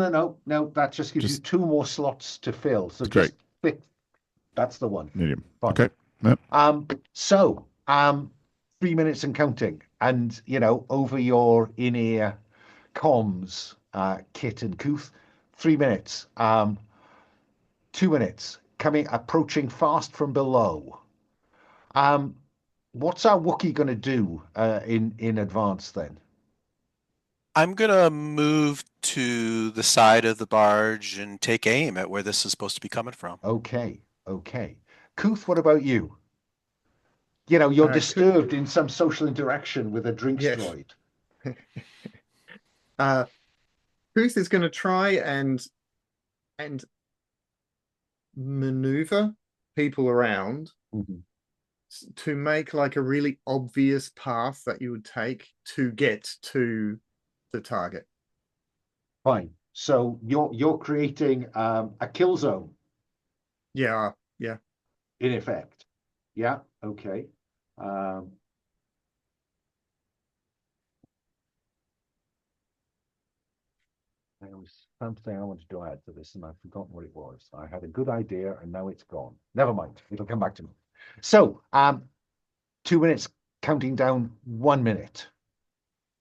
That just gives you 2 more slots to fill. So just pick. That's the one. Medium. Fine. Okay. Yep. So 3 minutes and counting, and over your in-ear comms, Kit and Kooth, 3 minutes. 2 minutes approaching fast from below. What's our Wookiee going to do in advance then? I'm going to move to the side of the barge and take aim at where this is supposed to be coming from. Okay. Kooth, what about you? You're disturbed in some social interaction with a drinks droid. Kooth is going to try and maneuver people around to make like a really obvious path that you would take to get to the target. Fine. So you're creating a kill zone. Yeah. In effect. Yeah. Okay. There was something I wanted to add to this, and I've forgotten what it was. I had a good idea, and now it's gone. Never mind. It'll come back to me. So, 2 minutes, counting down 1 minute.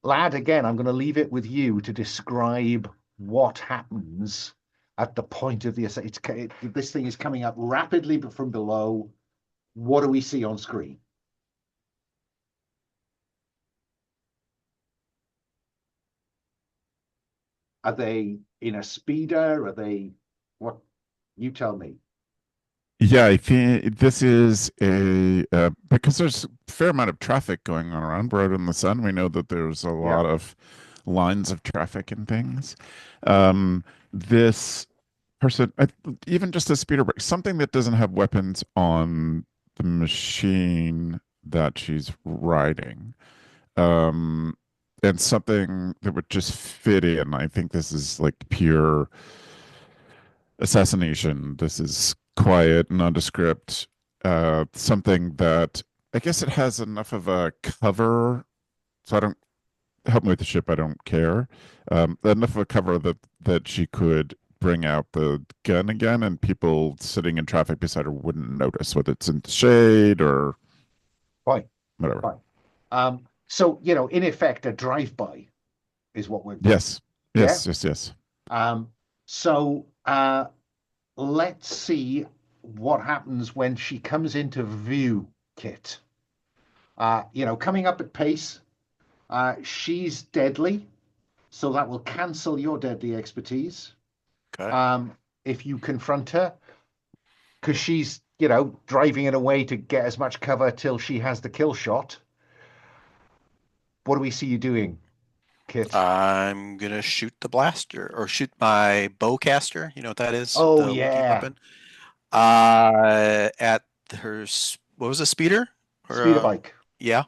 Lad, again, I'm going to leave it with you to describe what happens at the point of the this thing is coming up rapidly but from below. What do we see on screen? Are they in a speeder? Are they what? You tell me. Yeah, I think this is because there's a fair amount of traffic going on around. We're out in the sun. We know that there's a lot of lines of traffic and things. This person, even just a speeder break, something that doesn't have weapons on the machine that she's riding, and something that would just fit in. I think this is like pure assassination. This is quiet, nondescript, something that I guess it has enough of a cover, so I don't help me with the ship. I don't care. Enough of a cover that she could bring out the gun again, and people sitting in traffic beside her wouldn't notice, whether it's in the shade or whatever. Fine. So in effect, a drive-by is what we're doing. Yes. So let's see what happens when she comes into view, Kit. Coming up at pace, she's deadly, so that will cancel your deadly expertise. Okay. If you confront her, because she's, driving it away to get as much cover till she has the kill shot. What do we see you doing, Kit? I'm gonna shoot the blaster or shoot my bowcaster. You know what that is? Oh, The Wookiee yeah. weapon. At her, what was a speeder? Or Speeder bike. yeah.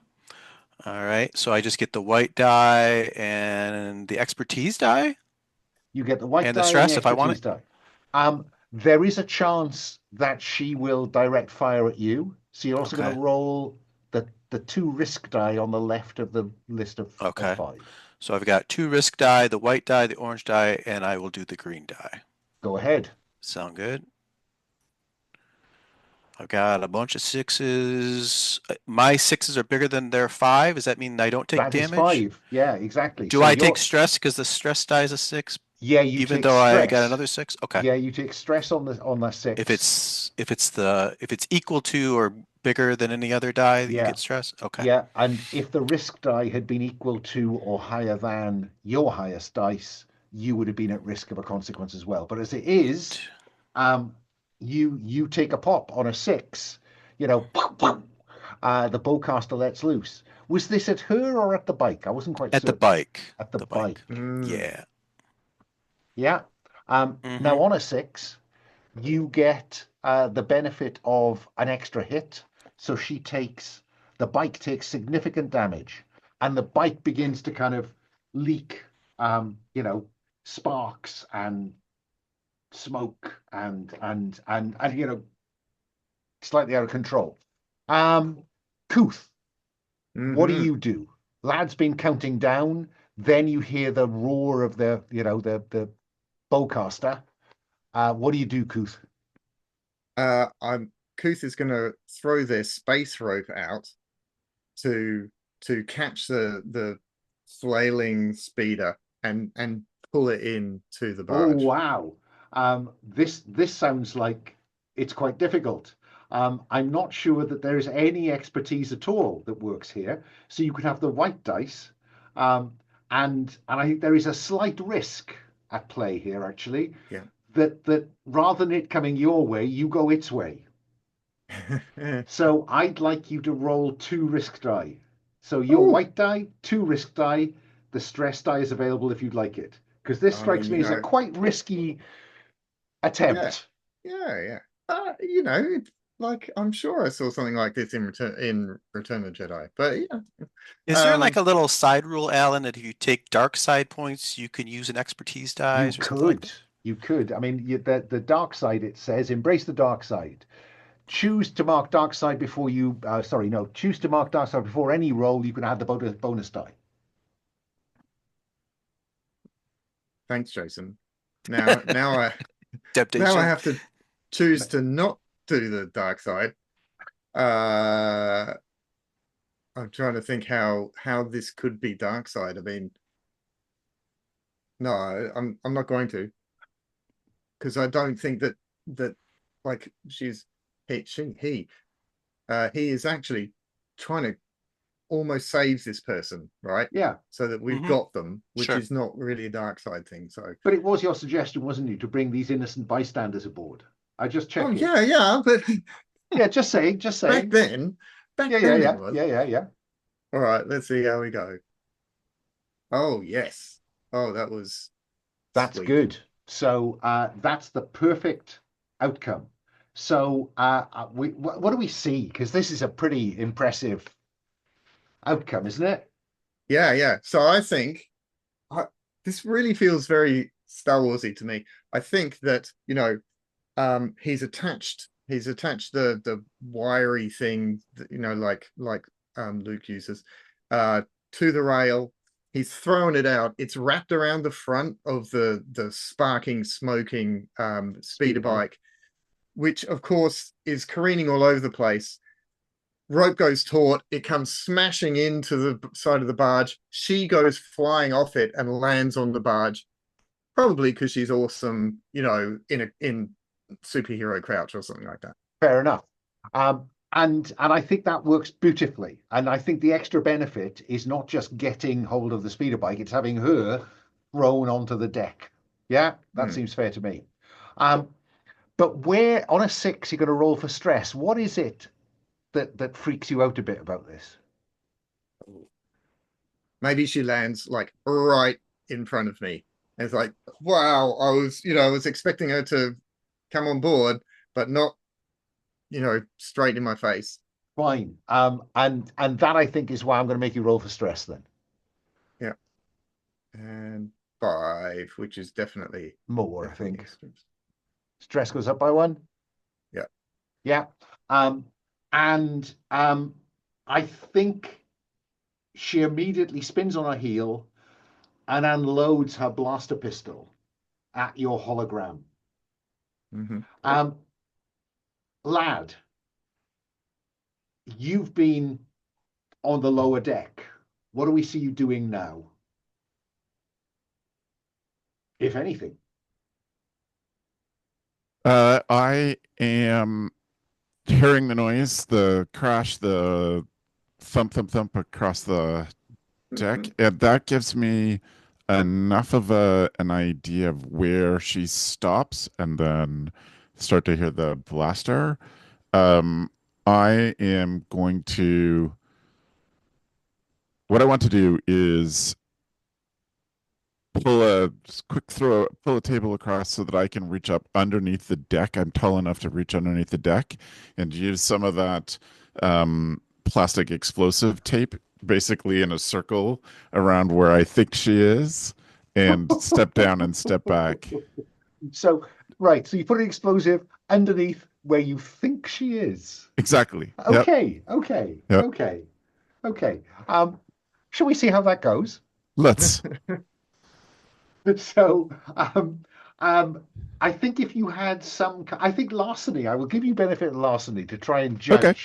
All right. So I just get the white die and the expertise die You get the white and the die and the stress if I want expertise it. die. There is a chance that she will direct fire at you. So you're also going Okay. to roll the 2 risk die on the left of the list of Okay. 5. So I've got 2 risk die, the white die, the orange die, and I will do the green die. Go ahead. Sound good? I've got a bunch of 6s. My 6s are bigger than their 5. Does that mean I don't take That is damage? 5. Yeah, exactly. Do So I take stress because the stress die is a 6, yeah, you even take though I got stress. another 6? Okay. Yeah, you take stress on the 6. If it's equal to or bigger than any other die, you Yeah. get stress. Okay. Yeah, and if the risk die had been equal to or higher than your highest dice, you would have been at risk of a consequence as well. But as it is, you take a pop on a 6, you know, the bowcaster lets loose. Was this at her or at the bike? I wasn't quite At the certain. bike. At the bike. Yeah. Yeah. Now on a 6, you get the benefit of an extra hit. So the bike takes significant damage, and the bike begins to kind of leak, sparks and smoke and slightly out of control. Kooth, what do you do? Lad's been counting down. Then you hear the roar of the bowcaster. What do you do, Kooth? Kooth is going to throw their space rope out to catch the flailing speeder and pull it in to the barge. Oh wow! This sounds like it's quite difficult. I'm not sure that there is any expertise at all that works here. So you could have the white dice, and I think there is a slight risk at play here, actually. Yeah. That rather than it coming your way, you go its way. So I'd like you to roll 2 risk die. So your white die, 2 risk die. The stress die is available if you'd like it, because this strikes me as a quite risky attempt. Yeah. Like I'm sure I saw something like this in Return of the Jedi, but yeah. Is there like a little side rule, Alan, that if you take dark side points, you can use an expertise dice or something like that? You could. I mean, the dark side, it says, embrace the dark side. Choose to mark dark side before you. Choose to mark dark side before any roll. You can add the bonus die. Thanks, Jason. Now I have to choose to not do the dark side. I'm trying to think how this could be dark side. I mean, no, I'm not going to, because I don't think that like he is actually trying to almost saves this person, right? Yeah. So that we've got them, which Sure. is not really a dark side thing. So, but it was your suggestion, wasn't it, to bring these innocent bystanders aboard? I just checked. Oh yeah, but yeah, just saying. Back then it was. Yeah. All right, let's see how we go. Oh yes. Oh, that's sweet. Good. So that's the perfect outcome. So what do we see? Because this is a pretty impressive outcome, isn't it? Yeah. So I think this really feels very Star Warsy to me. I think that he's attached the wiry thing that, like Luke uses to the rail. He's thrown it out. It's wrapped around the front of the sparking, smoking speeder bike, which of course is careening all over the place. Rope goes taut. It comes smashing into the side of the barge. She goes flying off it and lands on the barge, probably because she's awesome, in superhero crouch or something like that. Fair enough. And I think that works beautifully. And I think the extra benefit is not just getting hold of the speeder bike, it's having her thrown onto the deck. Yeah, that seems fair to me. But where on a 6 you're going to roll for stress, what is it that freaks you out a bit about this? maybe she lands like right in front of me. And it's like, wow, I was expecting her to come on board, but not, straight in my face. Fine. And that I think is why I'm going to make you roll for stress then. Yeah. And 5, which is definitely More, I think. stress. Stress goes up by 1. Yeah. Yeah. And I think she immediately spins on her heel and unloads her blaster pistol at your hologram. Mm-hmm. Lad, you've been on the lower deck. What do we see you doing now? If anything. I am hearing the noise, the crash, the thump, thump, thump across the deck, Mm-hmm. and that gives me enough of an idea of where she stops, and then start to hear the blaster. I am going to. What I want to do is pull a table across so that I can reach up underneath the deck. I'm tall enough to reach underneath the deck and use some of that plastic explosive tape basically in a circle around where I think she is, and step down and step back. So, right. So you put an explosive underneath where you think she is. Exactly. Okay. Okay. Yep. Okay. Okay. Shall we see how that goes? Let's. So, I think if you had I think larceny, I will give you benefit of larceny to try and judge Okay.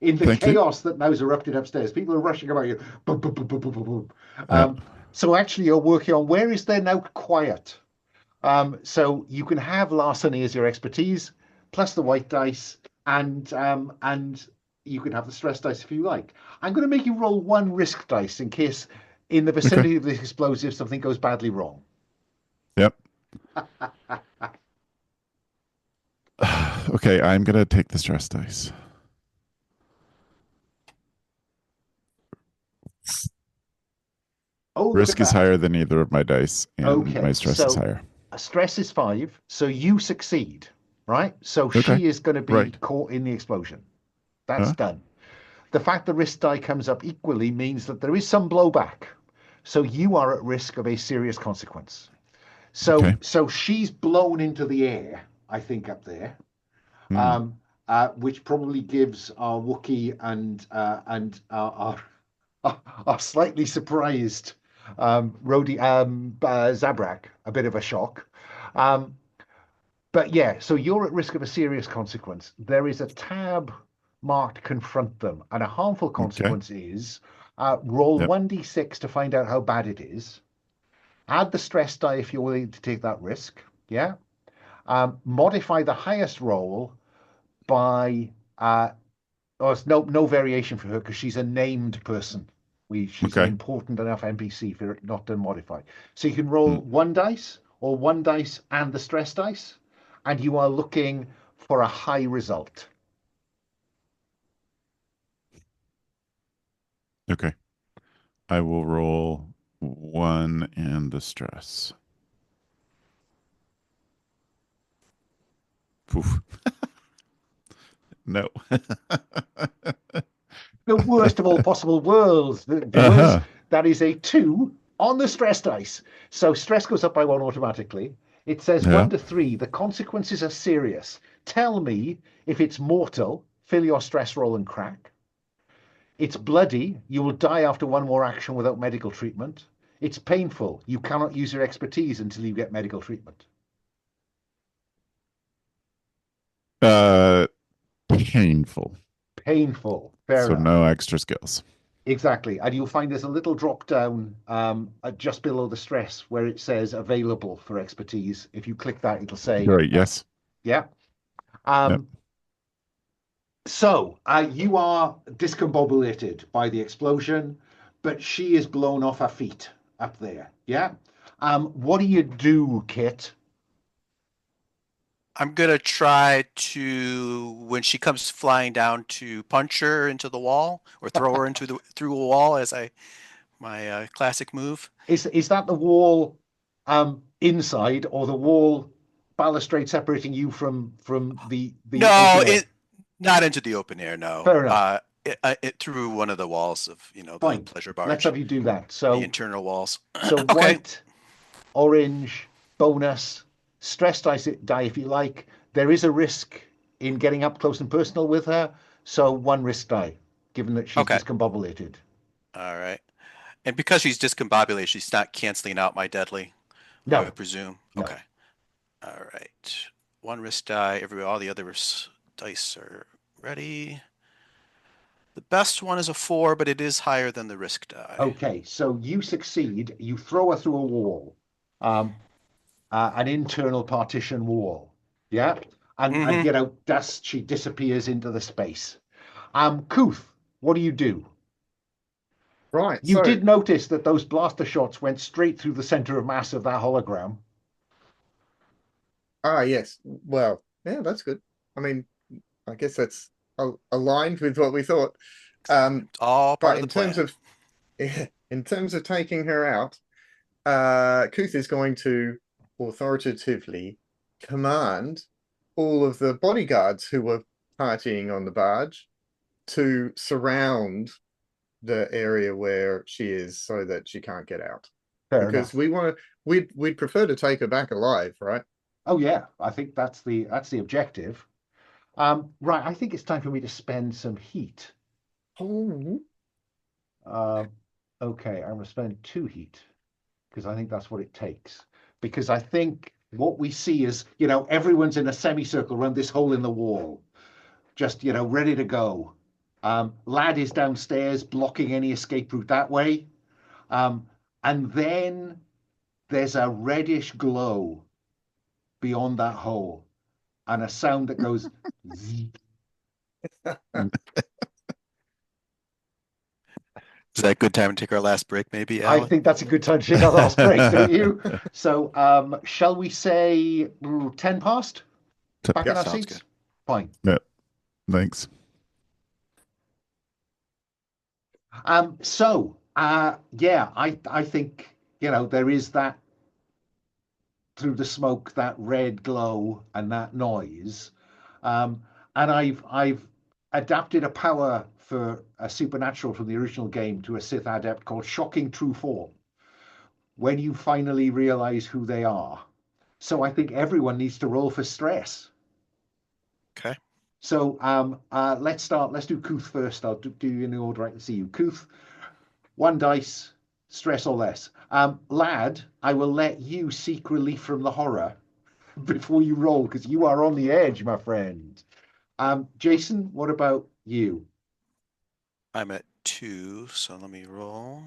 in the Thank you. chaos that now's erupted upstairs. People are rushing about you. Boom, boom, boom, boom, boom, boom, boom. Yeah. So actually, you're working on where is there now quiet. So you can have larceny as your expertise, plus the white dice, and you can have the stress dice if you like. I'm going to make you roll 1 risk dice in case in the vicinity of the explosive something goes badly wrong. Yep. Okay, I'm gonna take the stress dice. Oh, look Risk at is that. higher than either of my dice, and my Okay, stress is so higher. stress is 5, so you succeed, right? So Okay, she is going to be right. caught in the explosion. That's done. The fact the risk die comes up equally means that there is some blowback. So you are at risk of a serious consequence. Okay. So she's blown into the air, I think, up there, which probably gives our Wookie and our slightly surprised Zabrak a bit of a shock. But yeah, so you're at risk of a serious consequence. There is a tab marked confront them, and a harmful Okay. consequence is roll Yep. 1d6 to find out how bad it is. Add the stress die if you're willing to take that risk. Yeah. Modify the highest roll by it's no variation for her because she's a named person. She's an Okay. important enough NPC for it not to modify. So you can roll Mm. 1 dice or 1 dice and the stress dice, and you are looking for a high result. Okay. I will roll 1 and the stress. Poof. No. The worst of all possible worlds. Viewers, Uh-huh. that is a 2 on the stress dice. So stress goes up by 1 automatically. It says Yeah. 1 to 3. The consequences are serious. Tell me if it's mortal. Fill your stress roll and crack. It's bloody. You will die after 1 more action without medical treatment. It's painful. You cannot use your expertise until you get medical treatment. Painful. Painful. Fair So enough. no extra skills. Exactly. And you'll find there's a little drop down just below the stress where it says available for expertise. If you click that, it'll say, Right. Yes. yeah. Yep. So you are discombobulated by the explosion, but she is blown off her feet up there. Yeah. What do you do, Kit? I'm gonna try to, when she comes flying down, to punch her into the wall or throw her through a wall as I my classic move. Is that the wall inside, or the wall balustrade separating you from the No, open air? not into the open air. No, Fair enough. it through one of the walls of the Fine. pleasure Let's barge, have you do that. the So internal walls. Okay. white, orange, bonus, stress die if you like. There is a risk in getting up close and personal with her, so one risk die, given that she's Okay. discombobulated. All right. And because she's discombobulated, she's not canceling out my deadly, I No, would presume. no. Okay. All right. One risk die. All the other dice are ready. The best one is a 4, but it is higher than the risk die. Okay, so you succeed. You throw her through a wall, an internal partition wall. Yeah, and you know, dust. She disappears into the space. Kooth, what do you do? Right. You So, did notice that those blaster shots went straight through the center of mass of that hologram. yes. Well, yeah, that's good. I mean, I guess that's aligned with what we thought. All part But of the plan. in terms of taking her out, Kooth is going to authoritatively command all of the bodyguards who were partying on the barge to surround the area where she is so that she can't get out. Fair Because enough. we'd prefer to take her back alive, right? Oh yeah, I think that's the objective. Right, I think it's time for me to spend some heat. Oh, Okay, I'm going to spend 2 heat because I think that's what it takes. Because I think what we see is, you know, everyone's in a semicircle around this hole in the wall, just, you know, ready to go. Lad is downstairs blocking any escape route that way. And then there's a reddish glow beyond that hole and a sound that goes zzz. Is that a good time to take our last break, maybe, I Alan? think that's a good time to take our last break, don't you? So, shall we say 10 past? Back Yeah, in our sounds seats? good. Fine. Yeah, thanks. Yeah, I think, you know, there is that through the smoke, that red glow and that noise. Um, and I've adapted a power for a supernatural from the original game to a Sith adept called Shocking True Form. When you finally realize who they are. So I think everyone needs to roll for stress. Okay. So let's start. Let's do Kooth first. I'll do you in the order I can see you. Kooth, 1 dice, stress or less. Lad, I will let you seek relief from the horror before you roll because you are on the edge, my friend. Jason, what about you? I'm at 2, so let me roll.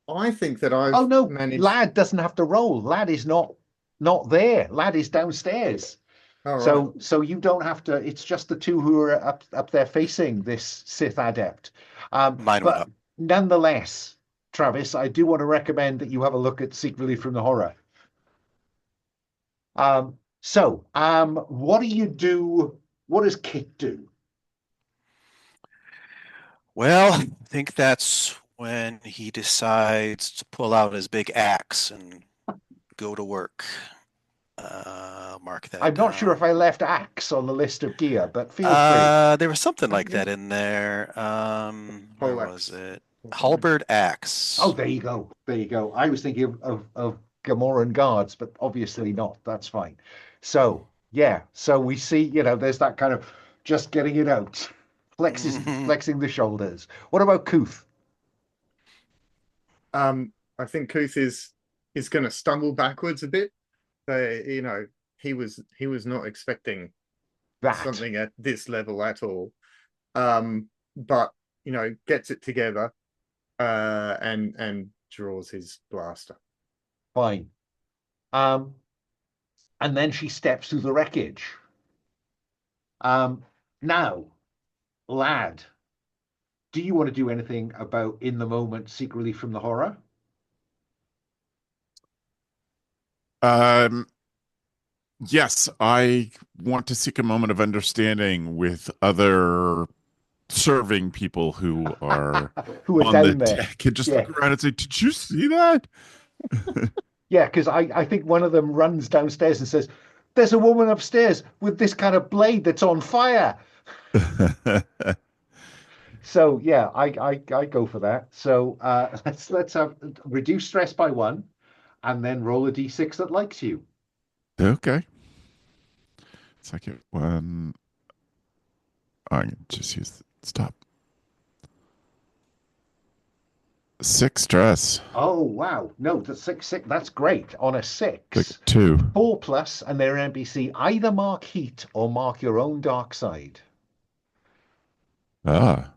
I think that Oh I've no, managed. Lad doesn't have to roll. Lad is not there. Lad is downstairs. All right. So you don't have to. It's just the two who are up there facing this Sith adept. Mine went But up. nonetheless, Travis, I do want to recommend that you have a look at Seek Relief from the Horror. What do you do? What does Kit do? Well, I think that's when he decides to pull out his big axe and go to work. Mark that I'm not sure if down. I left axe on the list of gear, but feel free. There was something like that in there. Where was Poleaxe. it? Or something. Halberd Oh, axe. there you go. There you go. I was thinking of Gamoran guards, but obviously not. That's fine. So, yeah. So we see, you know, there's that kind of just getting it out, flexing the shoulders. What about Kooth? I think Kooth is going to stumble backwards a bit. You know, he was not expecting That. something at this level at all. But you know, gets it together, and draws his blaster. Fine. And then she steps through the wreckage. Now, Lad, do you want to do anything about in the moment seek relief from the horror? Yes, I want to seek a moment of understanding with other serving people who are who are on the down there. deck and just Yeah. look around and say, "Did you see that?" Yeah, because I think one of them runs downstairs and says, "There's a woman upstairs with this kind of blade that's on fire." So yeah, I go for that. So let's have reduce stress by 1, and then roll a d6 that likes you. Okay. Second one. I can just use stop. 6 stress. Oh wow, no, the 6. That's great on a 6. Like 2. 4 plus, and their NPC either mark heat or mark your own dark side. Ah.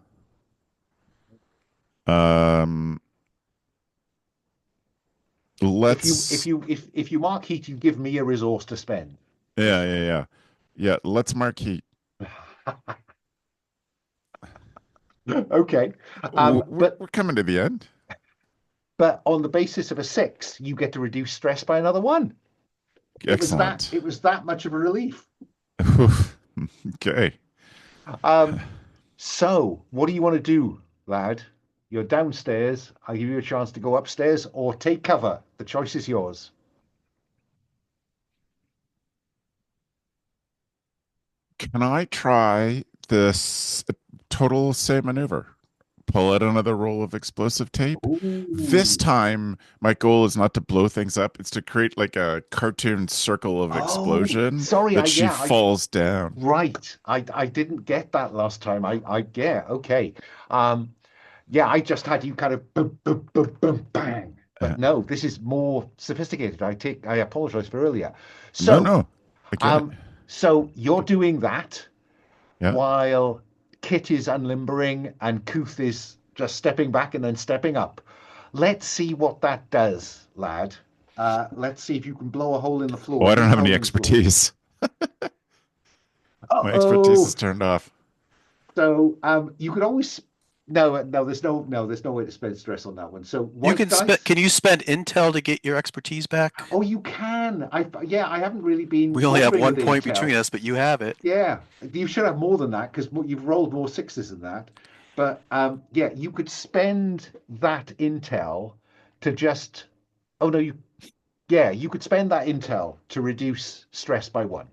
If Let's. you mark heat, you give me a resource to spend. Yeah. Let's mark heat. Okay, We're coming to the end. but on the basis of a 6, you get to reduce stress by another 1. Excellent. It was that much of a relief. Okay. So what do you want to do, lad? You're downstairs. I'll give you a chance to go upstairs or take cover. The choice is yours. Can I try this total same maneuver? Pull out another roll of explosive tape. This Ooh. time, my goal is not to blow things up. It's to create like a cartoon circle of explosion sorry, that she falls down. Right. I didn't get that last time. Yeah, okay. Yeah, I just had you kind of boom, boom, boom, boom, bang. But no, this is more sophisticated. I apologize for earlier. So, No, I get it. so you're doing that Yeah. while Kit is unlimbering and Kooth is just stepping back and then stepping up. Let's see what that does, lad. Let's see if you can blow a hole in the floor. Oh, I don't have any expertise. My expertise is turned off. So you could always no, there's no way to spend stress on that one. So you can can you spend intel to get your expertise back? Oh, you can. I haven't really been. We only have 1 point intel between us, but you have it. Yeah, you should have more than that because you've rolled more 6s than that. But yeah, you could spend that intel to just. Oh no, you could spend that intel to reduce stress by 1,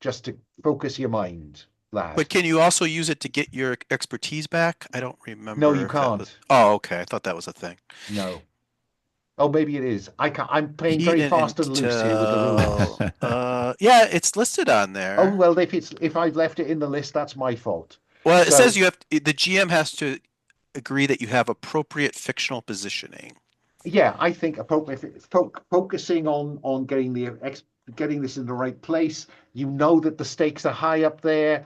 just to focus your mind, lad. But can you also use it to get your expertise back? I don't remember. No, you can't. Oh, okay. I thought that was a thing. No. Oh, maybe it is. I'm playing very fast and loose here with the rules. Yeah, it's listed on there. Oh well, if I've left it in the list, that's my fault. Well, it says the GM has to agree that you have appropriate fictional positioning. Yeah, I think focusing on getting this in the right place. You know that the stakes are high up there.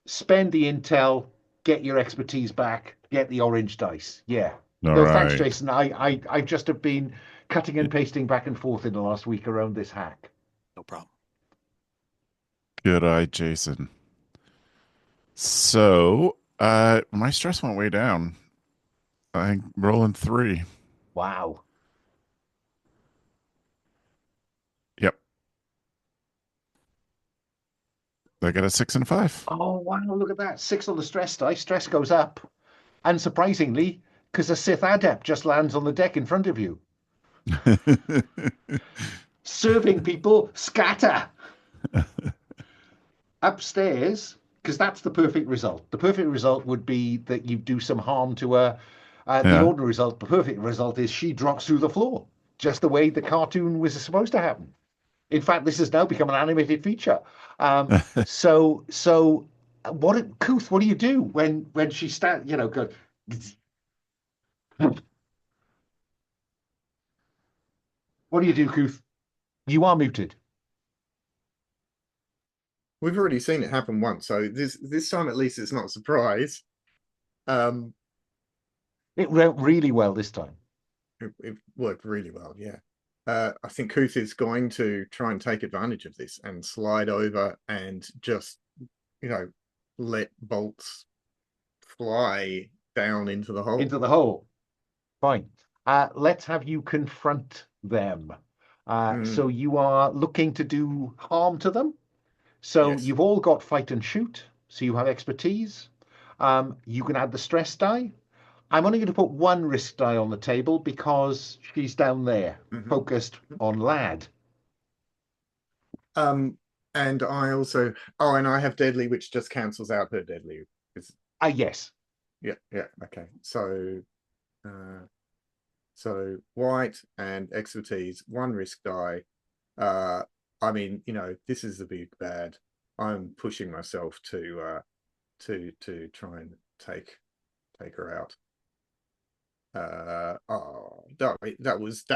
Spend the intel, get your expertise back, get the orange dice. Yeah. Thanks, Jason. I just have been cutting and pasting back and forth in the last week around this hack. No problem. Good eye, Jason. So, my stress went way down. I'm rolling 3. Wow. Yep. I got a 6 and a 5. Oh wow! Look at that. 6 on the stress dice. Stress goes up, unsurprisingly, because a Sith adept just lands on the deck in front of you. Serving people, scatter. Upstairs, because that's the perfect result. The perfect result would be that you do some harm to her. The ordinary result, the perfect result is she drops through the floor, just the way the cartoon was supposed to happen. In fact, this has now become an animated feature. So Kooth, what do you do when she go? What do you do, Kooth? You are muted. We've already seen it happen once, so this time at least it's not a surprise. It went really well this time. It worked really well, yeah. I think Kooth is going to try and take advantage of this and slide over and just, let bolts fly down into the hole. Into the hole. Fine. Let's have you confront them. So you are looking to do harm to them. So Yes. You've all got fight and shoot. So you have expertise. You can add the stress die. I'm only going to put one risk die on the table because she's down there, focused on Lad. And I also, and I have deadly, which just cancels out her deadly. Yes. Yeah, okay. So white and expertise, one risk die. I mean, this is the big bad. I'm pushing myself to try and take her out. That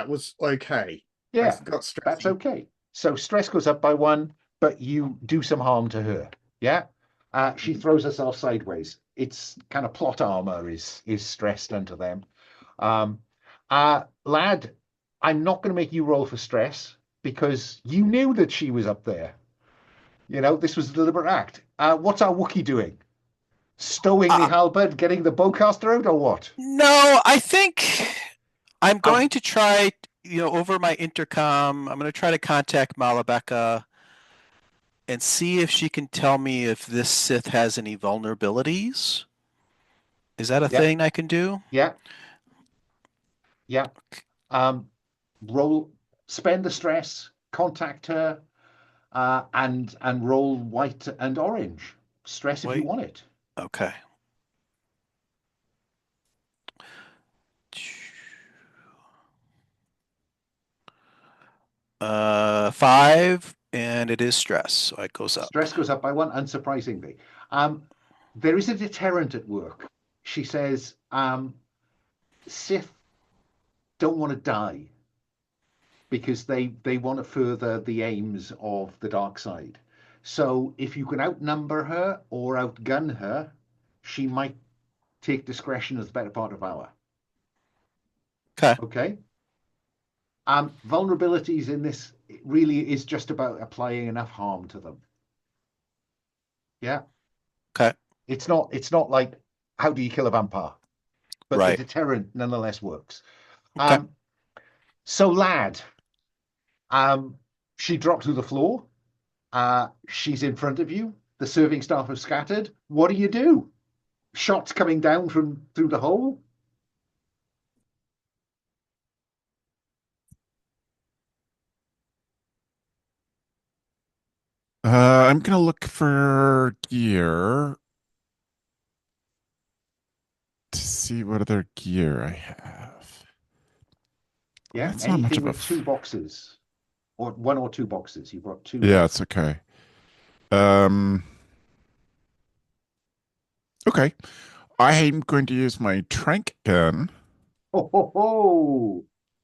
was okay. Yeah, I got stressy. that's okay. So stress goes up by 1, but you do some harm to her. Yeah. She throws herself sideways. It's kind of plot armor is stressed onto them. Lad, I'm not going to make you roll for stress because you knew that she was up there. This was a deliberate act. What's our Wookiee doing? Stowing the halberd, getting the bowcaster out, or what? No, I think I'm going to try, over my intercom, I'm going to try to contact Malabeka and see if she can tell me if this Sith has any vulnerabilities. Is that a thing I can do? Yeah. Yeah. Spend the stress, contact her, and roll white and orange. Stress if you want it. Okay. Five, and it is stress, so it goes up. Stress goes up by 1, unsurprisingly. There is a deterrent at work. She says, Sith don't want to die because they want to further the aims of the dark side. So if you can outnumber her or outgun her, she might take discretion as the better part of valor. Okay. Vulnerabilities in this really is just about applying enough harm to them. Yeah. Okay. It's not like how do you kill a vampire, but the deterrent nonetheless works. Okay. So Lad, she dropped through the floor. She's in front of you. The serving staff have scattered. What do? Shots coming down through the hole. I'm gonna look for gear to see what other gear I have. Yeah, that's not much anything of with a 2 boxes, or 1 or 2 boxes. You've got 2. Yeah, it's okay. Okay. I am going to use my trank gun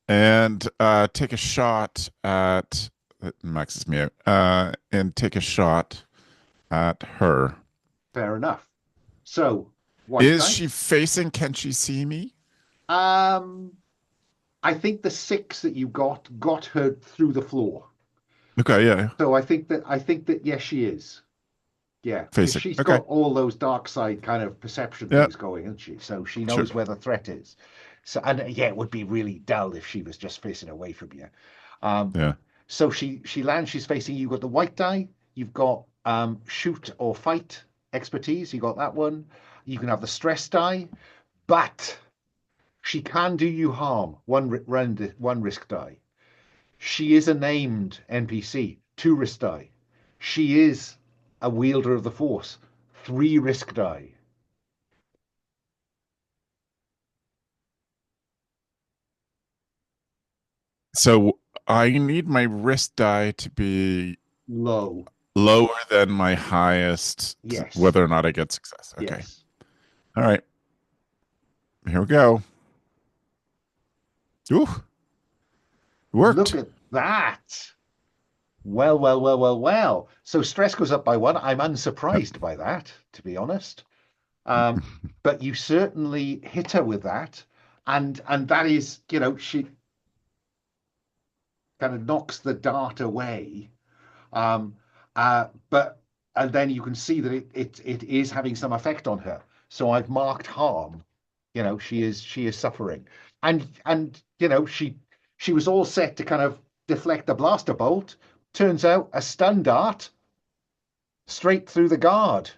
and take a shot at that maxes me out. And take a shot at her. Fair enough. So, is she facing? Can she see me? I think the 6 that you got her through the floor. Okay, yeah. So I think that yes, she is. Yeah, facing. She's got all those dark side kind of perception things going, isn't she? So she knows where the threat is. So it would be really dull if she was just facing away from you. Yeah. So she lands. She's facing you. You've got the white die. You've got shoot or fight expertise. You got that one. You can have the stress die, but she can do you harm. One risk die. She is a named NPC. 2 risk die. She is a wielder of the Force. 3 risk die. So I need my risk die to be lower than my highest. Yes. Whether or not I get success. Okay. Yes. All right. Here we go. Ooh. Worked. Look at that. Well. So stress goes up by 1. I'm unsurprised by that, to be honest. But you certainly hit her with that. And that is, she kind of knocks the dart away. And then you can see that it is having some effect on her. So I've marked harm. She is suffering. And she was all set to kind of deflect the blaster bolt. Turns out a stun dart straight through the guard.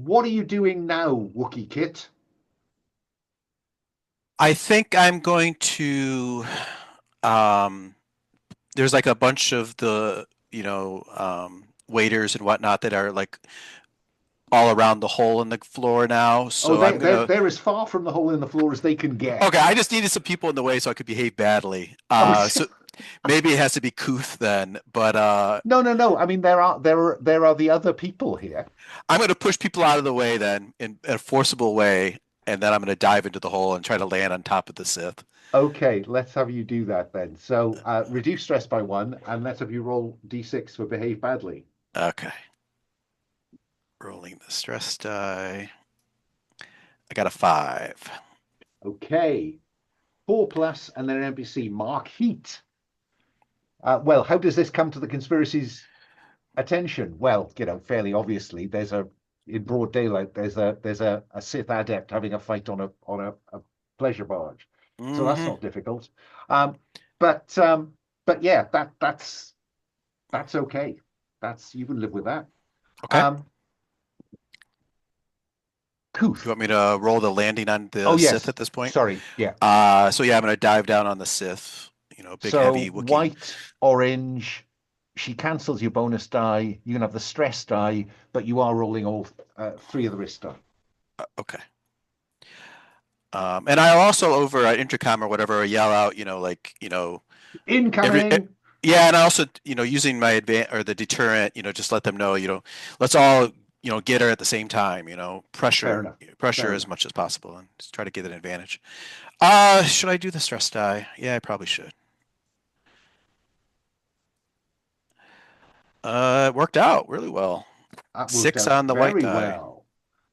What are you doing now, Wookie Kit? I think I'm going to there's like a bunch of the, waiters and whatnot that are like all around the hole in the floor now. Oh, So I'm gonna they're as far from the hole in the floor as they can get. Okay, I just needed some people in the way so I could behave badly. Oh, So maybe it has to be Kooth then, but no. I mean, there are the other people here. I'm going to push people out of the way then in a forcible way, and then I'm going to dive into the hole and try to land on top of the Sith. Okay, let's have you do that then. So reduce stress by 1, and let's have you roll d6 for behave badly. Okay. Rolling the stress die. I got a 5. Okay. 4 plus, and then an NPC, Mark Heat. Well, how does this come to the conspiracy's attention? Well, fairly obviously, in broad daylight, there's a Sith adept having a fight on a pleasure barge. So that's not difficult. But yeah, that's okay. You can live with that. Okay. Kooth. You want me to roll the landing on the yes. Sith at this point? Sorry, yeah. So yeah, I'm going to dive down on the Sith. Big So heavy Wookiee. white, orange. She cancels your bonus die. You can have the stress die, but you are rolling all 3 of the risk die. Okay. And I'll also over at intercom or whatever yell out, Incoming. yeah, and I also, using my the deterrent, just let them know, let's all, get her at the same time, pressure as much as possible, and just try to get an advantage. Should I do the stress die? Yeah, I probably should. It worked out really well. 6 on the white die. Well.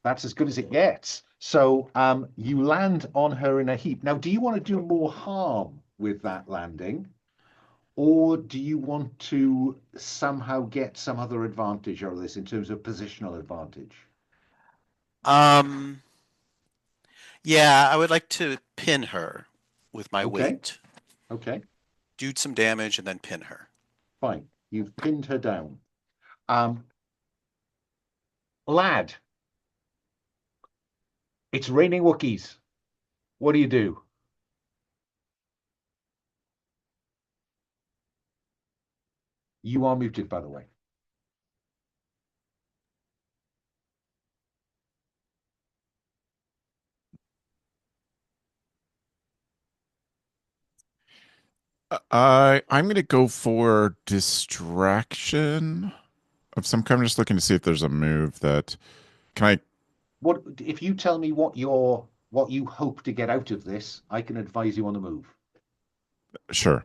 That's as good as it gets. So you land on her in a heap. Now, do you want to do more harm with that landing? Or do you want to somehow get some other advantage out of this in terms of positional advantage? Yeah, I would like to pin her with my weight. Okay. Do some damage and then pin her. Fine. You've pinned her down. Lad, it's raining Wookiees. What do you do? You are muted, by the way. I'm going to go for distraction of some kind. I'm just looking to see if there's a move that can What if you tell me what you hope to get out of this? I can advise you on the move. Sure.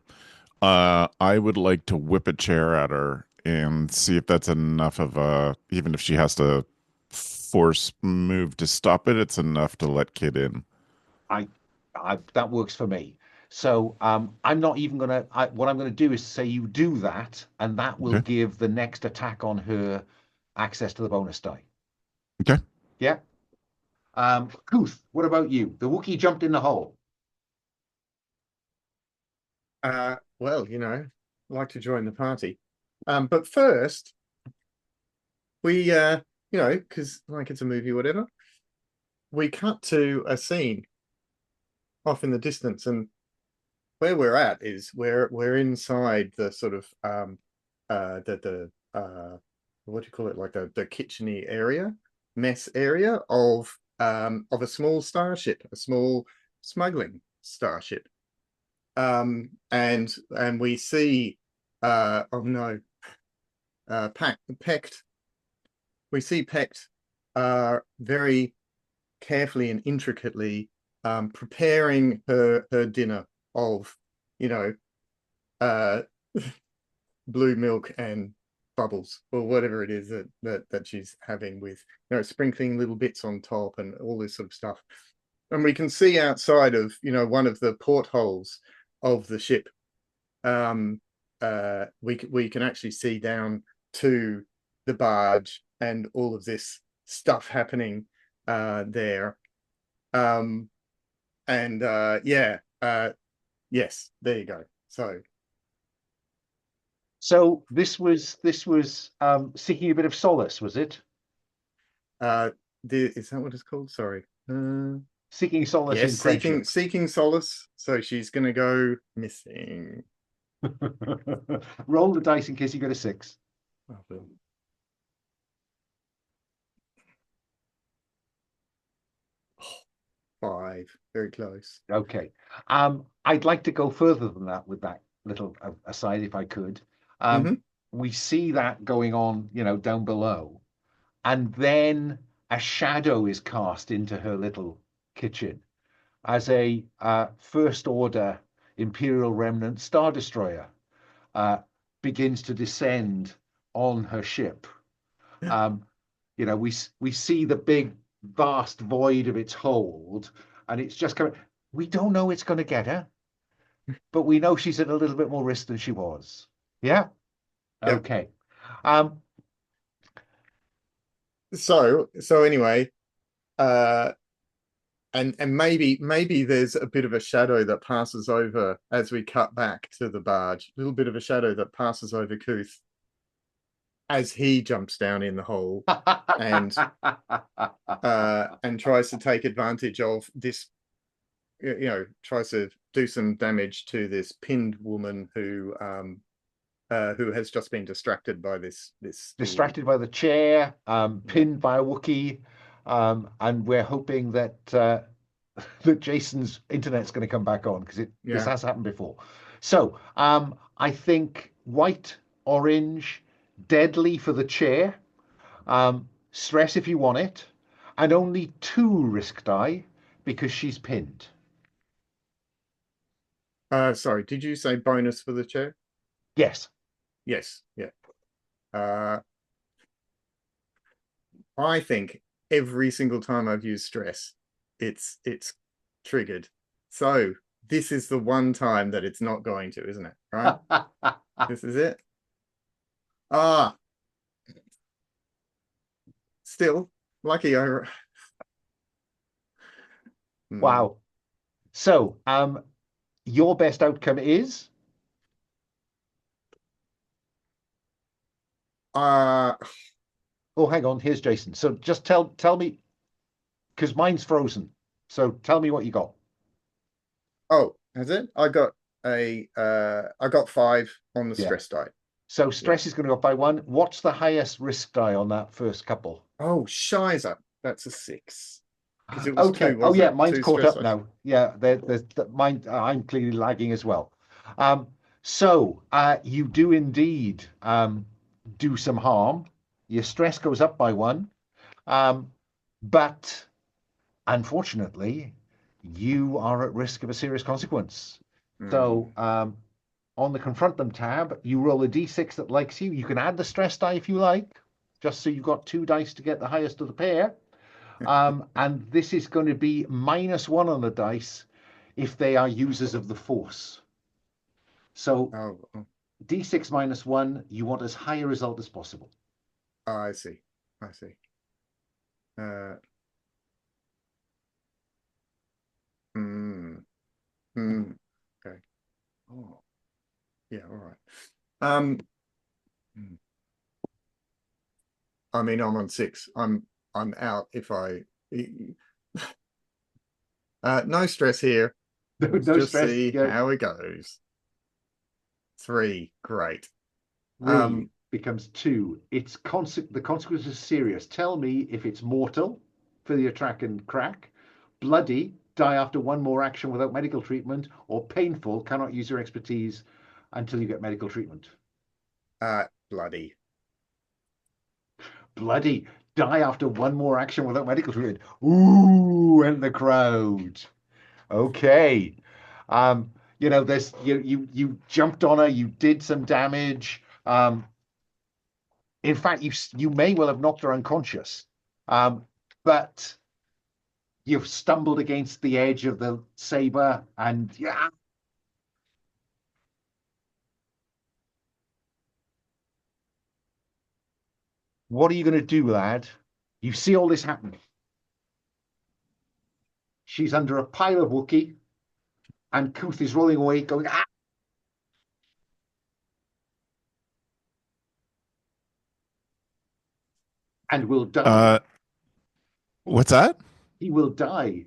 I would like to whip a chair at her and see if that's enough of a, even if she has to force move to stop it, it's enough to let Kid in. That works for me. So I'm not even gonna. What I'm gonna do is say you do that, and that will give the next attack on her access to the bonus die. Okay. Yeah. Kooth, what about you? The Wookiee jumped in the hole. Well, I'd like to join the party. But first, we, because like it's a movie or whatever, we cut to a scene off in the distance, and where we're at is we're inside the sort of what do you call it, like the kitcheny area, mess area of a small starship, a small smuggling starship. And we see Pecht. We see Pecht very carefully and intricately preparing her dinner of blue milk and bubbles, or whatever it is that she's having, with sprinkling little bits on top and all this sort of stuff. And we can see outside of one of the portholes of the ship, we can actually see down to the barge and all of this stuff happening there. Yes, there you go. So this was seeking a bit of solace, was it? Is that what it's called? Sorry. Seeking solace in Yes, seeking friendship. solace. So she's gonna go missing. Roll the dice in case you get a 6. Five. Very close. Okay. I'd like to go further than that with that little aside, if I could. Mhm. We see that going on, down below, and then a shadow is cast into her little kitchen as a First Order Imperial Remnant Star Destroyer begins to descend on her ship. We see the big, vast void of its hold, and it's just coming. We don't know it's going to get her, but we know she's at a little bit more risk than she was. Yeah. Yep. Okay. So anyway, and maybe there's a bit of a shadow that passes over as we cut back to the barge. A little bit of a shadow that passes over Kooth as he jumps down in the hole and tries to take advantage of this. Tries to do some damage to this pinned woman who has just been distracted by this. Distracted by the chair, pinned by a Wookiee, and we're hoping that that Jason's internet's going to come back on because this has happened before. So I think white, orange, deadly for the chair, stress if you want it, and only 2 risk die because she's pinned. Sorry, did you say bonus for the chair? Yes. Yes. Yeah. I think every single time I've used stress, it's triggered. So this is the one time that it's not going to, isn't it? Right? This is it. Still lucky I. Wow. So your best outcome is oh, hang on, here's Jason. So just tell me, because mine's frozen. So tell me what you got. Oh, has it? I got 5 on the stress die. So stress is going to go up by 1. What's the highest risk die on that first couple? Oh, shiza. That's a 6. Because it was okay. 2, wasn't it? Mine's caught up dice. now. Yeah, there's mine. I'm clearly lagging as well. So you do indeed do some harm. Your stress goes up by 1, but unfortunately, you are at risk of a serious consequence. So on the confront them tab, you roll a d6 that likes you. You can add the stress die if you like, just so you've got 2 dice to get the highest of the pair. And this is going to be -1 on the dice if they are users of the Force. So d6 -1, you want as high a result as possible. I see. Okay. Oh, yeah. All right. I mean, I'm on 6. I'm out if I. No stress here. Let's No just stress. see how it goes. 3, great. 3 becomes 2. The consequence is serious. Tell me if it's mortal, for the track and crack, bloody, die after 1 more action without medical treatment, or painful, cannot use your expertise until you get medical treatment. Bloody. Bloody, die after 1 more action without medical treatment. Ooh, and the crowd. Okay. There's you jumped on her, you did some damage. In fact, you may well have knocked her unconscious, but you've stumbled against the edge of the saber, and what are you going to do, lad? You see all this happening. She's under a pile of Wookiee, and Kooth is rolling away, going ah. And will die. What's that? He will die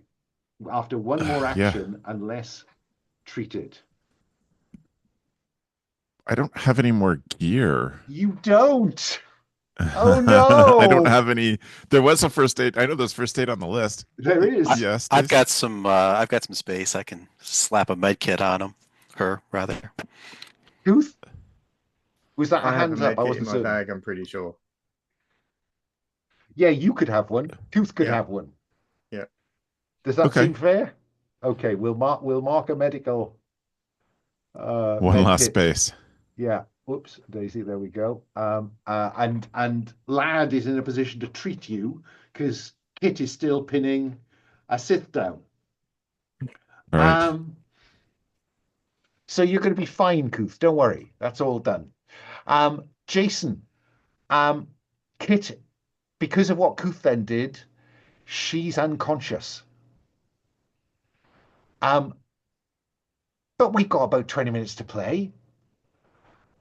after one more Yeah, action unless treated. I don't have any more gear. You don't. Oh I don't no, have any. There was a first aid. I know there's first aid on the list. there I, is. Yes, I've Stacy. got some space. I can slap a med kit on him, her rather. Kooth, was that a I have a hands up? med I kit in wasn't my certain. bag, I'm pretty sure. Yeah, you could have one. Kooth could Yeah. have one. Yeah. Does that Okay. seem fair? Okay, we'll mark a medical One med last kit. space. Yeah. Whoops, Daisy. There we go. And Lad is in a position to treat you because Kit is still pinning a Sith down. All right. So you're going to be fine, Kooth. Don't worry. That's all done. Jason, Kit, because of what Kooth then did, she's unconscious. But we've got about 20 minutes to play.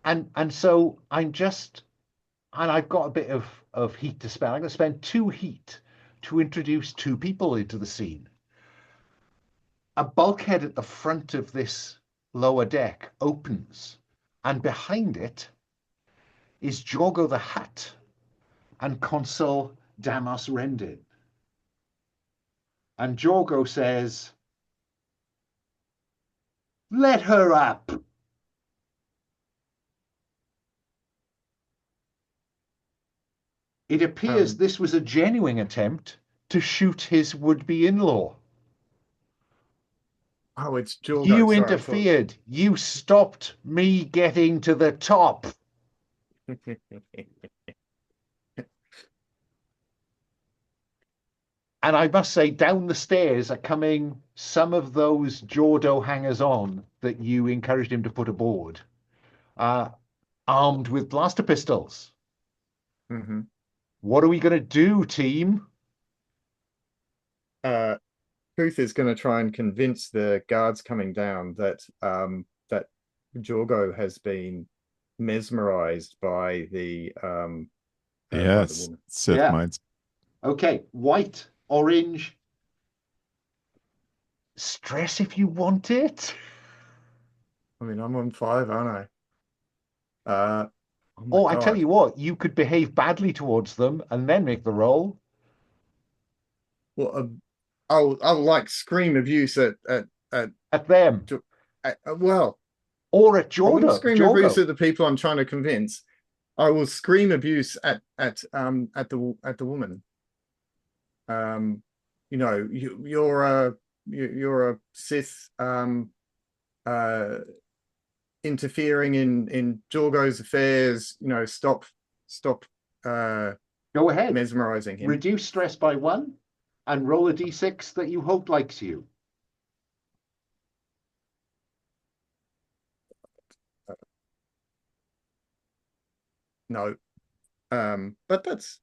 And so I've got a bit of heat to spend. I'm going to spend 2 heat to introduce 2 people into the scene. A bulkhead at the front of this lower deck opens, and behind it is Jorgo the Hutt and Consul Damas Rendin. And Jorgo says, "Let her up." It appears this was a genuine attempt to shoot his would-be in-law. Oh, it's Jorgo. You Sorry, interfered. You stopped me getting to the top. And I must say, down the stairs are coming some of those Jordo hangers-on that you encouraged him to put aboard, armed with blaster pistols. Mm-hmm. What are we going to do, team? Kooth is going to try and convince the guards coming down that that Jorgo has been mesmerized by the Yes. woman. Sith Yeah. minds. Okay, white, orange. Stress if you want it. I mean, I'm on 5, aren't I? Oh my Or I tell God. you what, you could behave badly towards them and then make the roll. Well, I'll like scream abuse at At them. well, Or at I wouldn't Jordo. scream abuse Jorgo. at the people I'm trying to convince. I will scream abuse at the woman. You know, you're a Sith interfering in Jorgo's affairs. You know, stop Go ahead. mesmerizing him. Reduce stress by 1 and roll a d6 that you hope likes you. No. But that's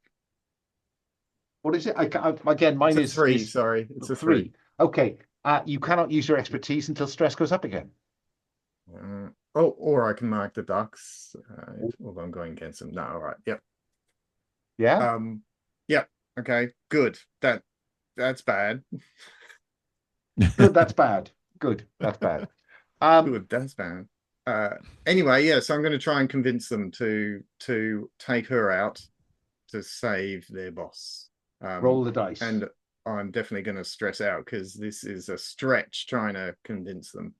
What is it? Again, mine it's a is 3, is sorry. It's a 3. 3. Okay. You cannot use your expertise until stress goes up again. Or I can mark the ducks. Although I'm going against them. No, all right. Yep. Yeah? Yep. Okay, good. That's bad. Good, that's bad. Good, that's bad. Good, that's bad. Anyway, yeah, so I'm going to try and convince them to take her out to save their boss. Roll the dice. And I'm definitely going to stress out because this is a stretch trying to convince them.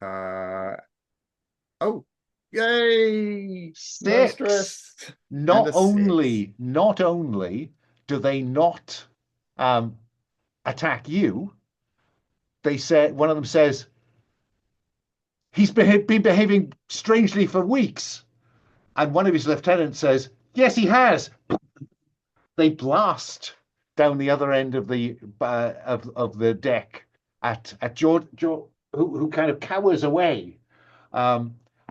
Oh, yay! 6. No stress. Not And a only do they not attack you, they say, one of them says, "He's been behaving strangely for weeks." And one of his lieutenants says, "Yes, he has." They blast down the other end of the deck at George, who kind of cowers away,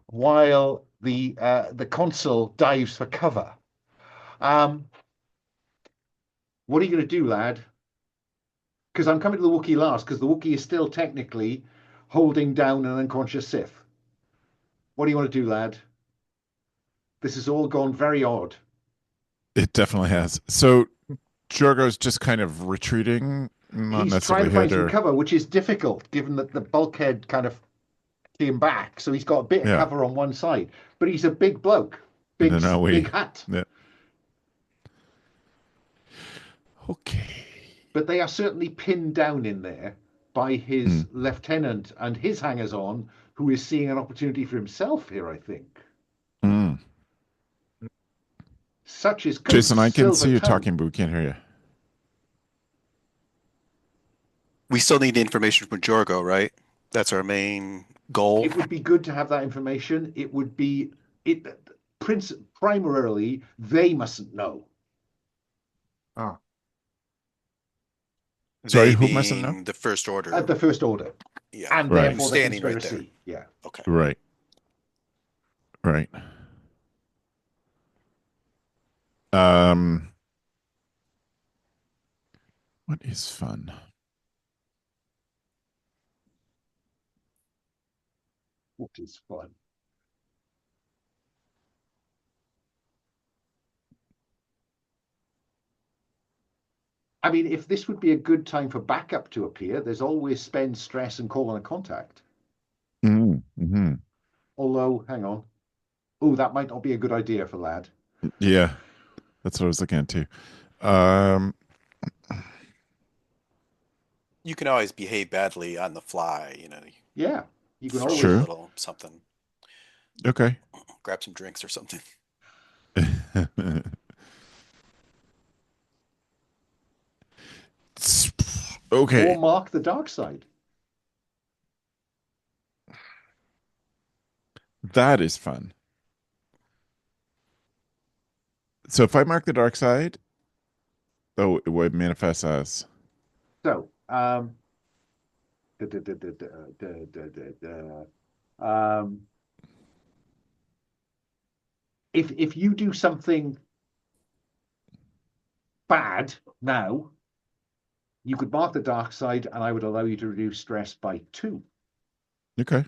while the consul dives for cover. What are you going to do, lad? Because I'm coming to the Wookiee last, because the Wookiee is still technically holding down an unconscious Sith. What do you want to do, lad? This has all gone very odd. It definitely has. So Jorgo's just kind of retreating, not He's trying necessarily to find hit some or cover, which is difficult given that the bulkhead kind of came back. So he's got a bit of yeah. cover on one side, but he's a big bloke, No, no, big Hutt. Yeah. Okay. But they are certainly pinned down in there by his lieutenant and his hangers-on, who is seeing an opportunity for himself here, I think. Mm. Such is Kooth's Jason, I can silver see you tongue. talking, but we can't hear you. We still need information from Jorgo, right? That's our main goal. It would be good to have that information. It would be primarily they mustn't know. Ah, Sorry, They who mustn't know? being the First Order. At the First Order. Yeah. And Right. therefore the Standing right conspiracy. Yeah. Okay. Right. Right. What is fun? What is fun? I mean, if this would be a good time for backup to appear, there's always spend, stress, and call on a contact. Mm-hmm. Although, hang on. Oh, that might not be a good idea for Lad. Yeah, that's what I was looking at too. You can always behave badly on the fly, Yeah, you can throw always. a Sure. little something, Okay. grab some drinks or something. Okay. Or mark the dark side. That is fun. So if I mark the dark side, oh, it would manifest as. So, if you do something bad now, you could mark the dark side, and I would allow you to reduce stress by 2. Okay.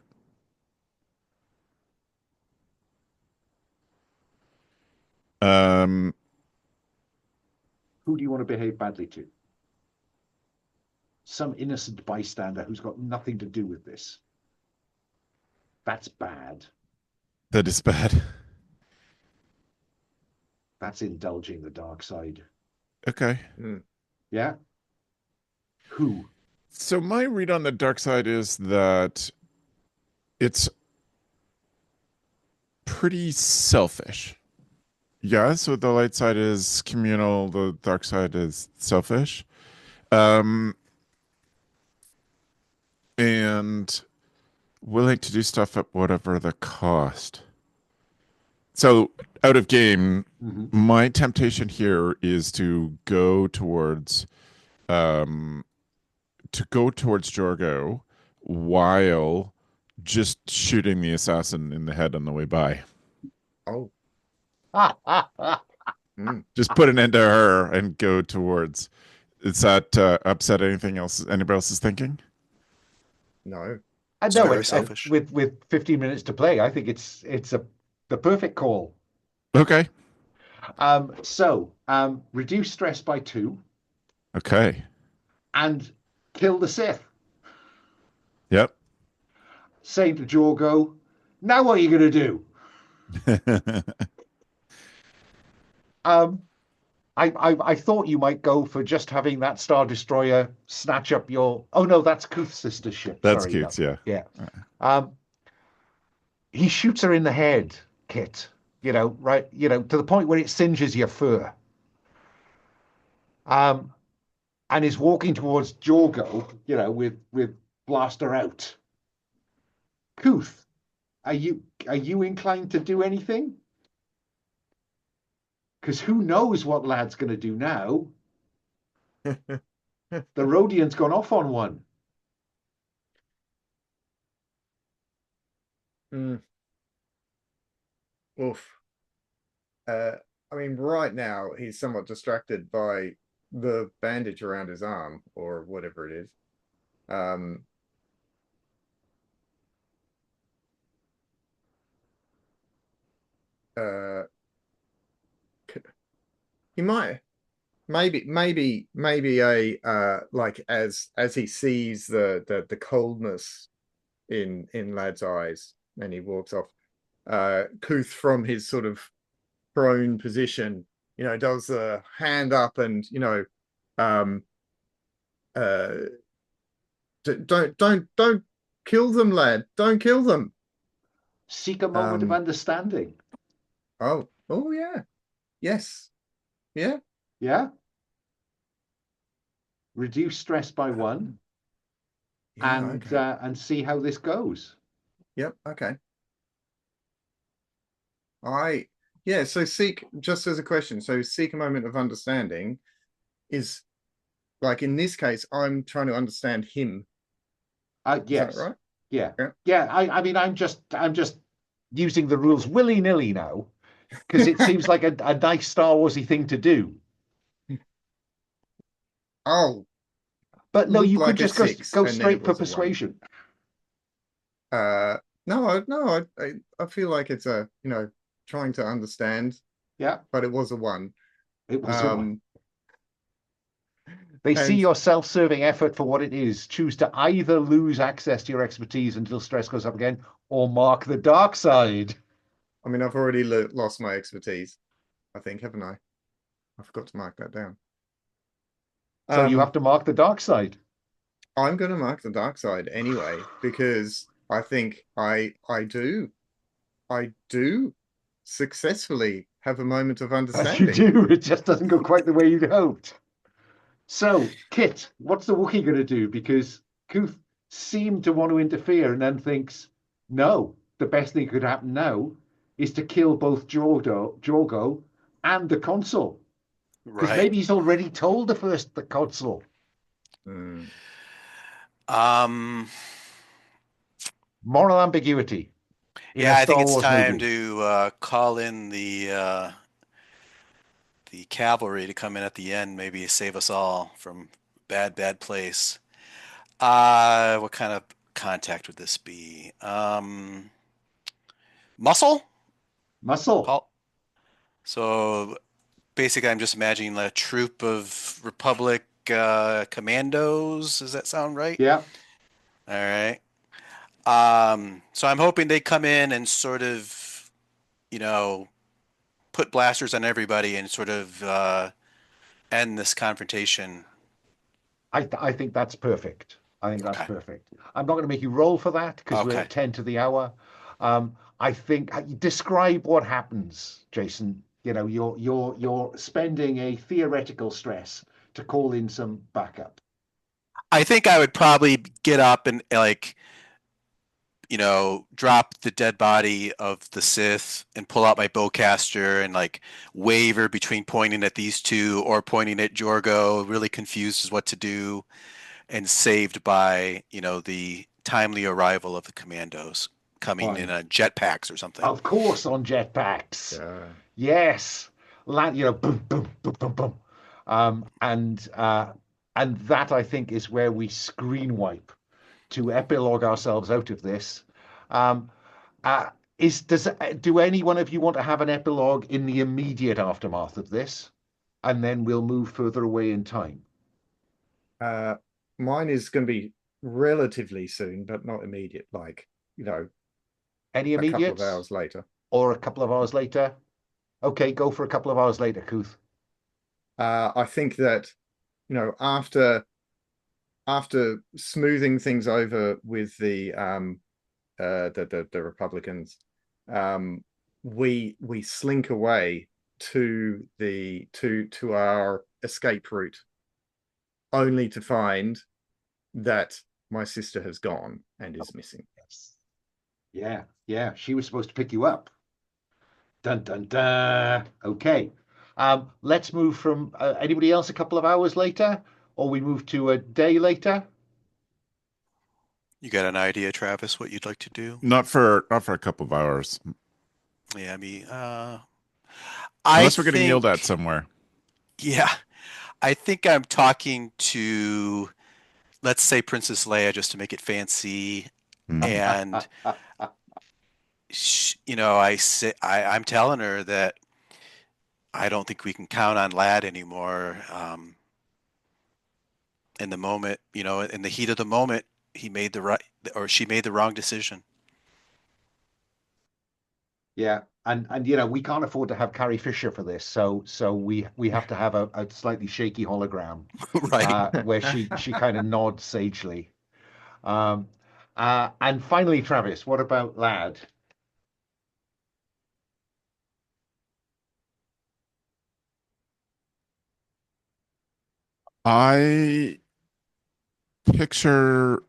Who do you want to behave badly to? Some innocent bystander who's got nothing to do with this. That's bad. That is bad. That's indulging the dark side. Okay. Yeah? Who? So my read on the dark side is that it's pretty selfish. Yeah, so the light side is communal, the dark side is selfish. And willing to do stuff at whatever the cost. So out of game, my temptation here is to go towards Jorgo while just shooting the assassin in the head on the way by. oh, Just put an end to her and go towards. Is that upset anything else? Anybody else is thinking? no. I It's know very it. selfish. With 15 minutes to play, I think it's the perfect call. Okay. So reduce stress by 2 Okay. and kill the Sith. Yep. Saying to Jorgo, now what are you going to do? I thought you might go for just having that Star Destroyer snatch up your. Oh no, that's Kooth's sister's ship. That's Sorry, Kooth's, yeah. Yeah. He shoots her in the head, Kit. Right? To the point where it singes your fur. And is walking towards Jorgo, with blaster out. Kooth, are you inclined to do anything? Because who knows what Lad's going to do now? The Rodian's gone off on one. Oof. I mean, right now he's somewhat distracted by the bandage around his arm or whatever it is. He might maybe a like as he sees the coldness in Lad's eyes and he walks off, Kooth from his sort of prone position, does the hand up and uh don't kill them, lad, don't kill them. Seek a moment of understanding. Oh yeah, yes, yeah. Reduce stress by 1, Yeah, and okay. and see how this goes. Yep, okay. So seek, just as a question, so seek a moment of understanding is, like, in this case, I'm trying to understand him. Yes. Is that right? Yeah. I mean, I'm just using the rules willy-nilly now because it seems like a nice Star Warsy thing to do. Oh, But no, you could like just go straight for persuasion. No, I feel like it's a, trying to understand. Yeah, but it was a 1. it was a 1. They see and your self-serving effort for what it is. Choose to either lose access to your expertise until stress goes up again, or mark the dark side. I mean, I've already lost my expertise, I think, haven't I? I forgot to mark that down. So you have to mark the dark side. I'm going to mark the dark side anyway, because I think I do successfully have a moment of understanding. You do. It just doesn't go quite the way you'd hoped. So, Kit, what's the Wookiee going to do? Because Kooth seemed to want to interfere and then thinks, no, the best thing that could happen now is to kill both Jorgo and the consul. Because Right. maybe he's already told the consul. Moral ambiguity. Yeah, I think it's time to call in the cavalry to come in at the end, maybe save us all from bad place. What kind of contact would this be? Muscle? Muscle. So basically, I'm just imagining a troop of Republic commandos. Does that sound right? Yeah. All right. So I'm hoping they come in and sort of, put blasters on everybody and sort of end this confrontation. I think that's perfect. I think that's Okay. perfect. I'm not going to make you roll for that because we're Okay. at 10 to the hour. I think describe what happens, Jason. You're spending a theoretical stress to call in some backup. I think I would probably get up and drop the dead body of the Sith and pull out my bowcaster and waver between pointing at these two or pointing at Jorgo, really confused as what to do, and saved by, the timely arrival of the commandos coming in on jetpacks or something. Of course, on jetpacks. Yeah. Yes. Land, boom, boom, boom, boom, boom. And that I think is where we screen wipe to epilogue ourselves out of this. Do any one of you want to have an epilogue in the immediate aftermath of this, and then we'll move further away in time? Mine is going to be relatively soon, but not immediate. Any a couple immediate of hours later, or a couple of hours later. Okay, go for a couple of hours later, Kooth. I think that after smoothing things over with the Republicans, we slink away to our escape route, only to find that my sister has gone and is missing. Yeah, she was supposed to pick you up. Dun dun dun. Okay. Let's move from anybody else a couple of hours later, or we move to a day later. You got an idea, Travis, what you'd like to do? Not for a couple of hours. Yeah, I mean, unless we're getting yelled at somewhere. Yeah, I think I'm talking to, let's say, Princess Leia, just to make it fancy, and I'm telling her that I don't think we can count on Lad anymore. In the moment, in the heat of the moment, he made the right, or she made the wrong decision. Yeah, and we can't afford to have Carrie Fisher for this, so we have to have a slightly shaky hologram Right. where she kind of nods sagely. Um, and finally, Travis, what about Lad? I picture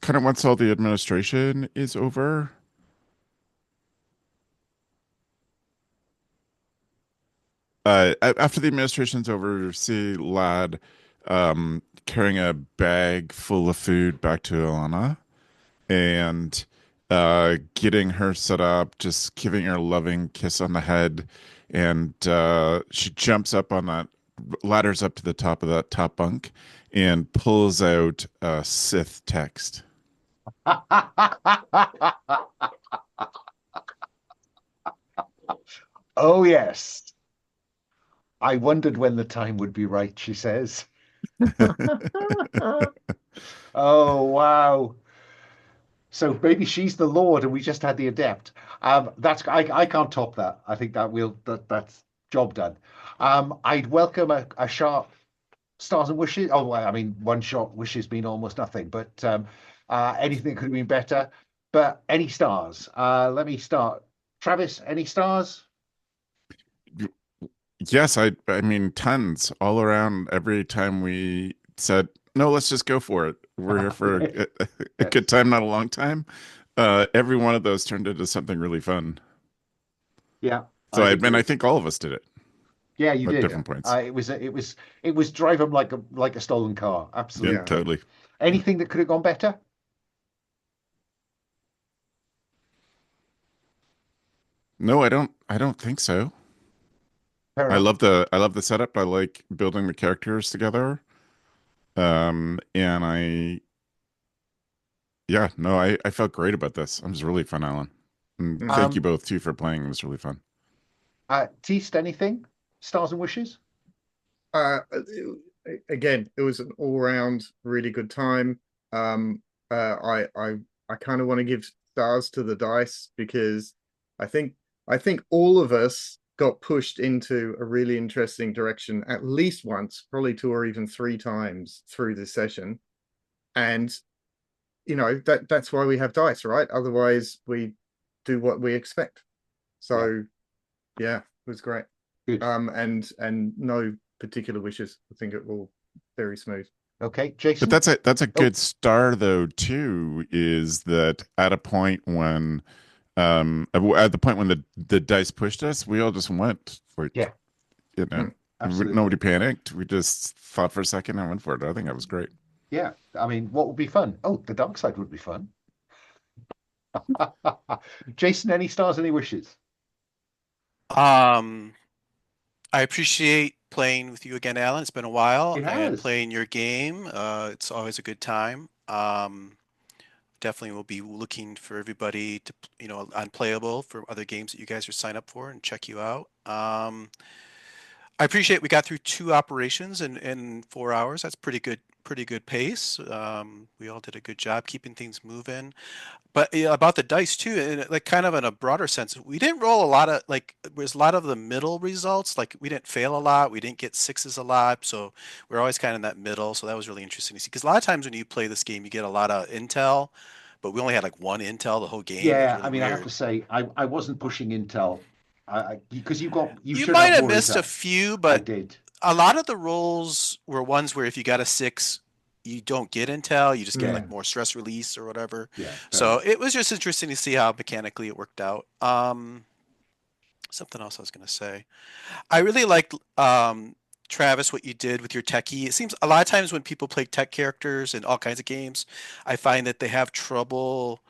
kind of once all the administration is over. After the administration's over, see Lad carrying a bag full of food back to Alana and getting her set up, just giving her a loving kiss on the head. And she jumps up on that, ladders up to the top of that top bunk and pulls out a Sith text. Oh, yes. I wondered when the time would be right, she says. Oh, wow. So maybe she's the Lord and we just had the adept. I can't top that. I think that's job done. I'd welcome a sharp stars and wishes. Oh, well, I mean, one shot wishes mean almost nothing, but anything could have been better. But any stars? Let me start. Travis, any stars? Yes, I mean tons all around. Every time we said no, let's just go for it. We're here for a good Yes. time, not a long time. Every one of those turned into something really fun. Yeah, So I'd I agree. think all of us did it Yeah, you at did. different points. It was drive them like a stolen car. Yep, Yeah. Absolutely. totally. Anything that could have gone better? No, I don't think so. Fair enough. I love the setup. I like building the characters together. And yeah, no, I felt great about this. It was really fun, Alan. And Mm. thank you Um, both too for playing. It was really fun. Teased anything? Stars and wishes? Again, it was an all-round really good time. Um, I kind of want to give stars to the dice because I think I think all of us got pushed into a really interesting direction at least once, probably two or even three times through this session. And that's why we have dice, right? Otherwise, we do what we expect. Yeah, So yeah, it was great. good. And no particular wishes. I think it will very smooth. Okay, But Jason? that's a Oh, good star though too, is that at a point when at the point when the dice pushed us, we all just went like, yeah, you know, Hmm. absolutely. nobody panicked. We just thought for a second and went for it. I think that was great. Yeah, I mean, what would be fun? Oh, the dark side would be fun. Jason, any stars, any wishes? Um, I appreciate playing with you again, Alan. It's been a while, It and has. playing your game. It's always a good time. Definitely will be looking for everybody to, on Playable for other games that you guys are signed up for and check you out. I appreciate we got through two operations in 4 hours. That's pretty good pace. We all did a good job keeping things moving. But yeah, about the dice too, and like kind of in a broader sense, we didn't roll a lot of like there's a lot of the middle results. Like we didn't fail a lot, we didn't get sixes a lot, so we're always kind of in that middle. So that was really interesting to see. Because a lot of times when you play this game, you get a lot of intel, but we only had like one intel the whole game. It was Yeah, really I mean, I have to weird. say, I wasn't pushing Intel, because you You should might have have more missed a Intel. few, I but did. a lot of the rolls were ones where if you got a six, you don't get intel, you just get Hmm. Yeah, like more stress release or whatever. yeah, fair So enough. it was just interesting to see how mechanically it worked out. Something else I was going to say. I really liked Travis what you did with your techie. It seems a lot of times when people play tech characters in all kinds of games, I find that they have trouble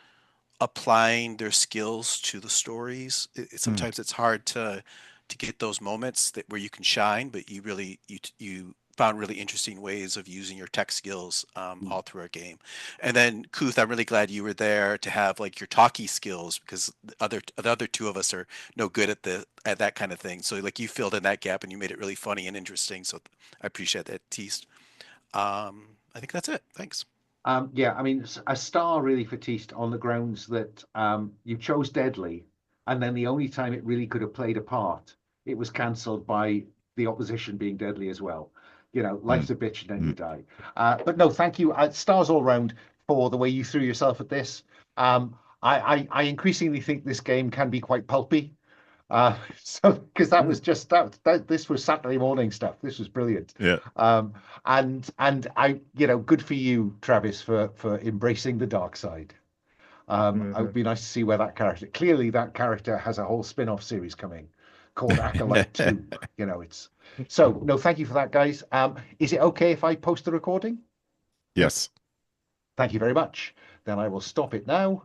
applying their skills to the stories. Hmm. Sometimes it's hard to get those moments where you can shine, but you found really interesting ways of using your tech skills all through our game. And then Kooth, I'm really glad you were there to have like your talkie skills, because the other two of us are no good at that kind of thing. So like you filled in that gap and you made it really funny and interesting. So I appreciate that, Teast. I think that's it. Thanks. Yeah, I mean, a star really for Teast on the grounds that you chose Deadly, and then the only time it really could have played a part, it was cancelled by the opposition being Deadly as well. You know, life's a bitch and then you die. But no, thank you. Stars all round for the way you threw yourself at this. I increasingly think this game can be quite pulpy. So because that was just that this was Saturday morning stuff. This was brilliant. Yeah. And I, you know, good for you, Travis, for embracing the dark side. It would be nice to see where that character. Clearly, that character has a whole spin-off series coming called Acolyte 2. You know, it's so no. Thank you for that, guys. Is it okay if I post the recording? Yes. Thank you very much. Then I will stop it now.